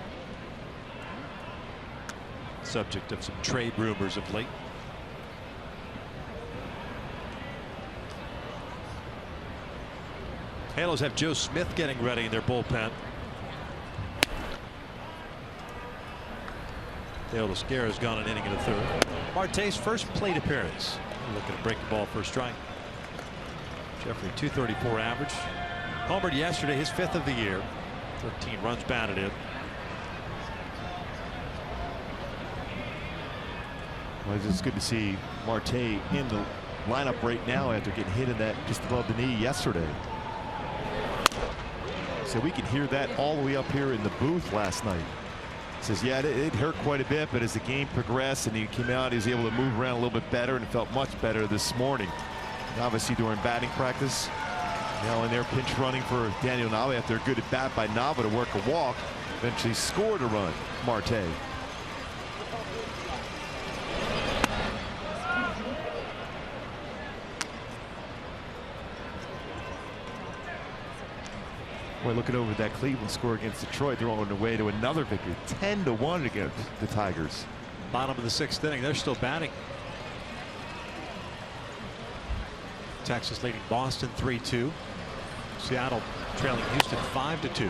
Subject of some trade rumors of late. Halos have Joe Smith getting ready in their bullpen. Dale Desquera has gone an inning and a 3rd. Marte's first plate appearance. Looking to break the ball for a strike. Jeffrey 234 average. Homered yesterday, his 5th of the year. 13 runs batted in. Well, it's just good to see Marte in the lineup right now after getting hit in that just above the knee yesterday. So we could hear that all the way up here in the booth last night. Says, yeah, it hurt quite a bit, but as the game progressed and he came out, he was able to move around a little bit better and felt much better this morning. And obviously during batting practice, now in there pinch running for Daniel Nava after a good at bat by Nava to work a walk, eventually scored a run, Marte. Boy, looking over that Cleveland score against Detroit, they're on their way to another victory, 10-1 against the Tigers. Bottom of the 6th inning, they're still batting. Texas leading Boston 3-2. Seattle trailing Houston 5-2. The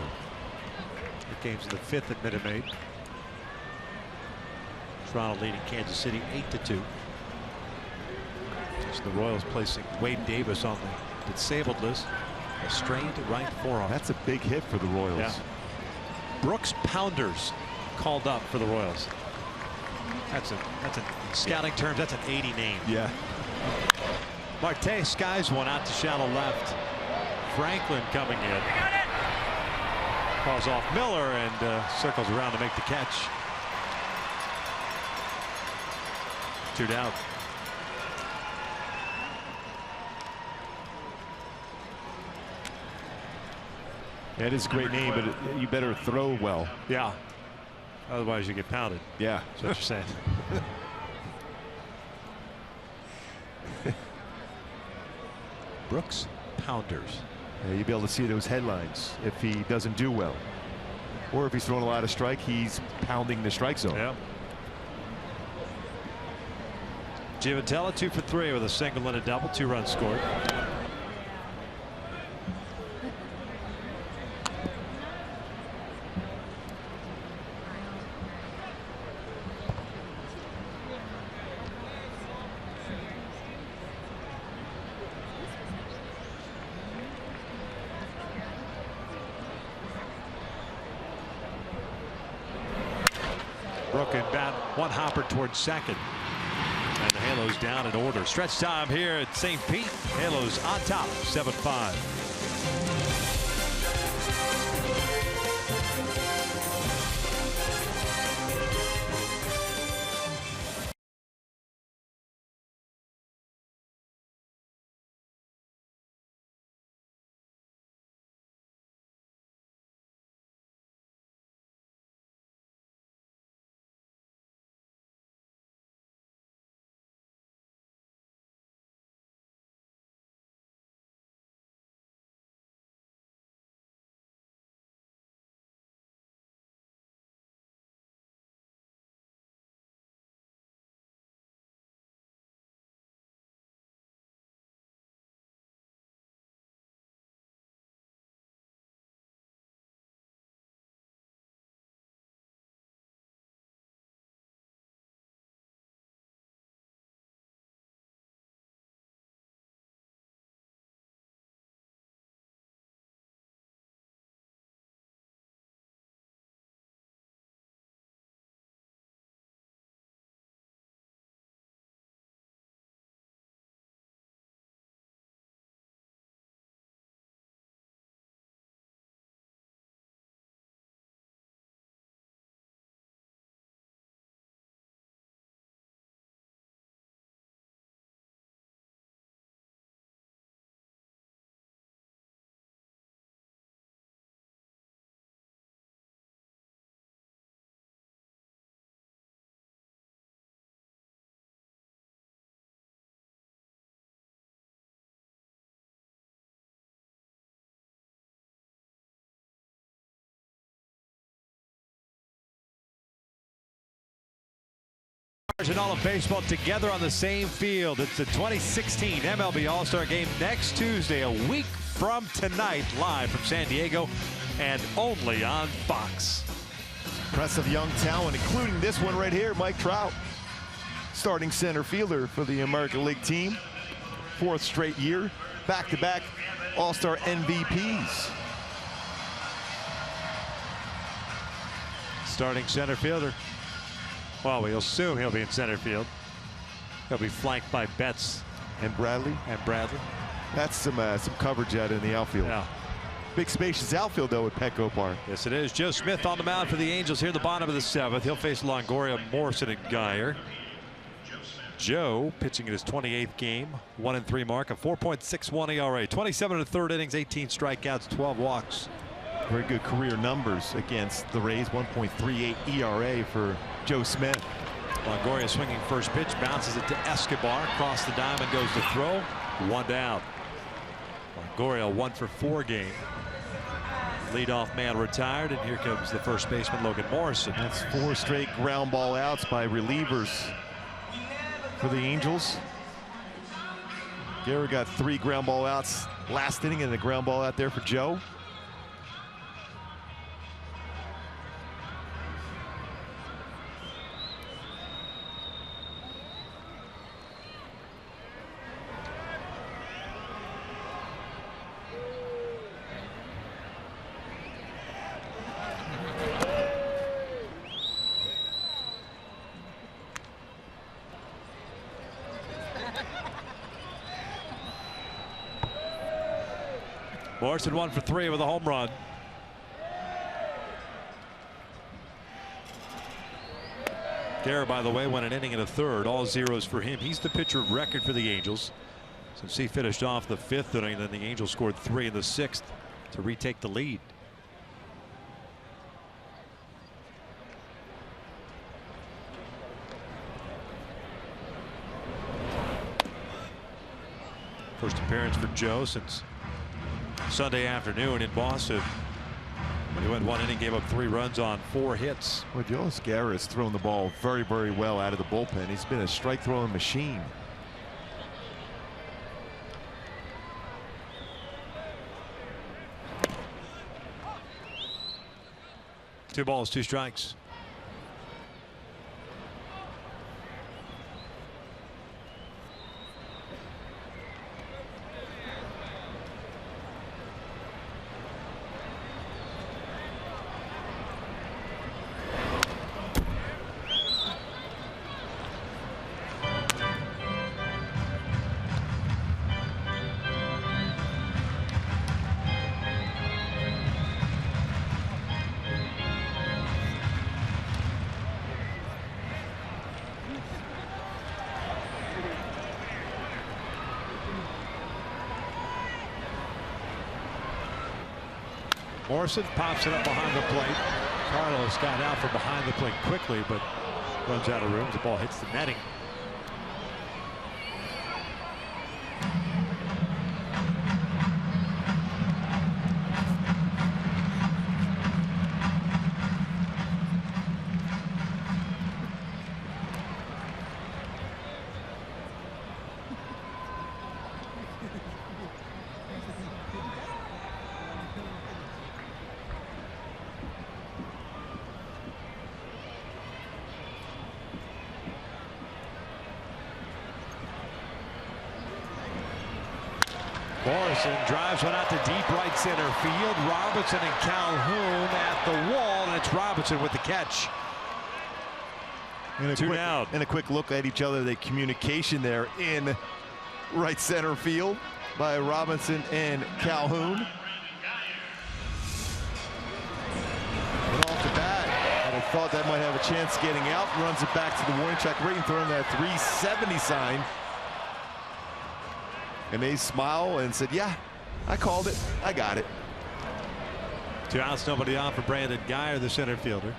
game's in the 5th at Minute Maid. Toronto leading Kansas City 8-2. The Royals placing Wade Davis on the disabled list. A strained right forearm. That's a big hit for the Royals. Yeah. Brooks Pounders called up for the Royals. That's a scouting terms. That's an 80 name. Yeah. Marte skies one out to shallow left. Franklin coming in. Calls off Miller and circles around to make the catch. 2 down. That is a great name, but you better throw well. Yeah. Otherwise you get pounded. Yeah. That's what you're saying. Brooks Pounders. Yeah, you'll be able to see those headlines if he doesn't do well. Or if he's throwing a lot of strike, he's pounding the strike zone. Yeah. Giavotella 2 for 3 with a single and a double, 2 runs scored. Broken bat, 1 hopper towards second. And the Halos down in order. Stretch time here at St. Pete. Halos on top, 7-5. And all of baseball together on the same field. It's the 2016 MLB All-Star Game next Tuesday, a week from tonight, live from San Diego and only on Fox. Impressive young talent, including this one right here, Mike Trout, starting center fielder for the American League team. 4th straight year, back-to-back All-Star MVPs. Starting center fielder. Well, we'll assume he'll be in center field. He'll be flanked by Betts and Bradley. That's some coverage out in the outfield. Yeah. Big spacious outfield though at Petco Park. Yes, it is. Joe Smith on the mound for the Angels here at the bottom of the 7th. He'll face Longoria, Morrison, and Geyer. Joe pitching in his 28th game, 1-3 mark, a 4.61 ERA, 27 1/3 innings, 18 strikeouts, 12 walks. Very good career numbers against the Rays. 1.38 ERA for Joe Smith. Longoria swinging first pitch, bounces it to Escobar, across the diamond goes to throw, 1 down. Longoria 1 for 4 game. Leadoff man retired, and here comes the first baseman Logan Morrison. That's 4 straight ground ball outs by relievers for the Angels. Guerra got 3 ground ball outs last inning, and a ground ball out there for Joe. Morrison 1 for 3 with a home run. Guerra, by the way, went an inning and a third, all zeros for him. He's the pitcher of record for the Angels since he finished off the 5th inning. Then the Angels scored 3 in the 6th to retake the lead. First appearance for Joe since Sunday afternoon in Boston, when he went 1 inning, gave up 3 runs on 4 hits. Well, Joe Guerra has thrown the ball very, very well out of the bullpen. He's been a strike throwing machine. Two balls, 2 strikes. Morrison pops it up behind the plate. Carlos got out from behind the plate quickly, but runs out of room. The ball hits the netting. Morrison drives one out to deep right center field. Robinson and Calhoun at the wall, and it's Robinson with the catch. And 2 down. And a quick look at each other. The communication there in right center field by Robinson and Calhoun. And off the bat, and I thought that might have a chance getting out. Runs it back to the warning track, right and throwing that 370 sign. And they smile and said, yeah, I called it. I got it. 2 outs, nobody on for Brandon Geyer, the center fielder.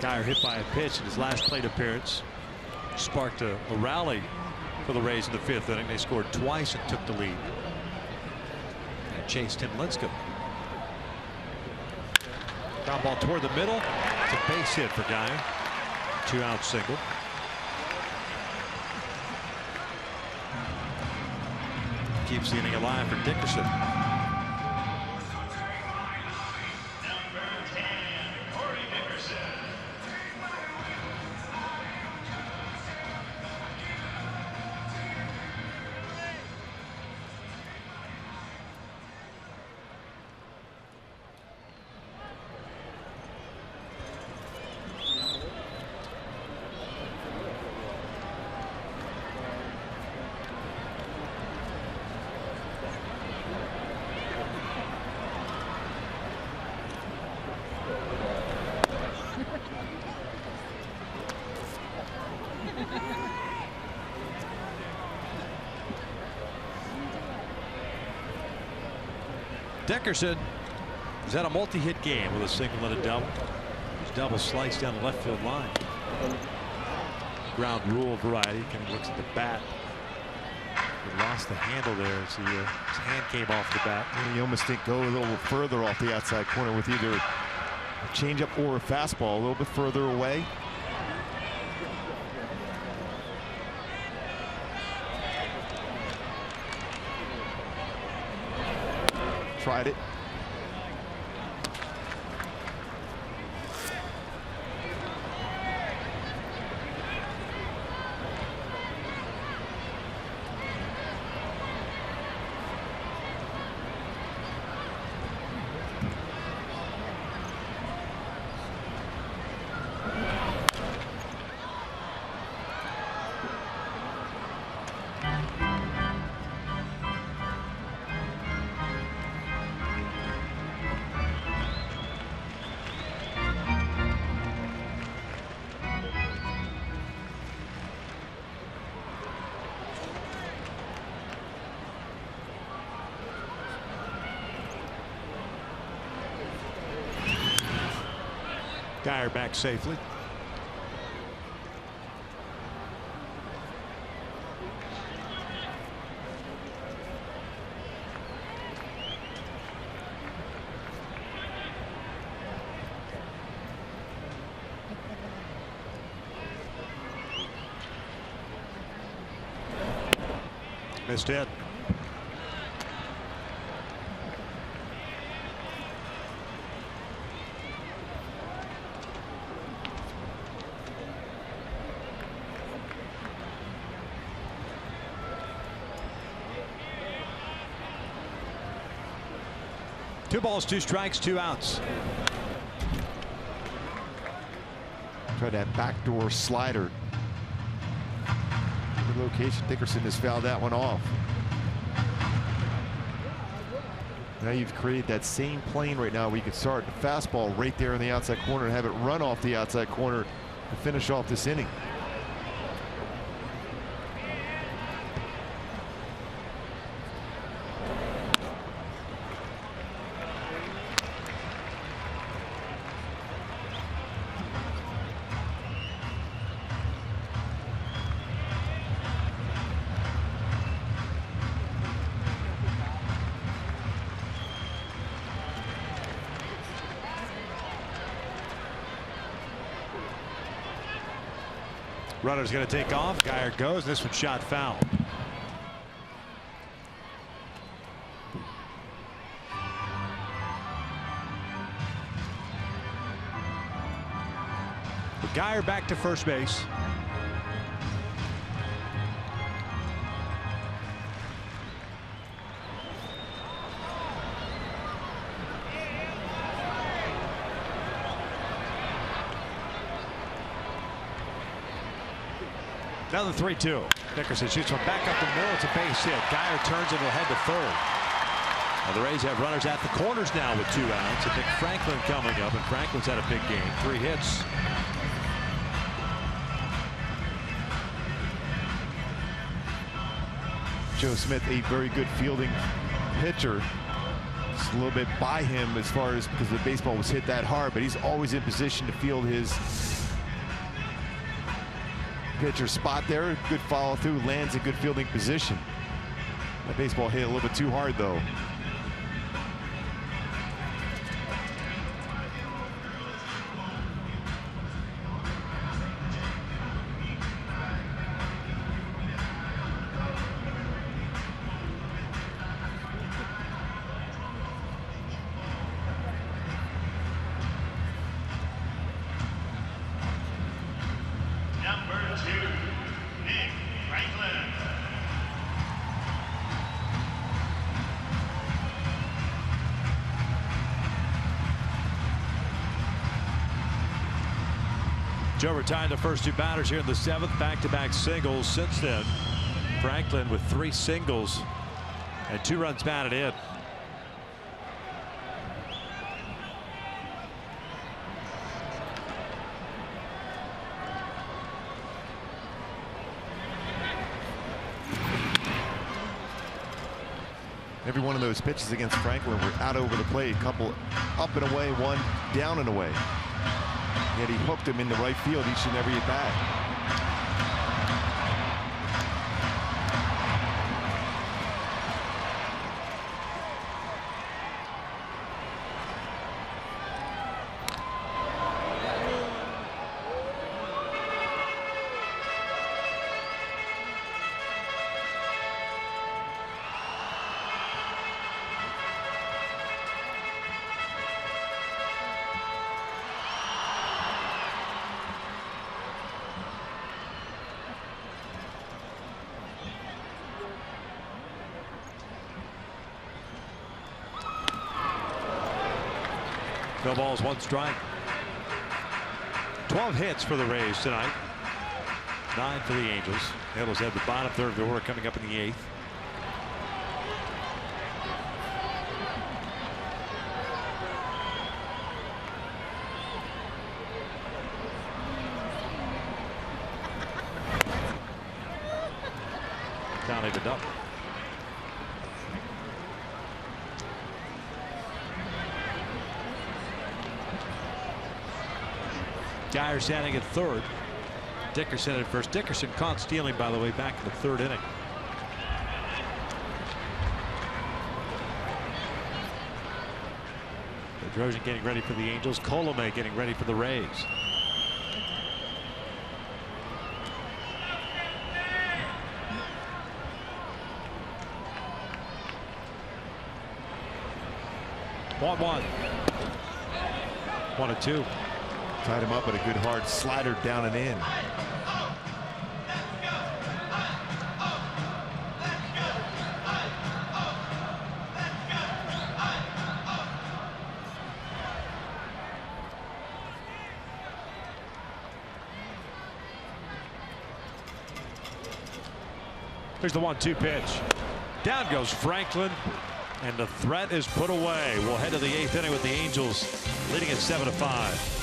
Geyer hit by a pitch in his last plate appearance. Sparked a rally for the Rays in the 5th inning. They scored twice and took the lead. And chased Tim Lincecum. Ground ball toward the middle. It's a base hit for Guy. 2-out single. Keeps the inning alive for Dickerson. Dickerson is at a multi-hit game with a single and a double. His double sliced down the left field line. Ground rule variety. Kind of looks at the bat. He lost the handle there. So his hand came off the bat. And you almost think go a little further off the outside corner with either a changeup or a fastball a little bit further away. Tried it. Geyer back safely. Missed hit. Two balls, two strikes, 2 outs. Try that backdoor slider. Good location. Dickerson has fouled that one off. Now you've created that same plane right now where you could start the fastball right there in the outside corner and have it run off the outside corner to finish off this inning. Runner's going to take off. Geyer goes. This one shot foul. Geyer back to first base. Now the 3-2. Dickerson shoots one back up the middle. It's a base hit. Geyer turns and will head to third. Now the Rays have runners at the corners now with 2 outs. And Nick Franklin coming up, and Franklin's had a big game. 3 hits. Joe Smith, a very good fielding pitcher. Just a little bit by him as far as because the baseball was hit that hard, but he's always in position to field his pitcher spot there. Good follow through, lands in good fielding position. That baseball hit a little bit too hard though. Joe retired the first 2 batters here in the 7th. Back-to-back singles since then. Franklin with 3 singles and 2 runs batted in. Every one of those pitches against Franklin were out over the plate. A couple up and away, one down and away. Yet he hooked him into right field each and every at bat. No balls, 1 strike. 12 hits for the Rays tonight. 9 for the Angels. Angels have the bottom third of the order coming up in the 8th. Down even up. Geyer standing at third. Dickerson at first. Dickerson caught stealing, by the way, back in the 3rd inning. Bedrosian getting ready for the Angels. Colomé getting ready for the Rays. One. 1-2. Tied him up with a good hard slider down and in. Here's the 1-2 pitch. Down goes Franklin, and the threat is put away. We'll head to the 8th inning with the Angels leading at 7-5.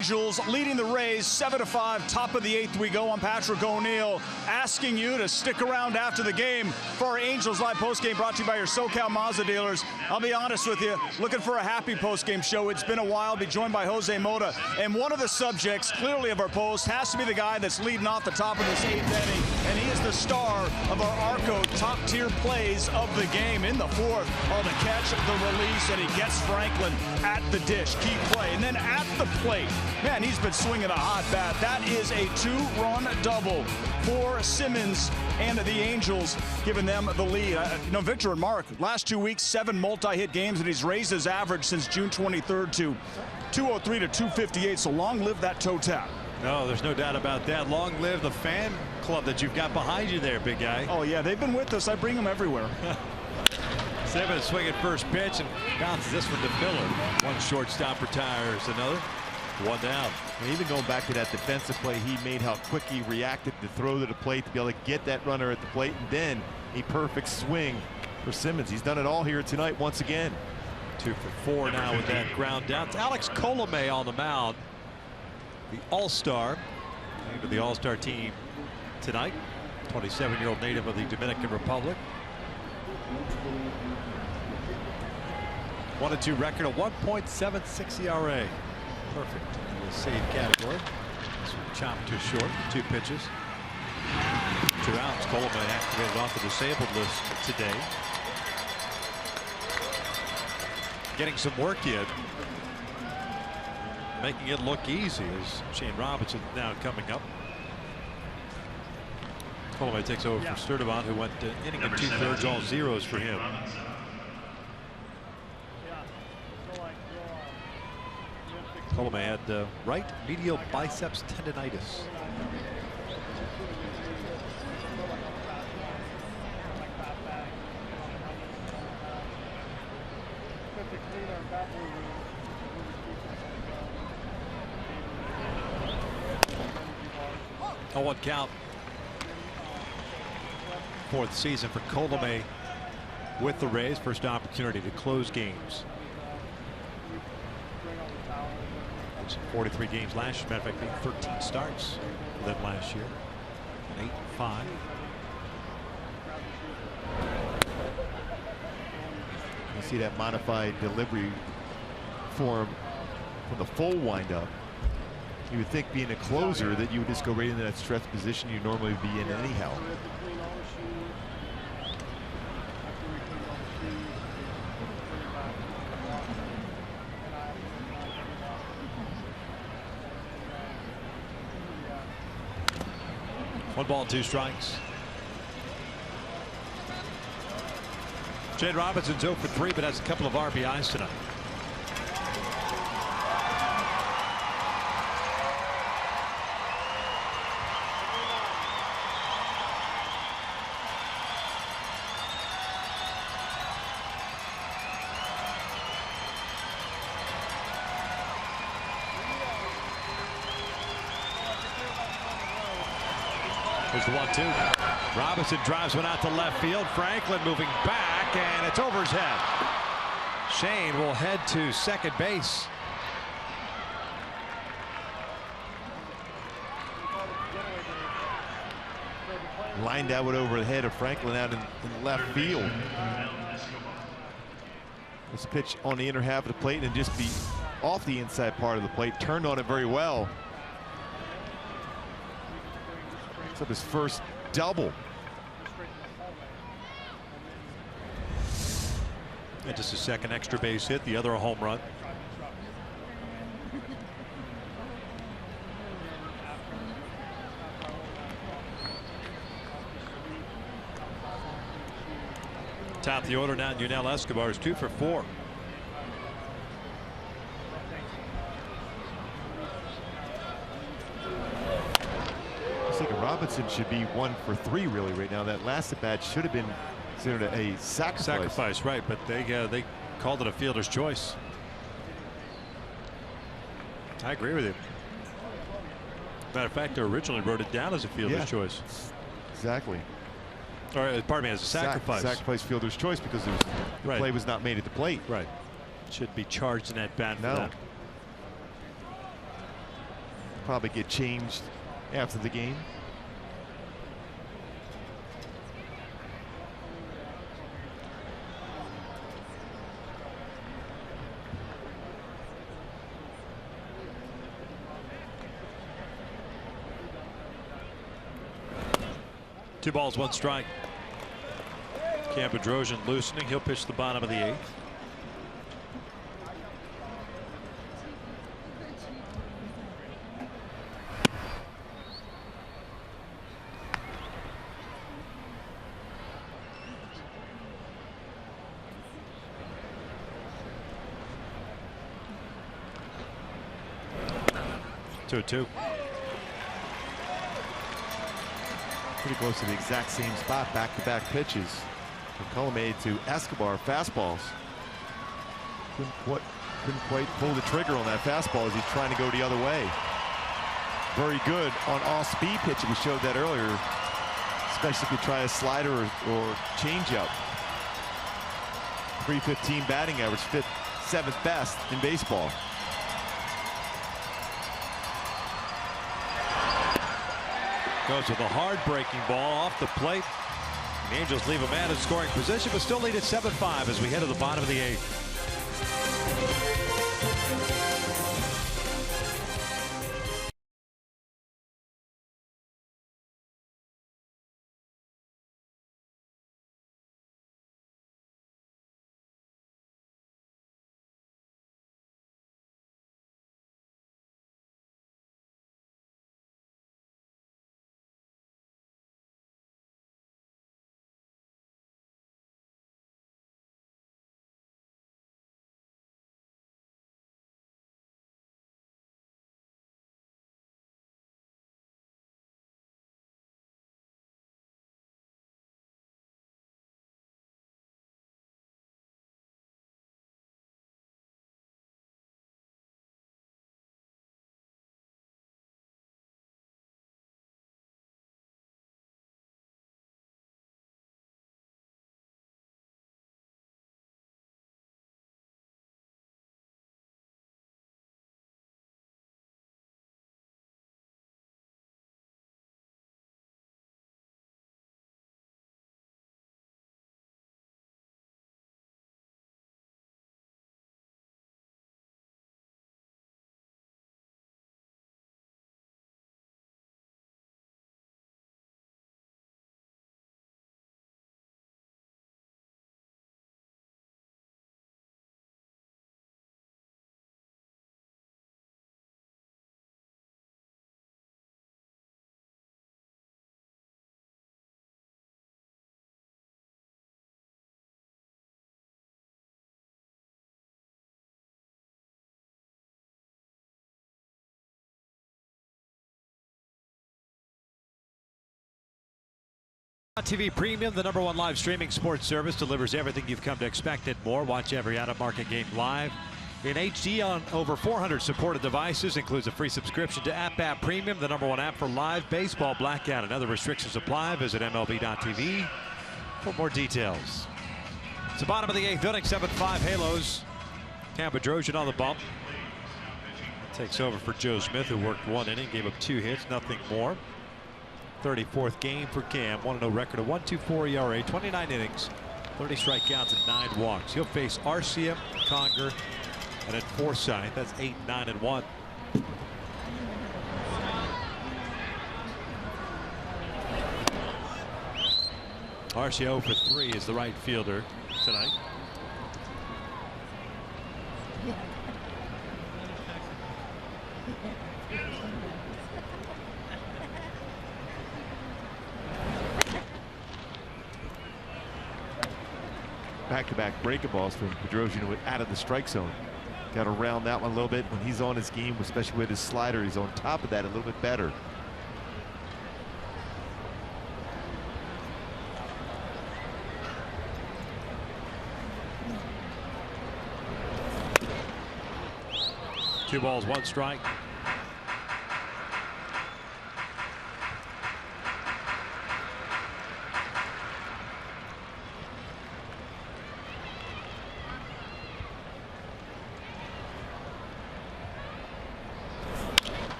Angels leading the Rays 7-5, top of the 8th we go. I'm Patrick O'Neill, asking you to stick around after the game for our Angels Live postgame brought to you by your SoCal Mazda dealers. I'll be honest with you, looking for a happy postgame show. It's been a while. Be joined by Jose Mota, and one of the subjects clearly of our post has to be the guy that's leading off the top of this 8th inning, and he is the star of our Arco top tier plays of the game. In the 4th, the catch, the release, and he gets Franklin at the dish. Key play. And then at the plate, Man, he's been swinging a hot bat. That is a 2-run double for Simmons and the Angels, giving them the lead. Victor and Mark, last 2 weeks, 7 multi-hit games, and he's raised his average since June 23rd to 203 to 258. So long live that toe tap. No, there's no doubt about that. Long live the fan club that you've got behind you there, big guy. Oh, yeah, they've been with us. I bring them everywhere. Simmons swinging first pitch and bounces this one to Miller. One shortstop retires, another. One down. And even going back to that defensive play he made, how quick he reacted to throw to the plate to be able to get that runner at the plate, and then a perfect swing for Simmons. He's done it all here tonight once again. 2 for 4 now with that ground down. It's Alex Colomé on the mound, the All-Star, named to the All-Star team tonight. 27-year-old native of the Dominican Republic. 1-2 record, a 1.76 ERA. Perfect in the save category. This one chopped too short. 2 pitches. 2 outs. Colomé activated off the disabled list today. Getting some work in. Making it look easy as Shane Robinson now coming up. Colomé takes over from Sturdivant, who went inning and 2/3, all zeros for him. Colomé had right medial biceps tendonitis. Oh, 1 count. 4th season for Colomé with the Rays. First opportunity to close games. 43 games last year. Matter of fact, 13 starts for them last year. 8-5. You see that modified delivery form from the full windup. You would think, being a closer, that you would just go right into that stretch position you normally be in anyhow. One ball, 2 strikes. Shane Robinson's 0 for 3, but has a couple of RBIs tonight. Here's the 1-2. Robinson drives one out to left field. Franklin moving back, and it's over his head. Shane will head to second base. Lined out over the head of Franklin out in left field. This pitch on the inner half of the plate and just be off the inside part of the plate. Turned on it very well. Up his first double. And just a second extra base hit, the other a home run. Top of the order now, Yunel Escobar is 2 for 4. Robinson should be 1 for 3 really right now. That last at bat should have been considered a sacrifice. Right, but they called it a fielder's choice. I agree with you. Matter of fact, they originally wrote it down as a fielder's choice. Exactly. Or pardon me, as a sacrifice. Sacrifice fielder's choice because the play was not made at the plate. Right. Should be charged in that bat for that. Probably get changed after the game. Two balls, 1 strike. Cam Bedrosian loosening. He'll pitch the bottom of the 8th. 2-2. Pretty close to the exact same spot. Back-to-back pitches. McCullum made to Escobar fastballs. Couldn't quite pull the trigger on that fastball as he's trying to go the other way. Very good on off-speed pitch. We showed that earlier, especially if you try a slider or changeup. 315 batting average, 7th best in baseball. Goes with a hard-breaking ball off the plate. The Angels leave a man in scoring position, but still lead at 7-5 as we head to the bottom of the 8th. TV Premium, the #1 live streaming sports service, delivers everything you've come to expect and more. Watch every out-of-market game live in HD on over 400 supported devices. Includes a free subscription to App Premium, the #1 app for live baseball blackout and other restrictions apply. Visit MLB.tv for more details. It's the bottom of the 8th inning, 7-5 Halos. Tampa Drojan on the bump. Takes over for Joe Smith, who worked 1 inning, gave up 2 hits, nothing more. 34th game for Cam, 1-0 record, a 1.24 ERA, 29 innings, 30 strikeouts and 9 walks. He'll face Arcia, Conger, and then Forsythe. That's 8, 9, and 1. Arcia 0 for 3 is the right fielder tonight. Back-to-back breaking balls from Bedrosian out of the strike zone. Got to round that one a little bit when he's on his game, especially with his slider. He's on top of that a little bit better. Two balls, 1 strike.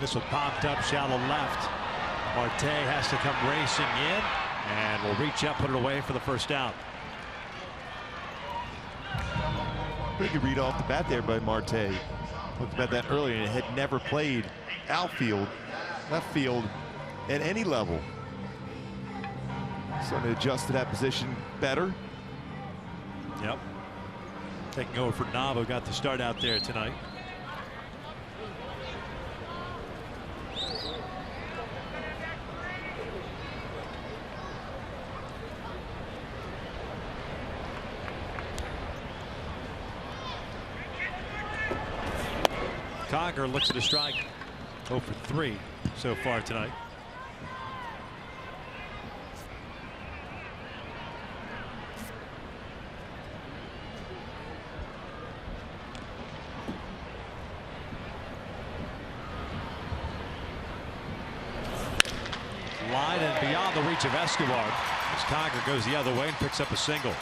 This one popped up shallow left. Marte has to come racing in and will reach up, put it away for the first out. Pretty good read off the bat there by Marte. Talked about that earlier, and had never played outfield, left field at any level. Starting to adjust to that position better. Yep. Taking over for Nava, got the start out there tonight. Conger looks at a strike. 0 for 3 so far tonight. Line and beyond the reach of Escobar as Tiger goes the other way and picks up a single.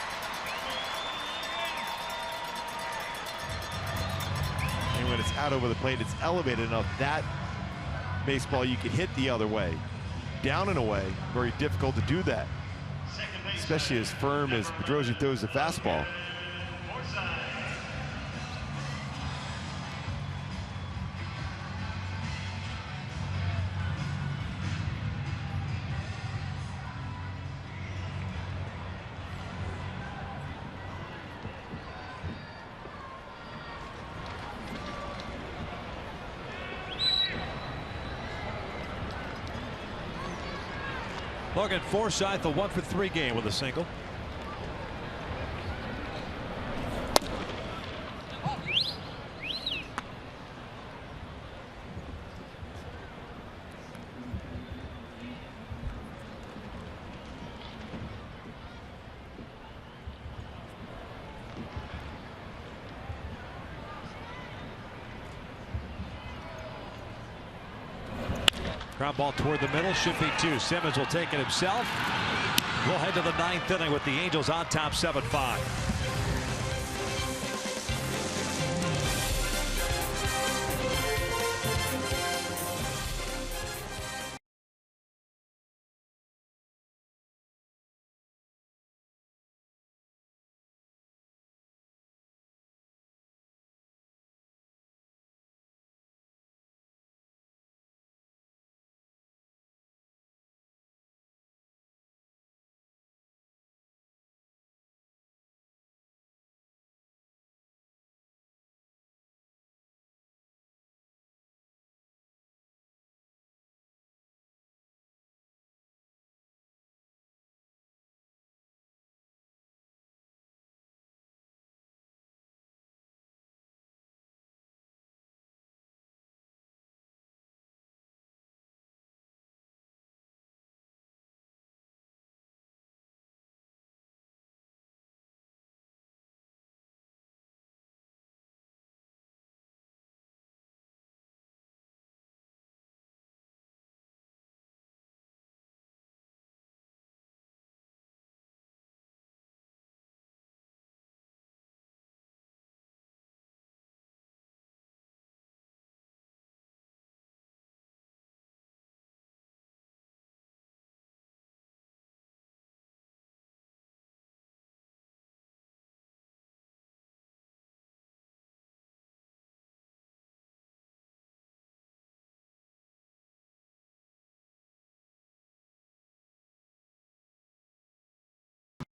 And when it's out over the plate, it's elevated enough that baseball you can hit the other way. Down and away, very difficult to do that, especially as firm as Bedrosian throws the fastball. Logan Forsythe, the 1 for 3 game with a single. Ground ball toward the middle, should be 2. Simmons will take it himself. We'll head to the 9th inning with the Angels on top 7-5.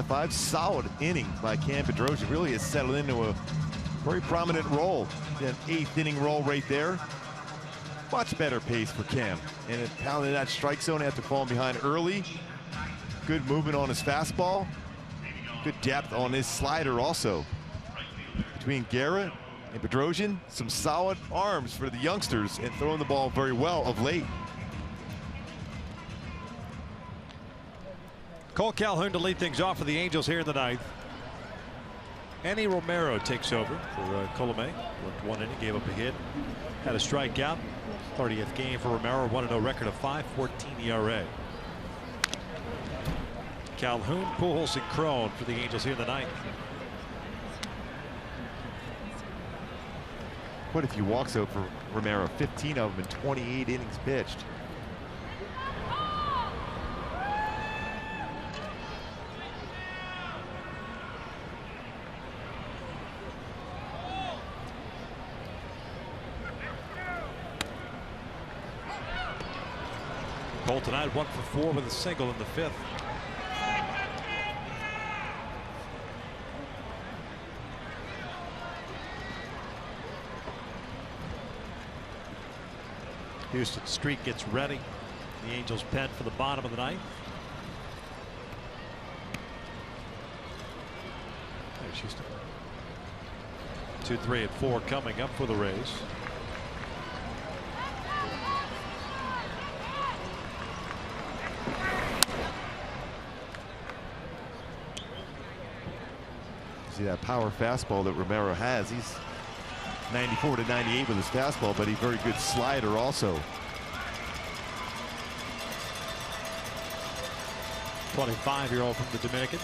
Five solid innings by Cam Bedrosian. Really has settled into a very prominent role. An 8th inning role right there. Much better pace for Cam. And it pounded that strike zone after falling behind early. Good movement on his fastball. Good depth on his slider also. Between Garrett and Bedrosian, some solid arms for the youngsters and throwing the ball very well of late. Cole Calhoun to lead things off for the Angels here in the 9th. Andy Romero takes over for Colomé. Worked 1 inning, gave up a hit, had a strikeout. 30th game for Romero, 1-0 record of 5.14 ERA. Calhoun, Pujols, and Cron for the Angels here in the 9th. What if you walk so for Romero? 15 of them in 28 innings pitched. Cole tonight 1 for 4 with a single in the 5th. Houston Street gets ready. The Angels pen for the bottom of the 9th. There's Houston. 2, 3, and 4 coming up for the Rays. See that power fastball that Romero has. He's 94 to 98 with his fastball, but he's a very good slider also. 25-year-old from the Dominican.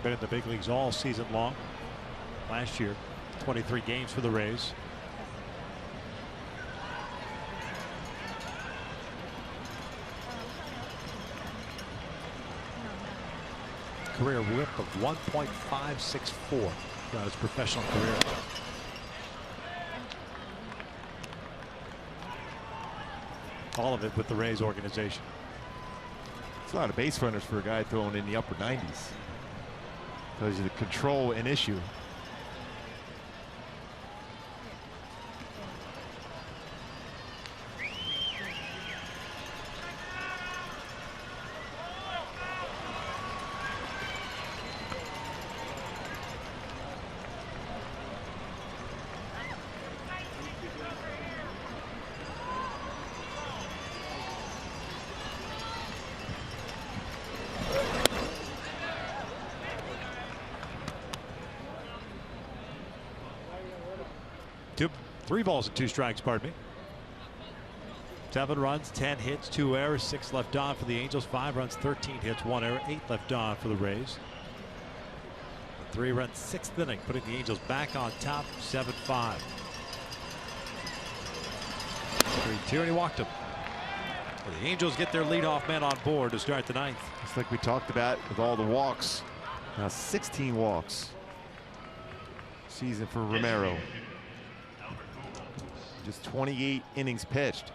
Been in the big leagues all season long. Last year, 23 games for the Rays. Career whip of 1.564 throughout his professional career. All of it with the Rays organization. It's a lot of base runners for a guy throwing in the upper 90s. Tells you the control an issue. Three balls and 2 strikes, pardon me. 7 runs, 10 hits, 2 errors, 6 left on for the Angels. 5 runs, 13 hits, 1 error, 8 left on for the Rays. 3-run 6th inning, putting the Angels back on top, 7-5. 3-2, and he walked him. The Angels get their leadoff man on board to start the 9th. It's like we talked about with all the walks. Now 16 walks. Season for Romero. Just 28 innings pitched.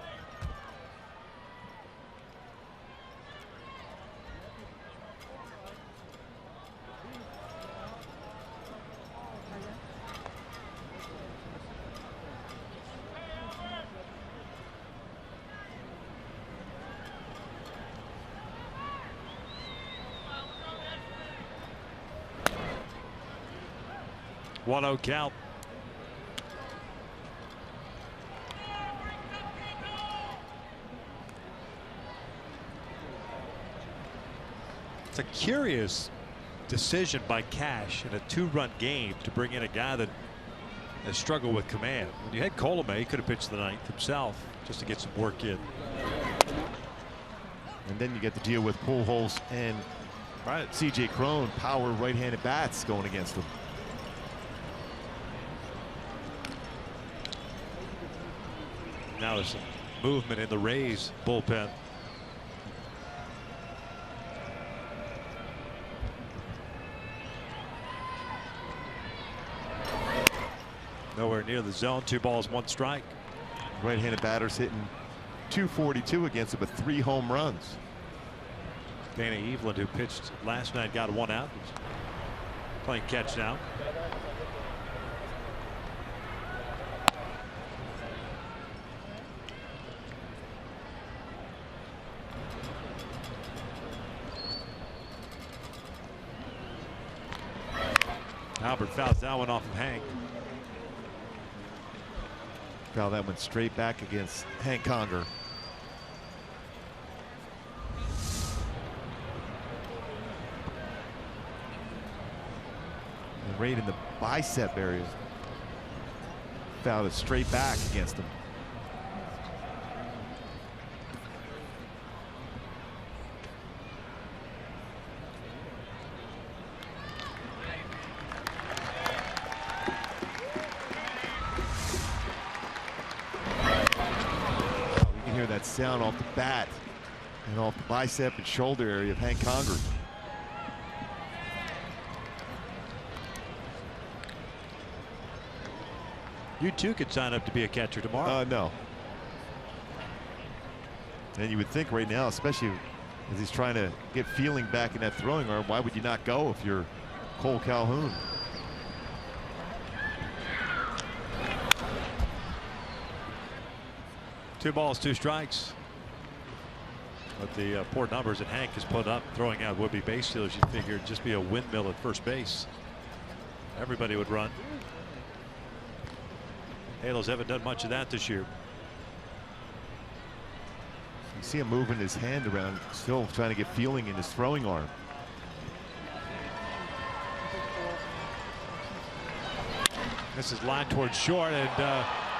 One-0 count. It's a curious decision by Cash in a 2-run game to bring in a guy that has struggled with command. When you had Colomé, he could have pitched the 9th himself just to get some work in. And then you get to deal with Pujols and C.J. Cron, power right-handed bats going against them. Now there's some movement in the Rays bullpen. Nowhere near the zone. 2 balls, 1 strike. Right-handed batters hitting .242 against him with 3 home runs. Danny Eveland, who pitched last night, got 1 out. He's playing catch now. Albert fouls that one off of Hank. Foul that one straight back against Hank Conger. And right in the bicep area. Fouled it straight back against him. That sound off the bat and off the bicep and shoulder area of Hank Conger. You too could sign up to be a catcher tomorrow. No. And you would think right now, especially as he's trying to get feeling back in that throwing arm, why would you not go if you're Cole Calhoun? 2 balls, 2 strikes. But the poor numbers that Hank has put up throwing out would-be base stealers, you'd figure it'd just be a windmill at first base. Everybody would run. Halos haven't done much of that this year. You see him moving his hand around, still trying to get feeling in his throwing arm. This is line towards short, and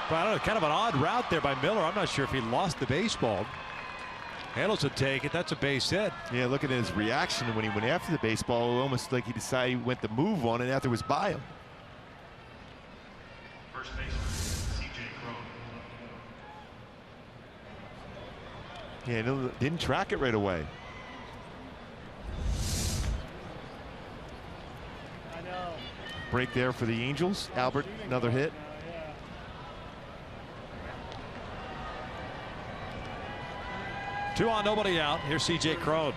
I don't know, kind of an odd route there by Miller. I'm not sure if he lost the baseball. Halos would take it. That's a base hit. Yeah, look at his reaction when he went after the baseball. Almost like he decided he went to move on it after it was by him. First baseman, C.J. Cron. Yeah, didn't track it right away. Break there for the Angels. Albert, another hit. Two on, nobody out. Here's C.J. Cron.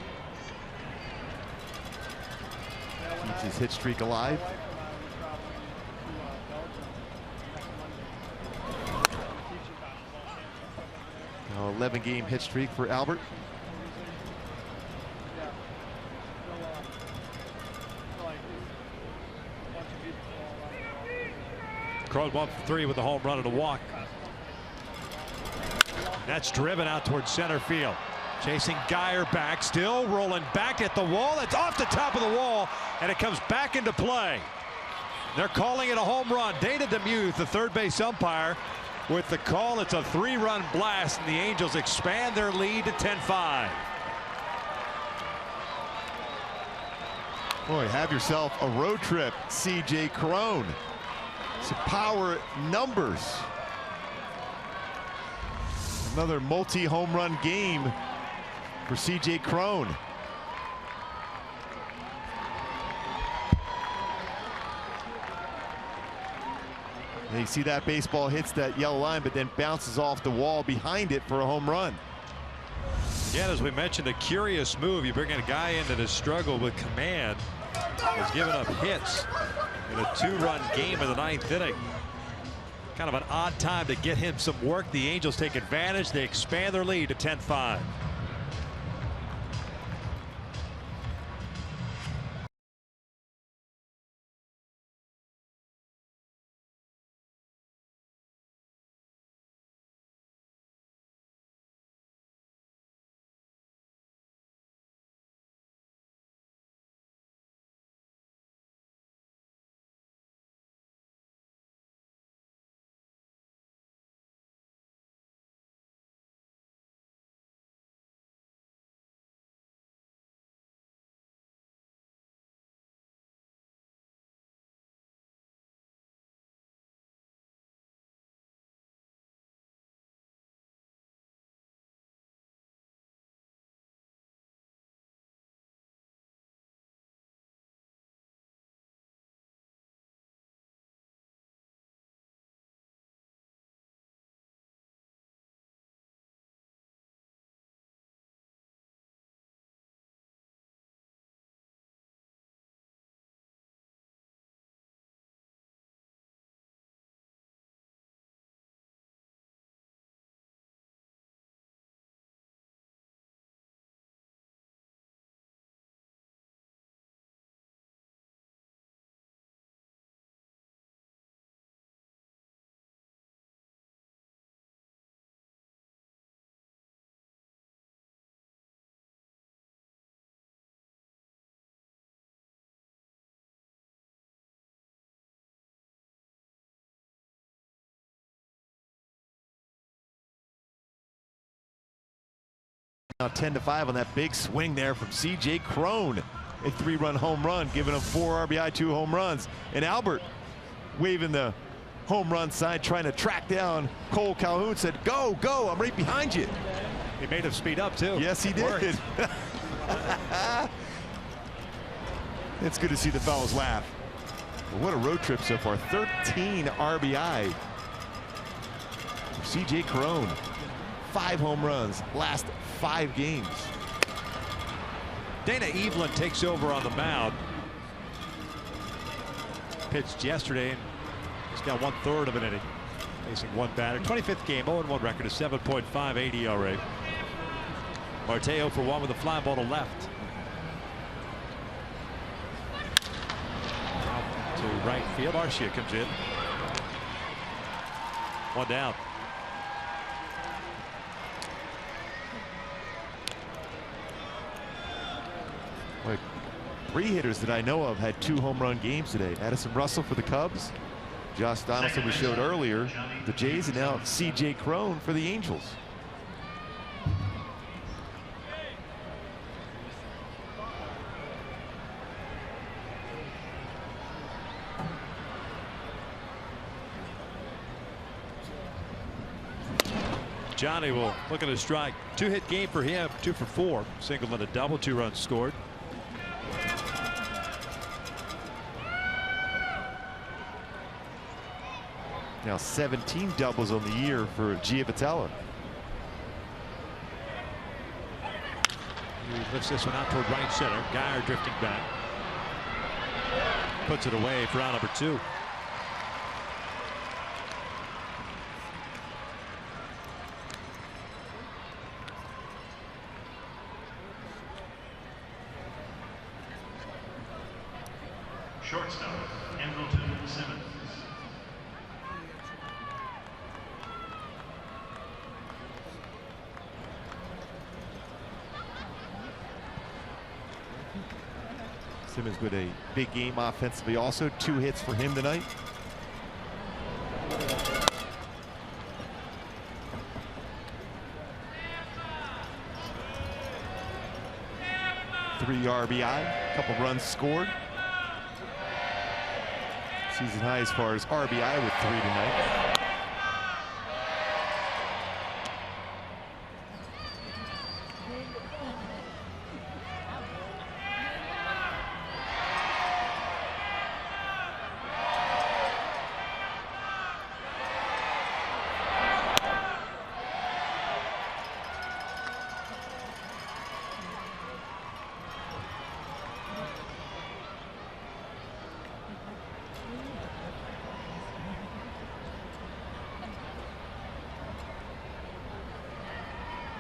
Keeps his hit streak alive. Now 11-game hit streak for Albert. Cron 1 for 3 with a home run and a walk. That's driven out towards center field. Chasing Geyer back, still rolling back at the wall. It's off the top of the wall, and it comes back into play. They're calling it a home run. Dana DeMuth, the third base umpire, with the call. It's a 3-run blast, and the Angels expand their lead to 10-5. Boy, have yourself a road trip, C.J. Cron. Some power numbers. Another multi-home run game for C.J. Cron. You see that baseball hits that yellow line, but then bounces off the wall behind it for a home run. Again, as we mentioned, a curious move. You bring in a guy in that has struggled with command, has given up hits in a 2-run game in the 9th inning. Kind of an odd time to get him some work. The Angels take advantage. They expand their lead to 10-5. Now 10-5 on that big swing there from C.J. Cron. A 3-run home run, giving him 4 RBI, 2 home runs. And Albert waving the home run sign, trying to track down Cole Calhoun. Said, "Go, go! I'm right behind you." He made him speed up too. Yes, he did. It's good to see the fellas laugh. What a road trip so far. 13 RBI. C.J. Cron. 5 home runs last 5 games. Dana Evelyn takes over on the mound. Pitched yesterday, and he's got 1/3 of an inning. Facing one batter. 25th game, 0-1 record, a 7.58 ERA. Marte for 1 with a fly ball to left. Out to right field. Arcia comes in. 1 down. Like 3 hitters that I know of had 2 home run games today. Addison Russell for the Cubs. Josh Donaldson we showed earlier, the Jays, and now C.J. Cron for the Angels. Johnny will look at a strike. 2-hit game for him, 2 for 4. Single and a double, 2 runs scored. Now 17 doubles on the year for Giavotella. He lifts this one out toward right center. Geyer drifting back. Puts it away for out number 2. Shortstop, Andrelton Simmons. Simmons with a big game offensively. Also 2 hits for him tonight. Three RBI, a couple runs scored. Season high as far as RBI with 3 tonight.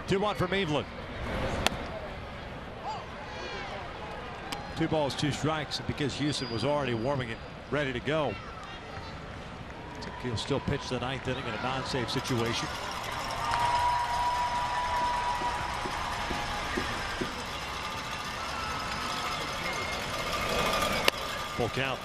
Two one from Evelyn. 2 balls, 2 strikes, and because Houston was already warming it, ready to go, I think he'll still pitch the 9th inning in a non-save situation. Full count.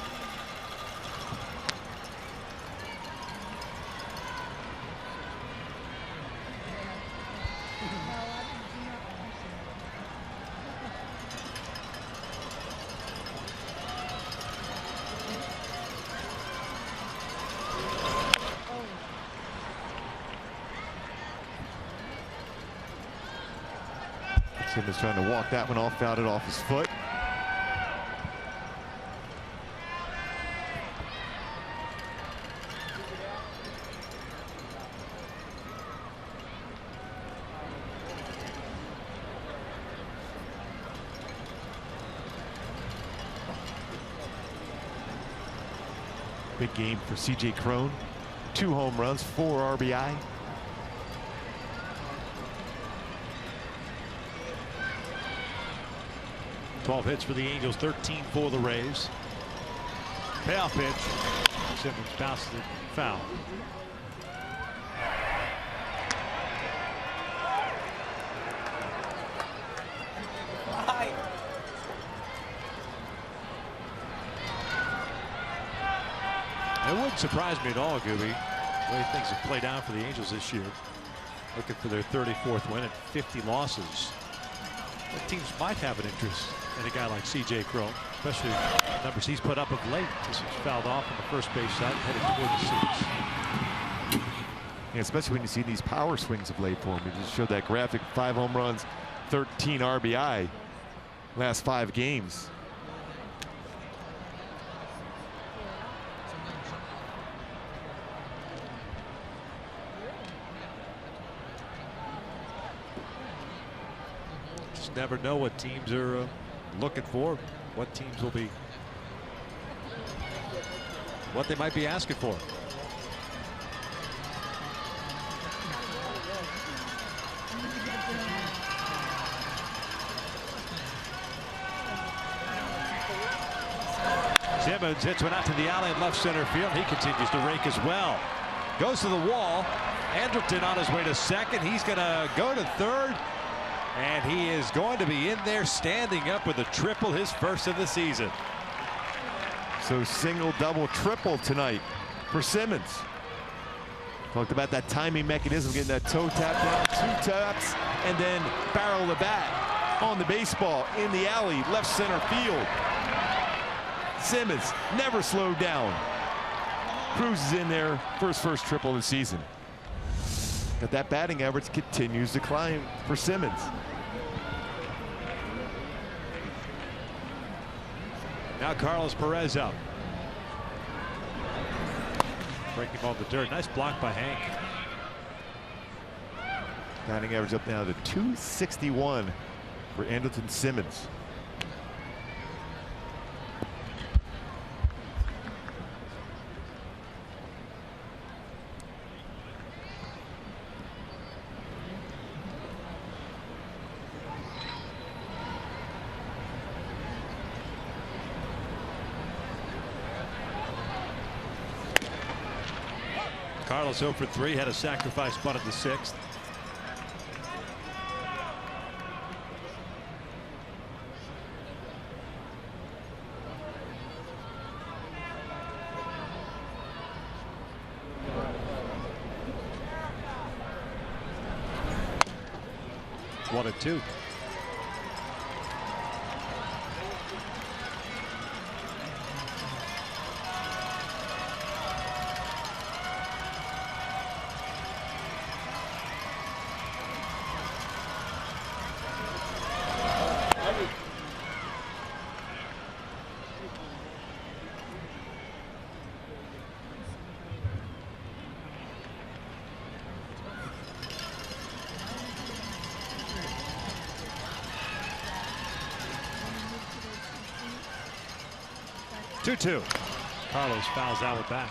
Simmons trying to walk that one off, fouled it off his foot. Big game for C.J. Cron. 2 home runs, 4 RBI. Twelve hits for the Angels, 13 for the Rays. Payoff pitch. Simmons bounces it foul. It wouldn't surprise me at all, Gooby, the way things have played out for the Angels this year. Looking for their 34th win and 50 losses. What teams might have an interest in a guy like C.J. Cron, especially the numbers he's put up of late. This was fouled off on the first base side, headed toward the seats. Yeah, especially when you see these power swings of late for him. He just showed that graphic: 5 home runs, 13 RBI, last 5 games. Never know what teams are looking for, what teams will be, what they might be asking for. Simmons hits one out to the alley in left center field. He continues to rake as well. Goes to the wall. Andrelton on his way to second. He's going to go to third. And he is going to be in there standing up with a triple, his first of the season. So single, double, triple tonight for Simmons. Talked about that timing mechanism, getting that toe tap down, 2 taps, and then barrel the bat on the baseball in the alley, left center field. Simmons never slowed down. Cruises in there for his first triple of the season. But that batting average continues to climb for Simmons. Now Carlos Perez up. Breaking ball to dirt. Nice block by Hank. Batting average up now to .261 for Andrelton Simmons. Carlos 0 for 3, had a sacrifice bunt at the 6th. One and 2. Two. Carlos fouls out with back.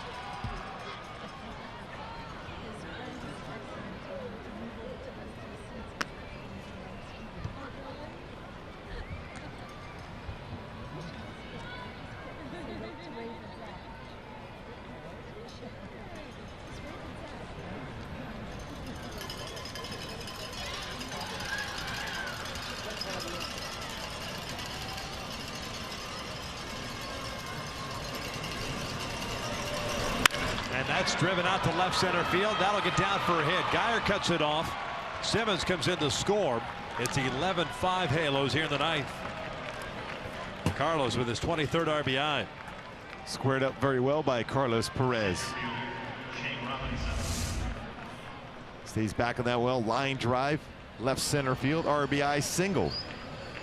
And that's driven out to left center field. That'll get down for a hit. Geyer cuts it off. Simmons comes in to score. It's 11-5 Halos here in the 9th. Carlos with his 23rd RBI. Squared up very well by Carlos Perez. Stays back on that well. Line drive, left center field, RBI single.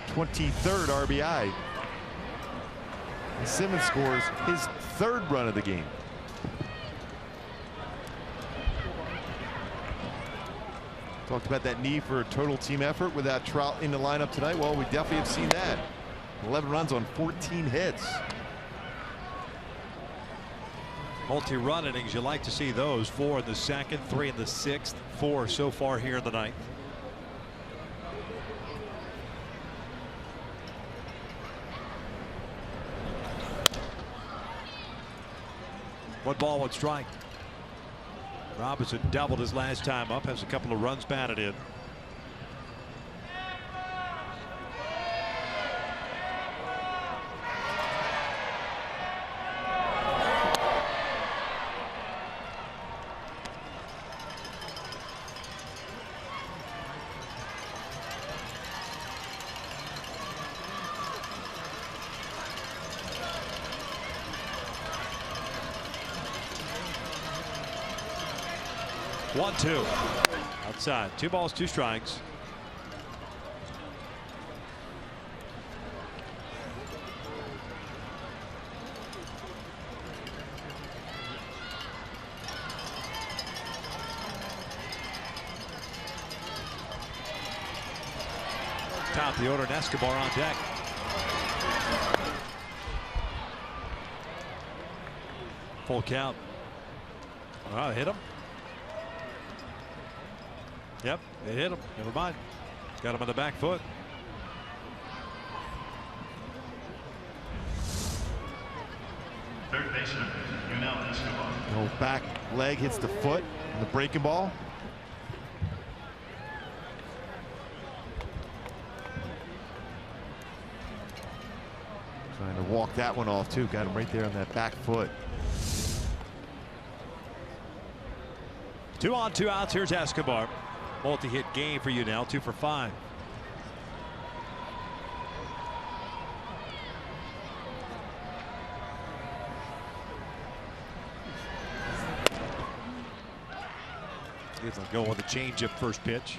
23rd RBI. And Simmons scores his 3rd run of the game. Talked about that need for a total team effort without Trout in the lineup tonight. Well, we definitely have seen that. 11 runs on 14 hits. Multi-run innings, you like to see those. 4 in the 2nd, 3 in the 6th, 4 so far here in the 9th. One ball, one strike. Robinson doubled his last time up, has a couple of runs batted in. One, two. Outside. 2 balls, 2 strikes. Top of the order, and Escobar on deck. Full count. Oh, hit him. Yep, it hit him. Never mind. Got him on the back foot. baseman, Escobar. No, back leg hits the foot on the breaking ball. Trying to walk that one off too. Got him right there on that back foot. 2 on, 2 outs. Here's Escobar. Multi-hit game for you now. 2 for 5. He's going to go with a changeup first pitch.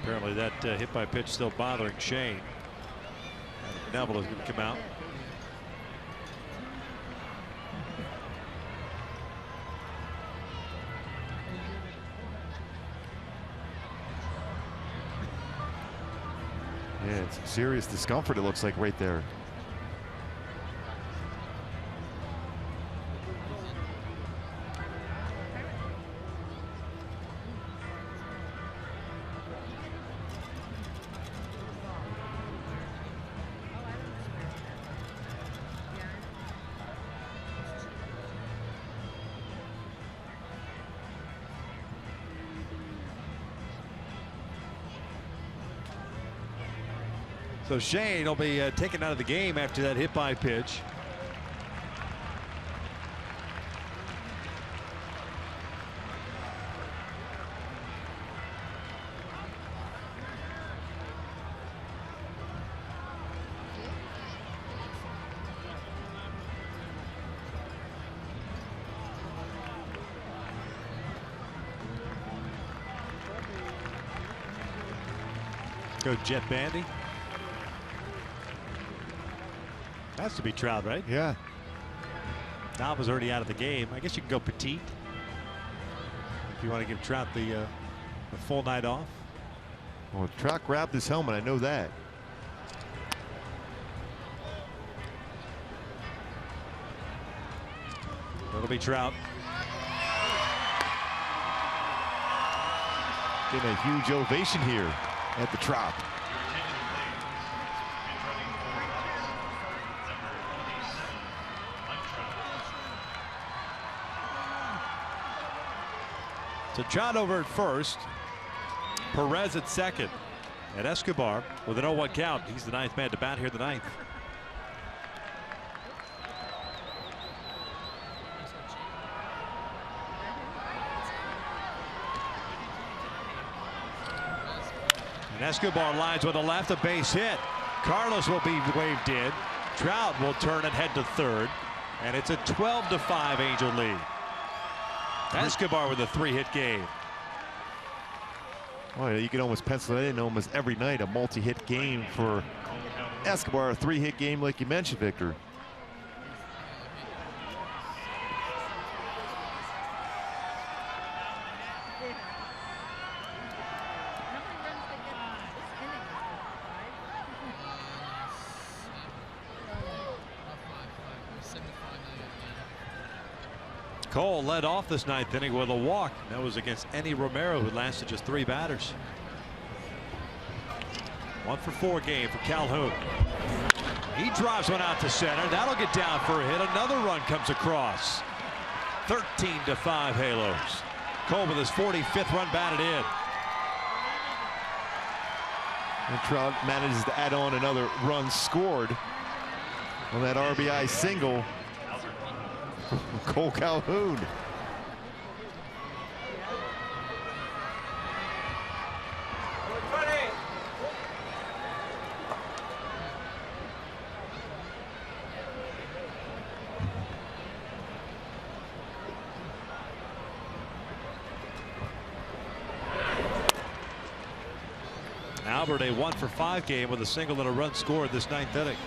Apparently that hit by pitch still bothering Shane. Neville is going to come out. Yeah, it's serious discomfort, it looks like, right there. So Shane will be taken out of the game after that hit by pitch. Go Jet Bandy. Has to be Trout, right? Yeah. Tampa's already out of the game. I guess you can go Petit if you want to give Trout the full night off. Well, Trout grabbed his helmet, I know that. It'll be Trout. Getting a huge ovation here at the Trop. So John over at first, Perez at second, and Escobar with an 0-1 count. He's the 9th man to bat here in the 9th. And Escobar lines with a left, a base hit. Carlos will be waved in. Trout will turn and head to third, and it's a 12-5 Angel lead. Escobar with a 3-hit game. Well, you can almost pencil it in almost every night, a multi-hit game for Escobar, a 3-hit game like you mentioned, Victor. Cole led off this 9th inning with a walk. That was against Enny Romero, who lasted just 3 batters. 1 for 4 game for Calhoun. He drives one out to center. That'll get down for a hit. Another run comes across. 13-5 Halos. Cole with his 45th run batted in. And Trout manages to add on another run scored on that RBI single. Cole Calhoun. Albert, a 1 for 5 game with a single and a run scored this 9th inning.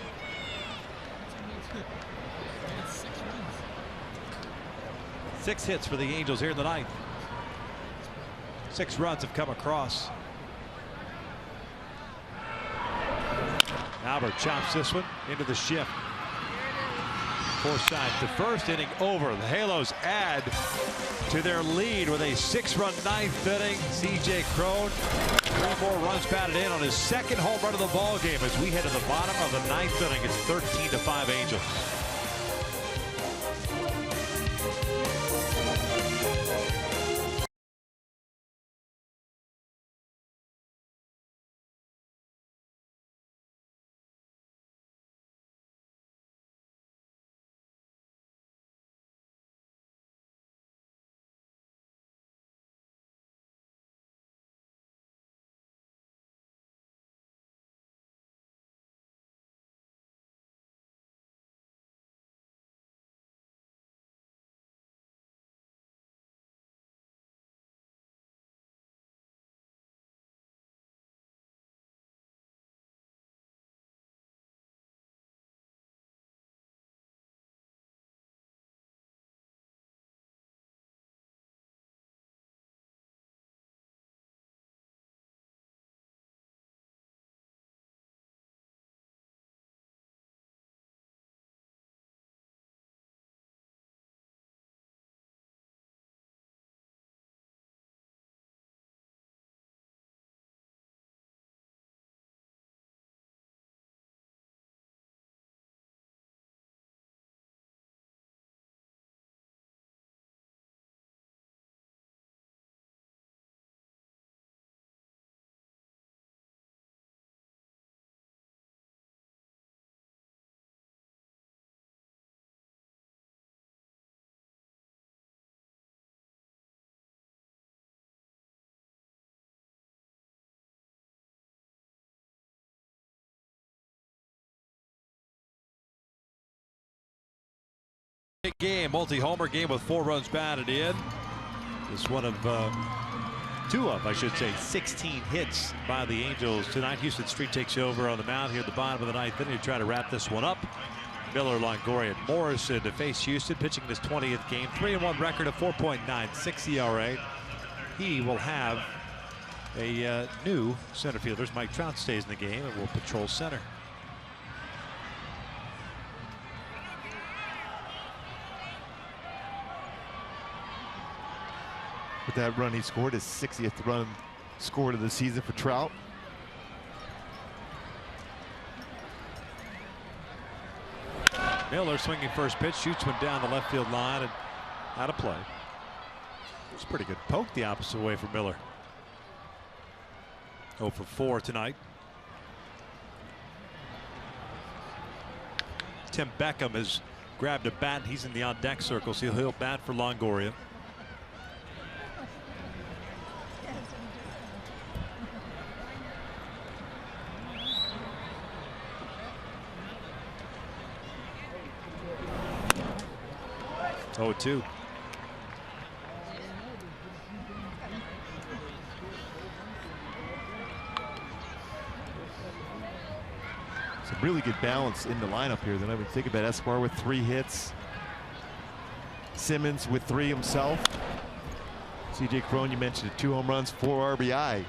Six hits for the Angels here in the 9th. 6 runs have come across. Albert chops this one into the shift. Forsythe, the first inning over. The Halos add to their lead with a 6-run ninth inning. C.J. Cron, 3 more runs batted in on his second home run of the ball game as we head to the bottom of the ninth inning. It's 13-5 Angels. Big game, multi-homer game with 4 runs batted in. This one of two of, I should say, 16 hits by the Angels tonight. Houston Street takes over on the mound here at the bottom of the ninth inning to try to wrap this one up. Miller, Longoria, and Morrison to face Houston, pitching his 20th game. 3-1 record of 4.96 ERA. He will have a new center fielder. Mike Trout stays in the game and will patrol center. With that run, he scored his 60th run scored of the season for Trout. Miller swinging first pitch, shoots one down the left field line and out of play. It's a pretty good poke the opposite way for Miller. 0 for 4 tonight. Tim Beckham has grabbed a bat. He's in the on deck circle, so he'll bat for Longoria. Oh, 2. Some really good balance in the lineup here. Then I would think about Escobar with 3 hits. Simmons with 3 himself. C.J. Cron, you mentioned it, 2 home runs, 4 RBI.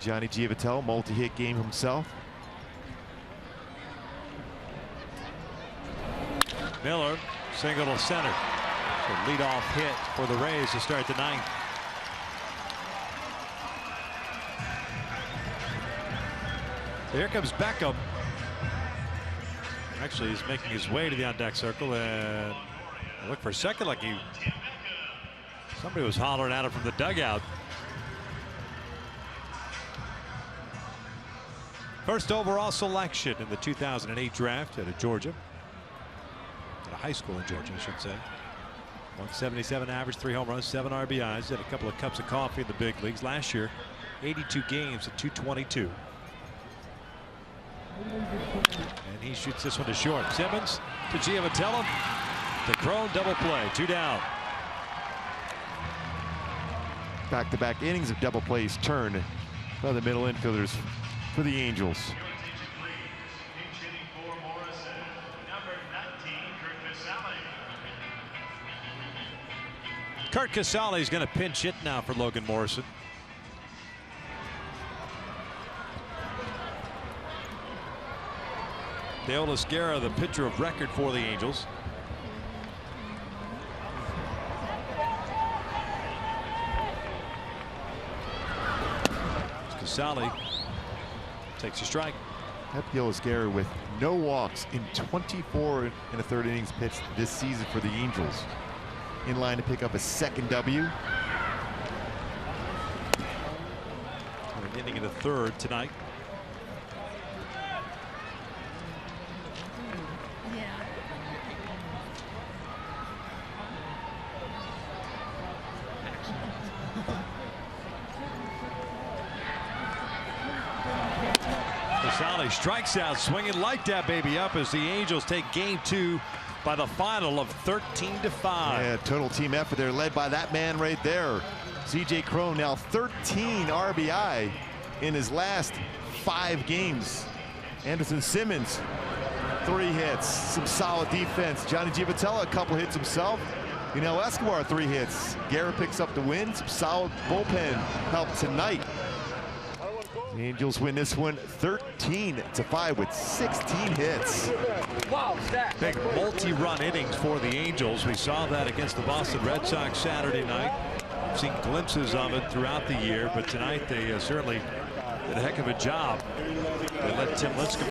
Johnny Giavitello, multi-hit game himself. Miller, single to center. So leadoff hit for the Rays to start the ninth. Here comes Beckham. Actually, he's making his way to the on-deck circle, and I looked for a second like somebody was hollering at him from the dugout. First overall selection in the 2008 draft out of Georgia. At a high school in Georgia, I should say. 177 average, 3 home runs, 7 RBIs. Had a couple of cups of coffee in the big leagues. Last year, 82 games at 222. And he shoots this one to short. Simmons to Giavitello. To Cron, double play, 2 down. Back-to-back innings of double plays turned by the middle infielders for the Angels. Kurt Casale is going to pinch hit now for Logan Morrison. Dale Esguerra, the pitcher of record for the Angels. Casale takes a strike. Dale Esguerra with no walks in 24 and a third innings pitched this season for the Angels. In line to pick up a second W. An inning and a third tonight. Casale strikes out, swinging like that baby up as the Angels take game 2 by the final of 13-5. Yeah, total team effort there, led by that man right there. C.J. Cron now 13 RBI in his last 5 games. Anderson Simmons, 3 hits, some solid defense. Johnny Giavotella, a couple hits himself. Escobar, 3 hits. Guerra picks up the win. Some solid bullpen help tonight. The Angels win this one 13-5 with 16 hits. Big multi-run innings for the Angels. We saw that against the Boston Red Sox Saturday night. We've seen glimpses of it throughout the year, but tonight they certainly did a heck of a job. They let Tim Lincecum